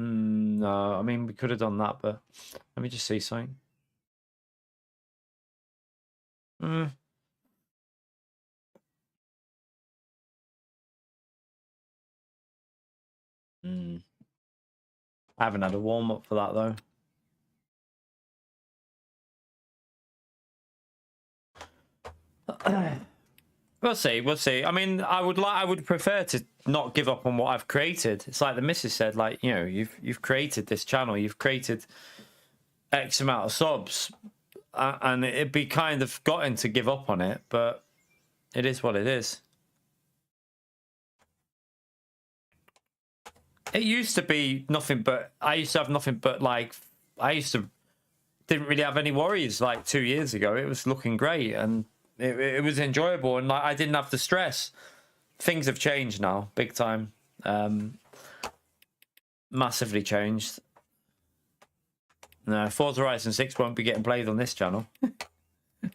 No, I mean, we could have done that, but let me just see something. I haven't had a warm up for that though. We'll see. We'll see. I mean, I would prefer to not give up on what I've created. It's like the missus said, like, you know, you've created this channel, you've created X amount of subs, and it'd be kind of gutting to give up on it, but it is what it is. It used to be nothing but, I used to have nothing but, like, didn't really have any worries like 2 years ago. It was looking great and it was enjoyable, and like I didn't have the stress. Things have changed now, big time. Massively changed. No, Forza Horizon 6 won't be getting played on this channel.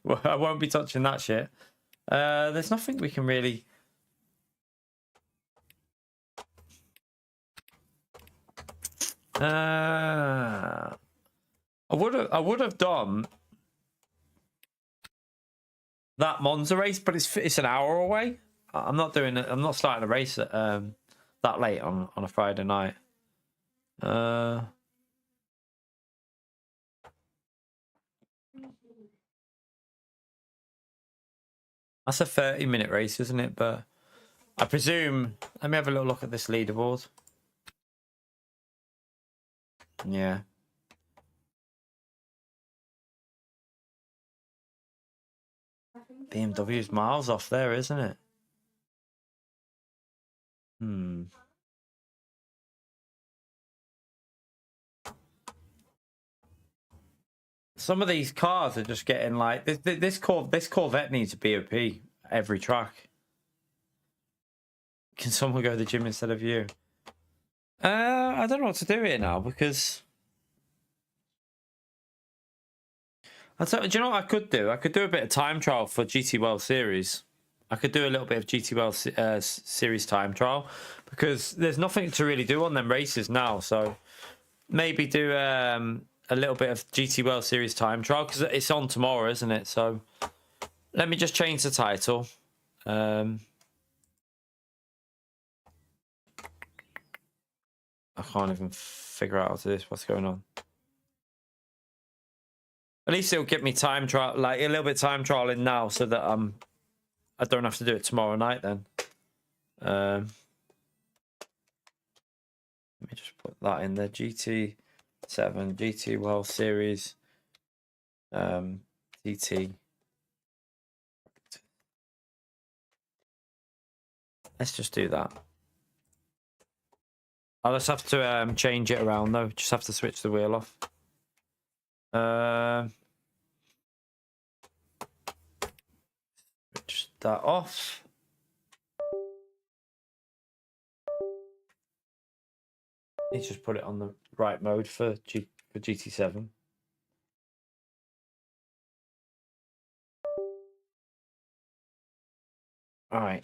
Well, I won't be touching that shit. There's nothing we can really... I would have done that Monza race, but it's an hour away. I'm not doing it. I'm not starting a race at, that late on a Friday night. That's a 30-minute race, isn't it? But I presume. Let me have a little look at this leaderboard. Yeah. BMW's miles off there, isn't it? Some of these cars are just getting like this Corvette needs a BOP every track. Can someone go to the gym instead of you? I don't know what to do here now because do you know what I could do? I could do a bit of time trial for GTWS series. I could do a little bit of GTWS series time trial because there's nothing to really do on them races now. So maybe do a little bit of GTWS series time trial because it's on tomorrow, isn't it? So let me just change the title. I can't even figure out how to do this. What's going on? At least it'll get me time trial, like a little bit time trialing now, so that I don't have to do it tomorrow night. Then, let me just put that in there. GT7, GTWS series, TT. Let's just do that. I'll just have to change it around though. Just have to switch the wheel off. Switch that off. Let's just put it on the right mode for GT7. All right.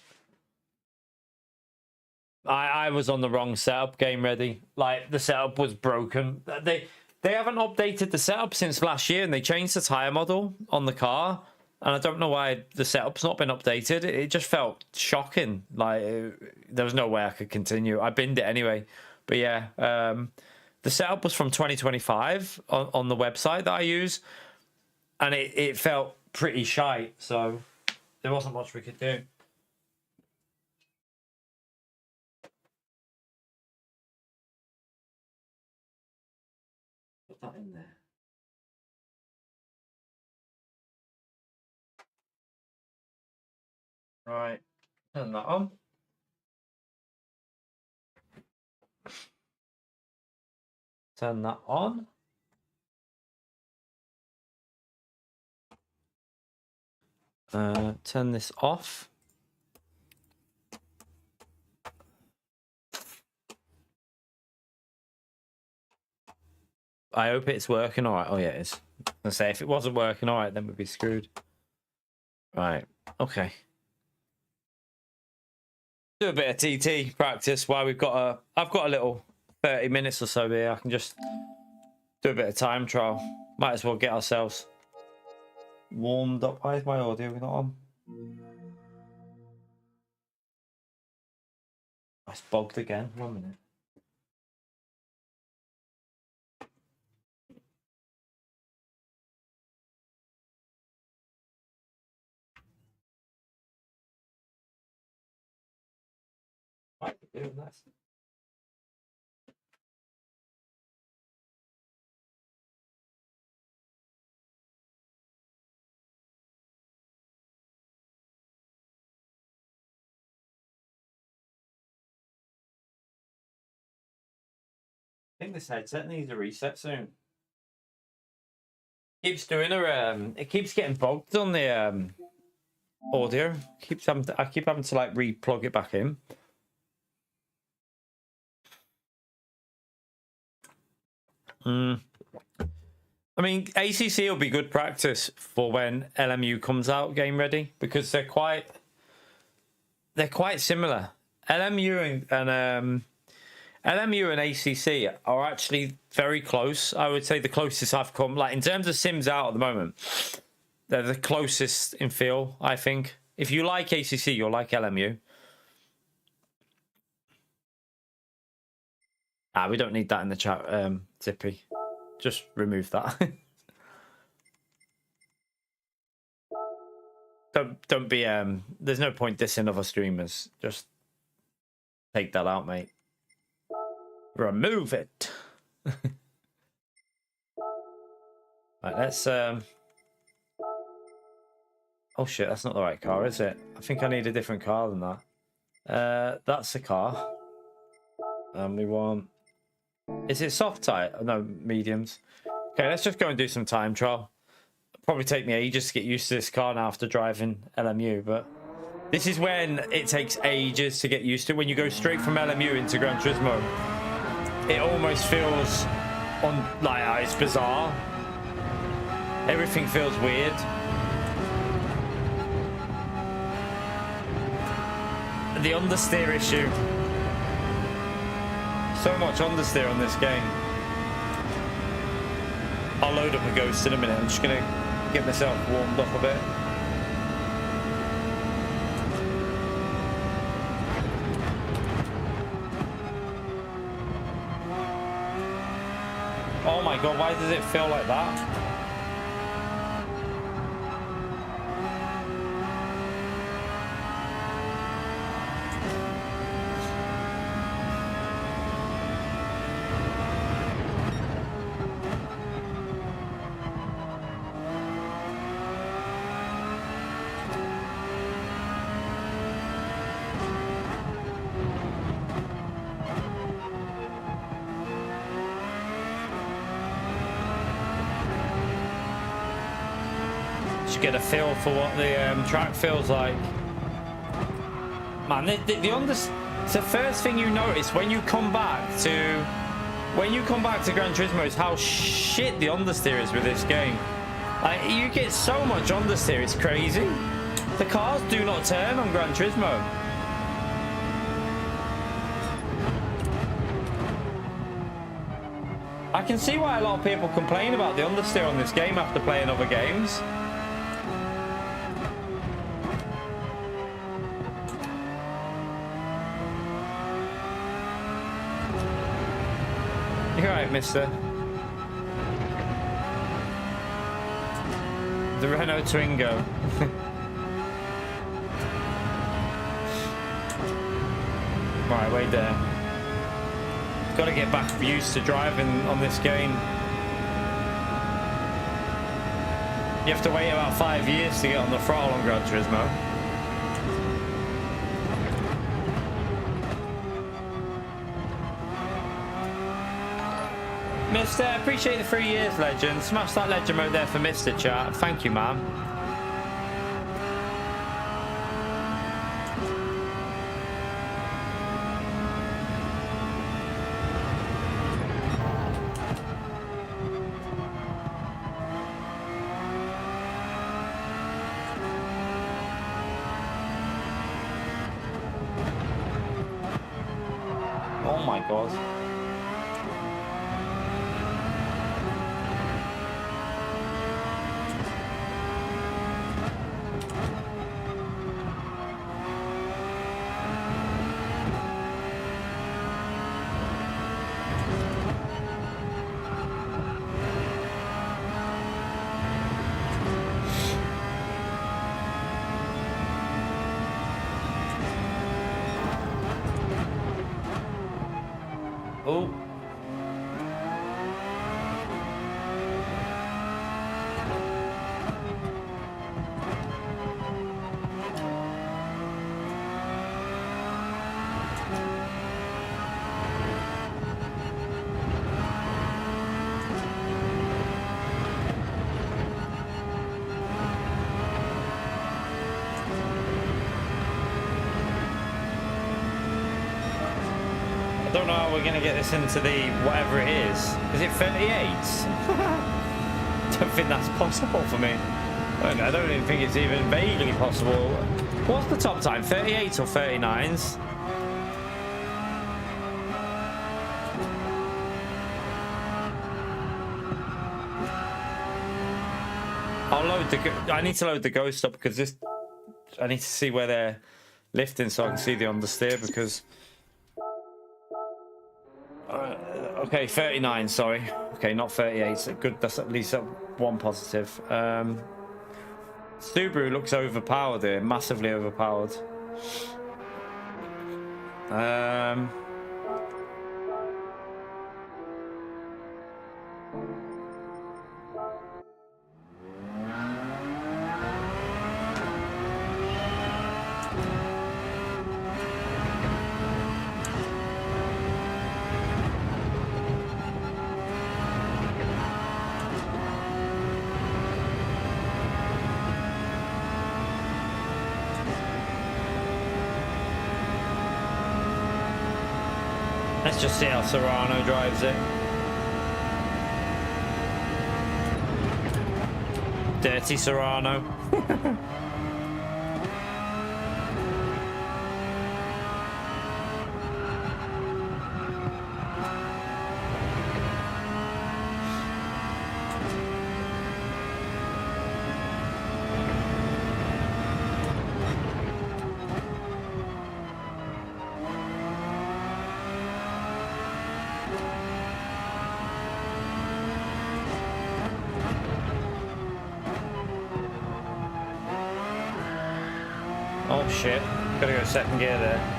I was on the wrong setup. Game ready. Like the setup was broken. They haven't updated the setup since last year, and they changed the tire model on the car. and I don't know why the setup's not been updated. It just felt shocking. Like there was no way I could continue. I binned it anyway, but yeah, the setup was from 2025 on the website that I use, and it felt pretty shite. So there wasn't much we could do. Put that in there. Right, turn that on. Turn that on. Turn this off. I hope it's working all right. Oh yeah, it is. I say if it wasn't working all right, then we'd be screwed. Right. Okay. Do a bit of TT practice while we've got a. I've got a little 30 minutes or so here. I can just do a bit of time trial. Might as well get ourselves warmed up. Why is my audio not on? It's bogged again. 1 minute. Might be doing this. I think this headset needs a reset soon. Keeps doing a it keeps getting bogged on the audio. I keep having to like re-plug it back in. I mean, ACC will be good practice for when LMU comes out game ready, because they're quite similar. LMU and ACC are actually very close. I would say the closest I've come, like in terms of sims out at the moment, they're the closest in feel, I think. If you like ACC, you'll like LMU. We don't need that in the chat, Zippy. Just remove that. Don't be there's no point dissing other streamers. Just take that out, mate. Remove it. Right, let's oh shit, that's not the right car, is it? I think I need a different car than that. That's the car. And we want, is it soft type? No, mediums. Okay, let's just go and do some time trial. It'll probably take me ages to get used to this car now after driving LMU, but this is when it takes ages to get used to. When you go straight from LMU into Gran Turismo, it almost feels like it's bizarre. Everything feels weird. The understeer issue. So much understeer on this game. I'll load up a Ghost in a minute. I'm just gonna get myself warmed up a bit. Oh my god, why does it feel like that? Get a feel for what the track feels like. Man, it's the first thing you notice when you come back to Gran Turismo is how shit the understeer is with this game. Like, you get so much understeer, it's crazy. The cars do not turn on Gran Turismo. I can see why a lot of people complain about the understeer on this game after playing other games. You're right, mister. The Renault Twingo. Right, wait there. Got to get back used to driving on this game. You have to wait about 5 years to get on the throttle on Gran Turismo. Mister, appreciate the 3 years, legend. Smash that legend mode there for Mr. Chat. Thank you, man. Oh my god. Oh. I don't know how we're going to get this into the whatever it is. Is it 38? Don't think that's possible for me. I don't even think it's even vaguely possible. What's the top time? 38 or 39s? I'll load the. I need to load the Ghost up because this. I need to see where they're lifting so I can see the understeer because. Okay, 39, sorry. Okay, not 38. Good, that's at least one positive. Subaru looks overpowered here, massively overpowered. Let's just see how Serrano drives it. Dirty Serrano. Oh shit, gotta go second gear there.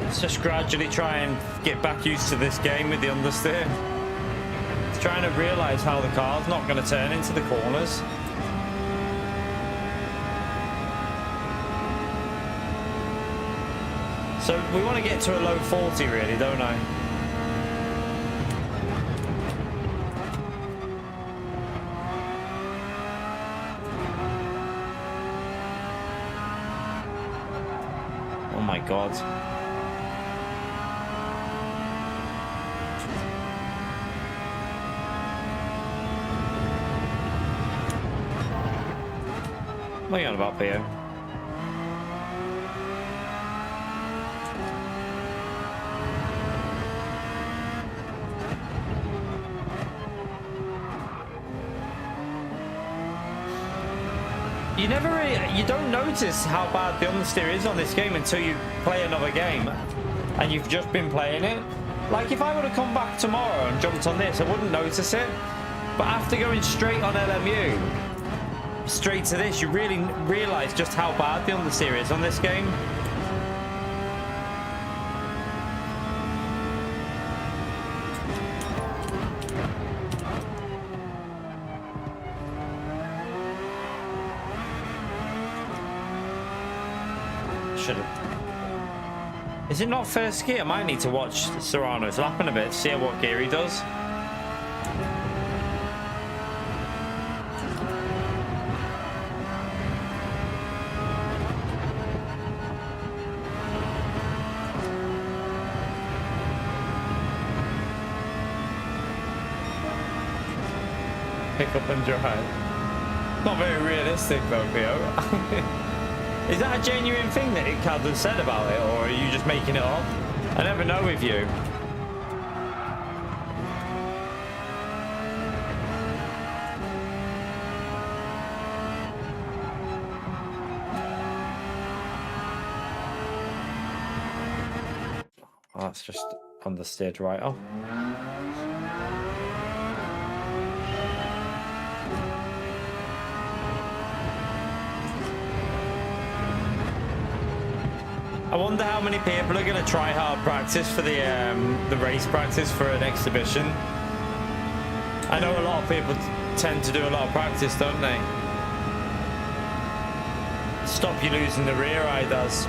Let's just gradually try and get back used to this game with the understeer. It's trying to realise how the car's not going to turn into the corners. So we want to get to a low 40 really, don't I? my god. What are you on about, Theo? You don't notice how bad the understeer is on this game until you play another game and you've just been playing it. Like, if I would have come back tomorrow and jumped on this, I wouldn't notice it. But after going straight on LMU, straight to this, you really realize just how bad the understeer is on this game. Is it not first gear? I might need to watch Serrano's lapping a bit, see what gear he does. Pick up and drive. Not very realistic though, Theo. Is that a genuine thing that Calvin said about it, or are you just making it up? I never know with you. Oh, that's just understeered right off. I wonder how many people are going to try hard practice for the race practice for an exhibition. I know a lot of people tend to do a lot of practice, don't they? Stop you losing the rear eye does.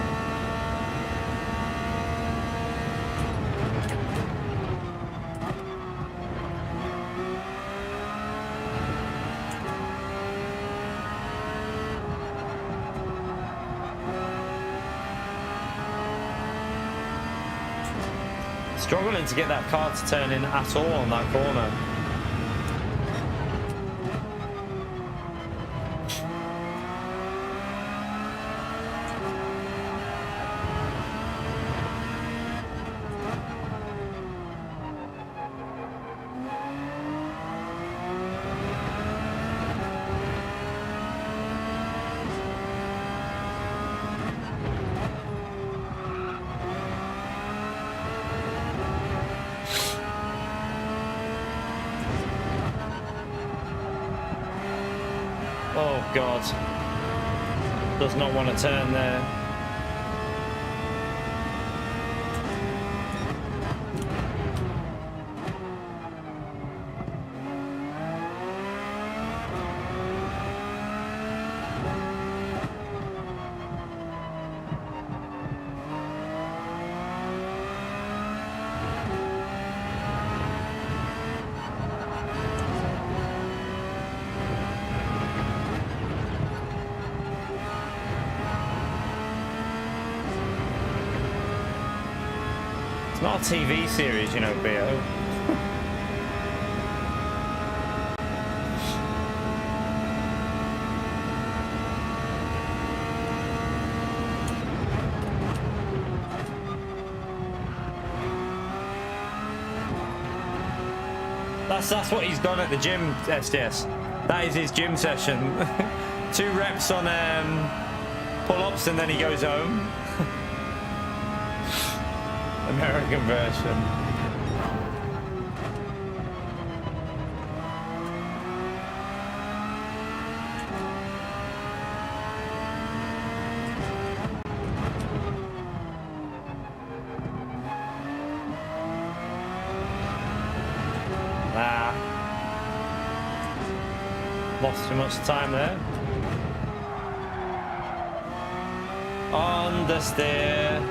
Struggling to get that car to turn in at all on that corner. Oh God, does not want to turn there. It's not a TV series, you know, Bo. That's what he's done at the gym, SDS. That is his gym session. 2 reps on pull-ups and then he goes home. American version. Lost too much time there. On the stair.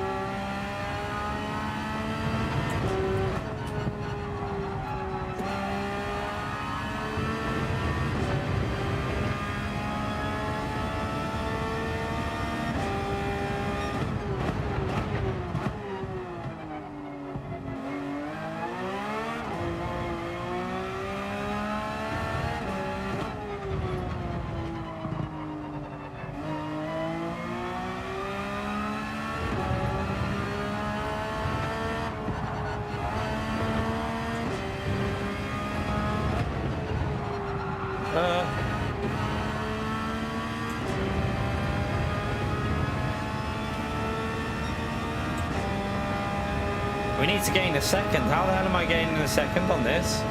We need to gain a second. How the hell am I gaining a second on this?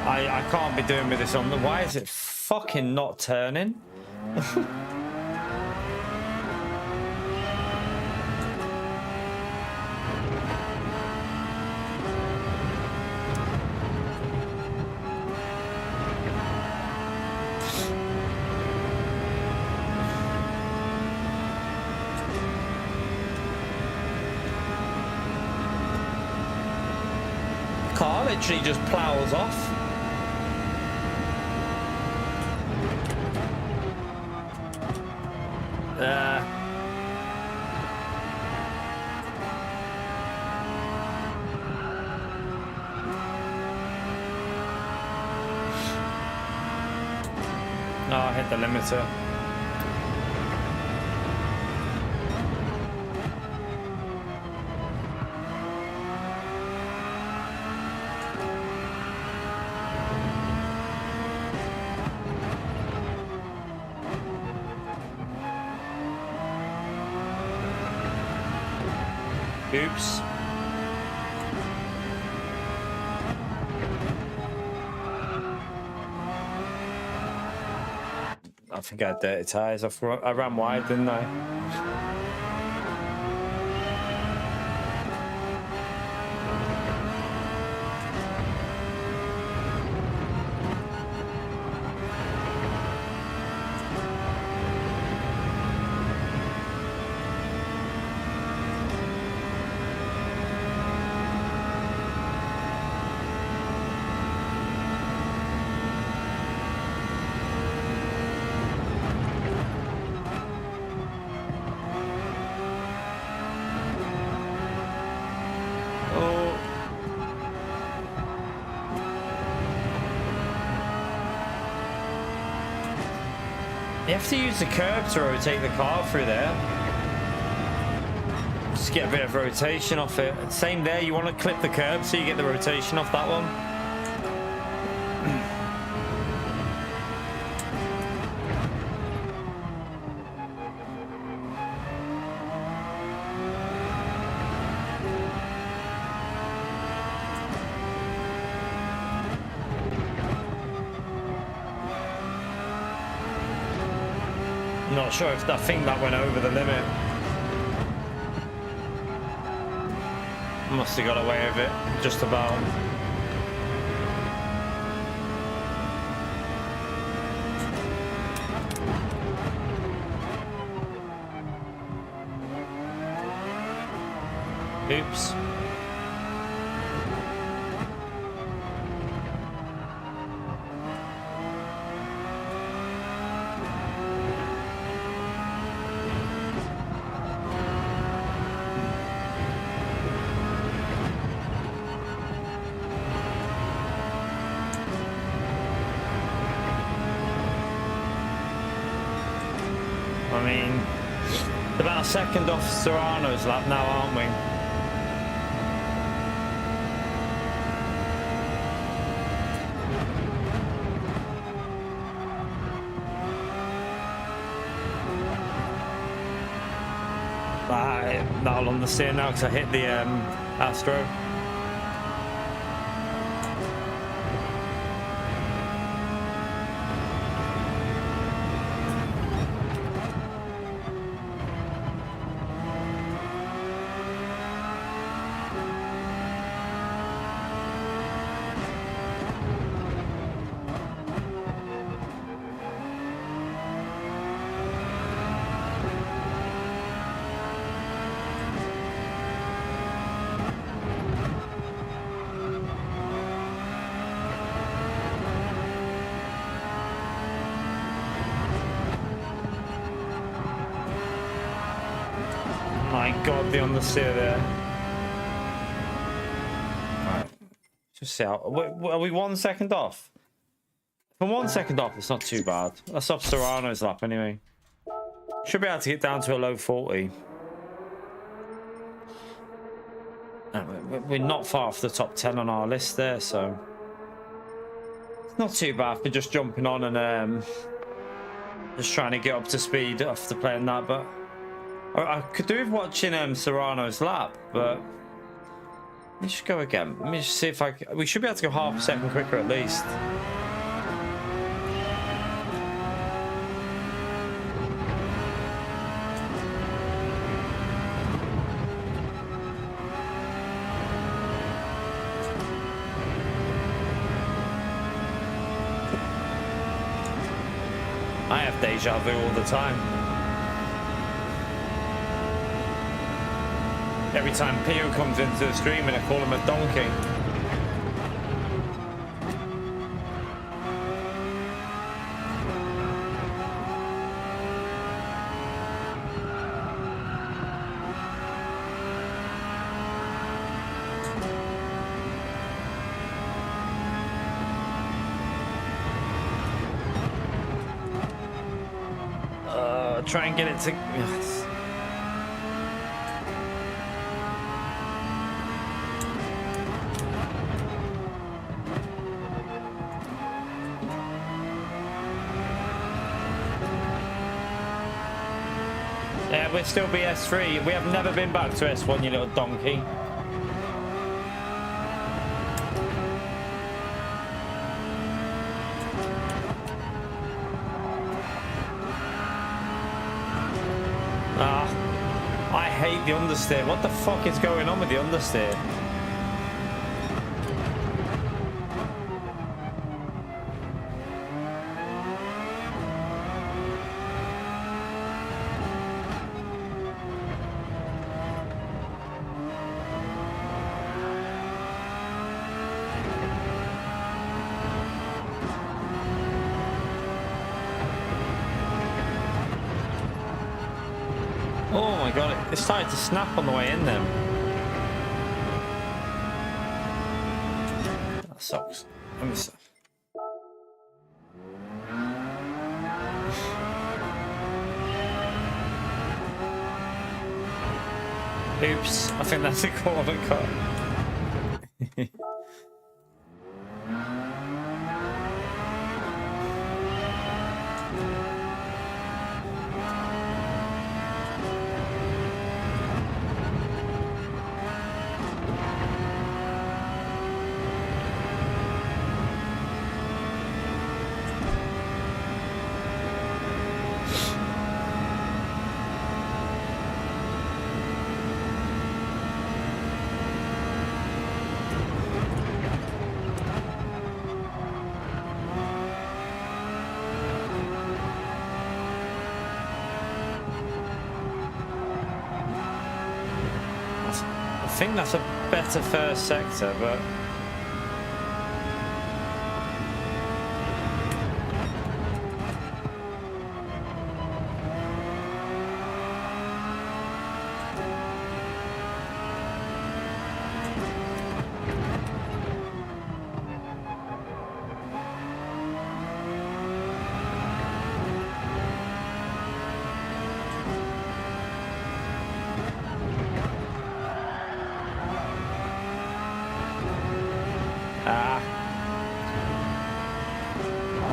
I can't be doing with this on the... Why is it fucking not turning? Car literally just plows off. Oh, I hit the limiter. Oops. I think I had dirty tyres. I ran wide, didn't I? You have to use the curb to rotate the car through there. Just get a bit of rotation off it. Same there, you want to clip the curb so you get the rotation off that one. Not sure if I think that went over the limit. Must have got away with it, just about. Oops. I mean, about a second off Serrano's lap now, aren't we? That'll understand now because I hit the Astro. My God, the understeer there. Alright. Just see how... Are we 1 second off? From 1 second off, it's not too bad. That's off Serrano's lap anyway. Should be able to get down to a low 40. We're not far off the top 10 on our list there, so it's not too bad for just jumping on and just trying to get up to speed after playing that. But I could do with watching Serrano's lap, but let me just go again. Let me just see if we should be able to go half a second quicker at least. I have deja vu all the time. Every time Pio comes into the stream and I call him a donkey. Try and get it to... Yes. Yeah, we're still BS3. We have never been back to S1, you little donkey. I hate the understeer. What the fuck is going on with the understeer? Oh my god, it started to snap on the way in then. That sucks. Let me see. Oops, I think that's a corner cut. I think that's a better first sector, but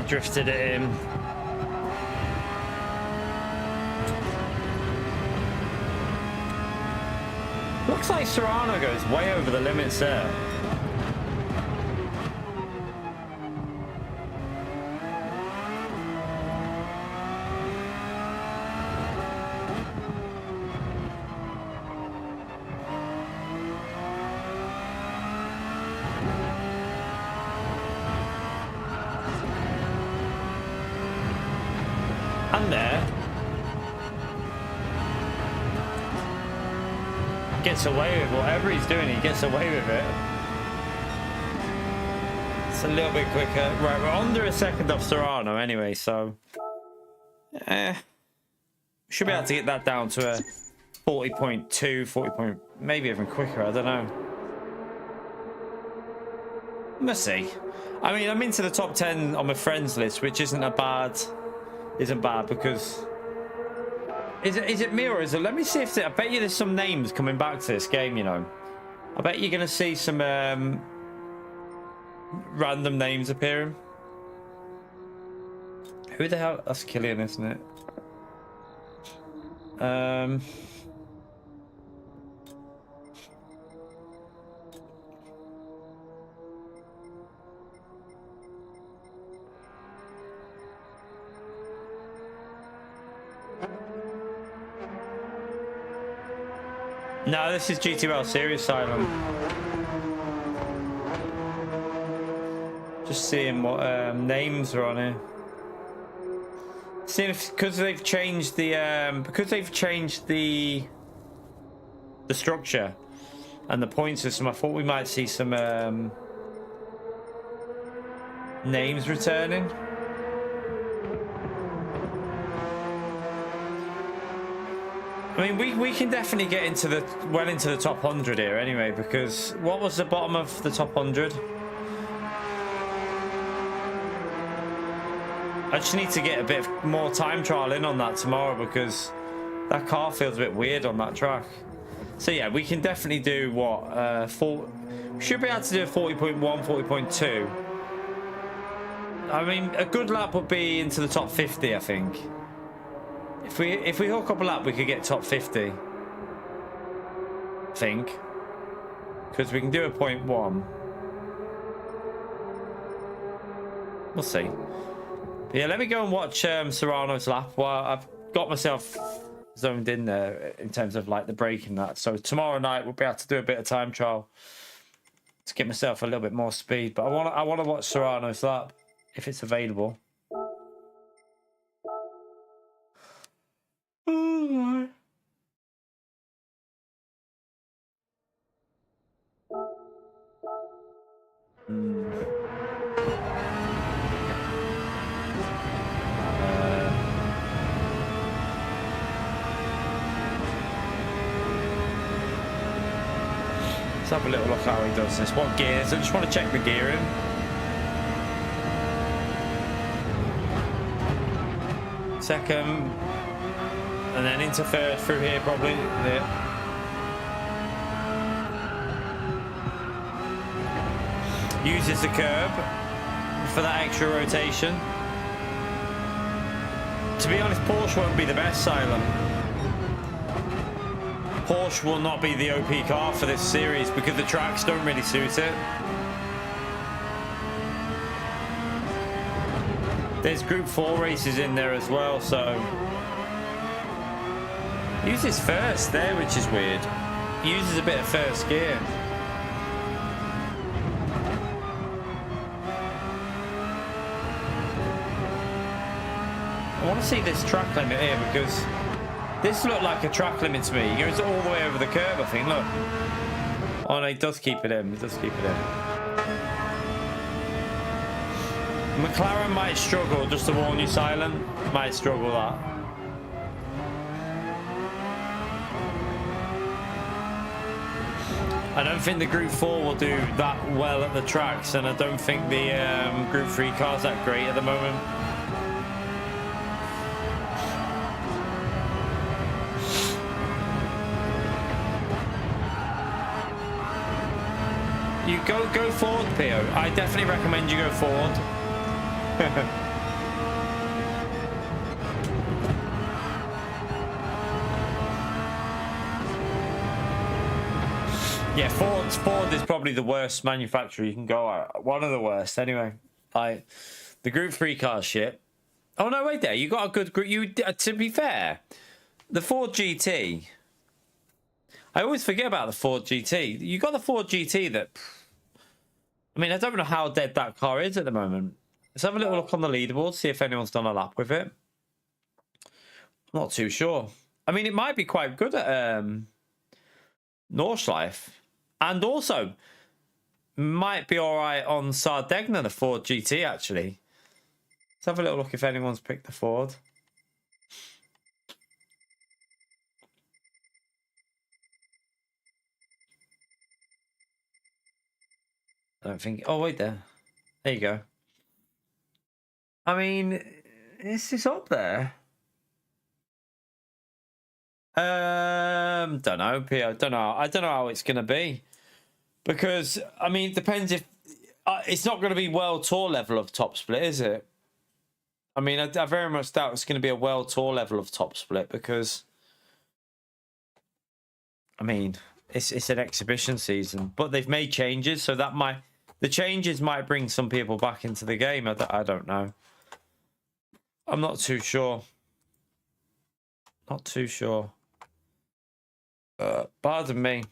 drifted it in. Looks like Serrano goes way over the limits there. And there. Gets away with whatever he's doing, he gets away with it. It's a little bit quicker. Right, we're under a second off Serrano anyway, so should be able to get that down to a 40.2, 40 point, maybe even quicker, I don't know. Let's see. I mean, I'm into the top 10 on my friends list, which isn't bad because is it me or is it? Let me see if I bet you there's some names coming back to this game, you know. I bet you're going to see some random names appearing. Who the hell? That's Killian, isn't it? No, this is GTWS Series Asylum. Just seeing what names are on here. Seeing if because they've changed the structure and the point system. I thought we might see some names returning. I mean, we can definitely get into the into the top 100 here anyway, because what was the bottom of the top 100? I just need to get a bit more time trial in on that tomorrow, because that car feels a bit weird on that track. So yeah, we can definitely do what we should be able to do a 40.1, 40.2. I mean, a good lap would be into the top 50, I think. If we hook up a lap, we could get top 50. I think. Because we can do a 0.1. We'll see. But yeah, let me go and watch Serrano's lap while I've got myself zoned in there in terms of like the braking that. So tomorrow night we'll be able to do a bit of time trial to get myself a little bit more speed. But I want to watch Serrano's lap if it's available. Let's have a little look how he does this. What gears? I just want to check the gearing. Second, and then into third through here probably. Yeah. Uses the curb for that extra rotation. To be honest, Porsche won't be the best, Silent. Porsche will not be the OP car for this series because the tracks don't really suit it. There's Group 4 races in there as well, so... Uses first there, which is weird. Uses a bit of first gear. I want to see this track limit here because this looked like a track limit to me. He goes all the way over the curb, I think. Look. Oh, no, he does keep it in. He does keep it in. McLaren might struggle, just to warn you, Silent. Might struggle that. I don't think the Group 4 will do that well at the tracks, and I don't think the Group 3 car's that great at the moment. You go forward, Pio. I definitely recommend you go forward. Yeah, Ford is probably the worst manufacturer you can go at. One of the worst, anyway. The Group 3 car shit. Oh no, wait there. You got a good group. To be fair, the Ford GT. I always forget about the Ford GT. You got the Ford GT that. I mean, I don't know how dead that car is at the moment. Let's have a little look on the leaderboard, see if anyone's done a lap with it. I'm not too sure. I mean, it might be quite good at Nordschleife. And also, might be all right on Sardegna, the Ford GT, actually. Let's have a little look if anyone's picked the Ford. I don't think... Oh, wait there. There you go. I mean, is this up there? Don't know, Pio. I don't know how it's going to be. Because, I mean, it depends if... it's not going to be World Tour level of top split, is it? I mean, I very much doubt it's going to be a World Tour level of top split because... I mean, it's an exhibition season. But they've made changes, so that might... The changes might bring some people back into the game. I don't know. I'm not too sure. Not too sure. Pardon me.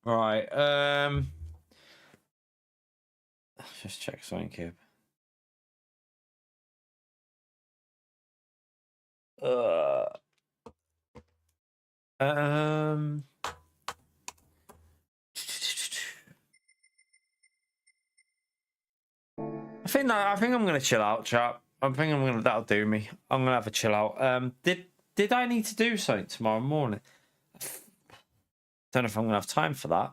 Right. Just check something here. I think I'm gonna chill out, chat. That'll do me. I'm gonna have a chill out. Did I need to do something tomorrow morning? Don't know if I'm gonna have time for that.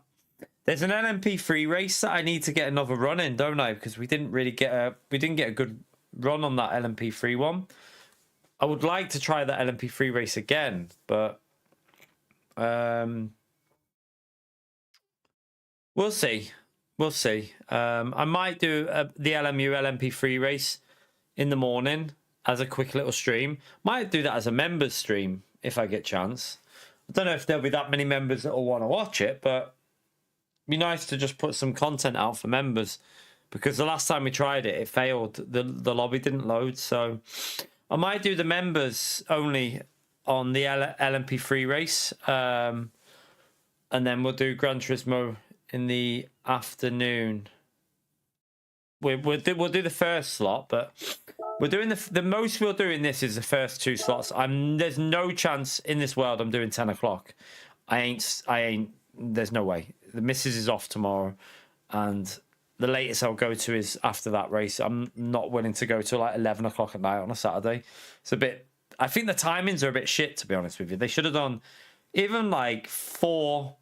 There's an LMP3 race that I need to get another run in, don't I? Because we didn't get a good run on that LMP3 one. I would like to try that LMP3 race again, but we'll see. We'll see. I might do the LMU LMP3 race in the morning as a quick little stream. Might do that as a members stream if I get chance. I don't know if there'll be that many members that will want to watch it, but it'd be nice to just put some content out for members, because the last time we tried it, it failed. The lobby didn't load, so I might do the members only on the LMP3 race, and then we'll do Gran Turismo in the afternoon. We'll do the first slot, but we're doing the most we'll do in this is the first two slots. There's no chance in this world I'm doing 10 o'clock. I ain't. There's no way. The missus is off tomorrow, and the latest I'll go to is after that race. I'm not willing to go till like 11 o'clock at night on a Saturday. It's a bit... I think the timings are a bit shit, to be honest with you. They should have done even like 4,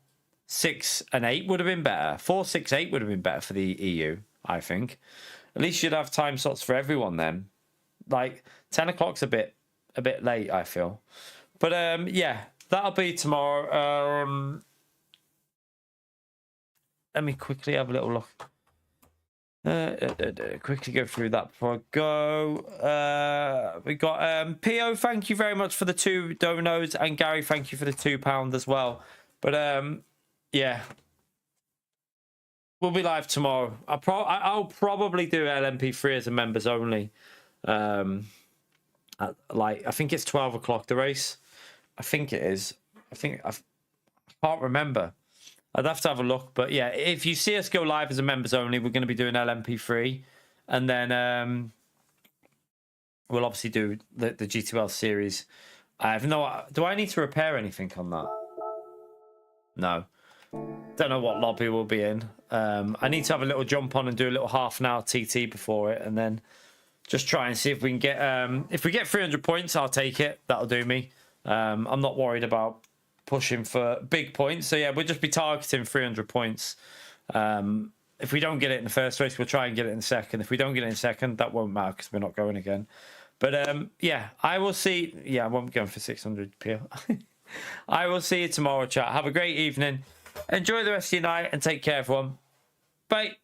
6, and 8 would have been better. 4, 6, 8 would have been better for the EU, I think. At least you'd have time slots for everyone then. Like 10 o'clock's a bit late, I feel. But yeah, that'll be tomorrow. Let me quickly have a little look. Quickly go through that before I go. We got Pio, thank you very much for the 2 donos, and Gary, thank you for the £2 as well. But yeah, we'll be live tomorrow. I'll probably do LMP3 as a members only. I think it's 12 o'clock the race. I think it is. I can't remember. I'd have to have a look, but yeah, if you see us go live as a members only, we're going to be doing LMP3, and then we'll obviously do the GTWS series. I have no... Do I need to repair anything on that? No. Don't know what lobby we'll be in. I need to have a little jump on and do a little half an hour TT before it, and then just try and see if we can get... if we get 300 points, I'll take it. That'll do me. I'm not worried about pushing for big points, so yeah, we'll just be targeting 300 points. If we don't get it in the first race, we'll try and get it in the second. If we don't get it in second, that won't matter because we're not going again. But yeah, I will see. Yeah, I won't be going for 600 PL. I will see you tomorrow, chat. Have a great evening, enjoy the rest of your night, and take care, everyone. Bye.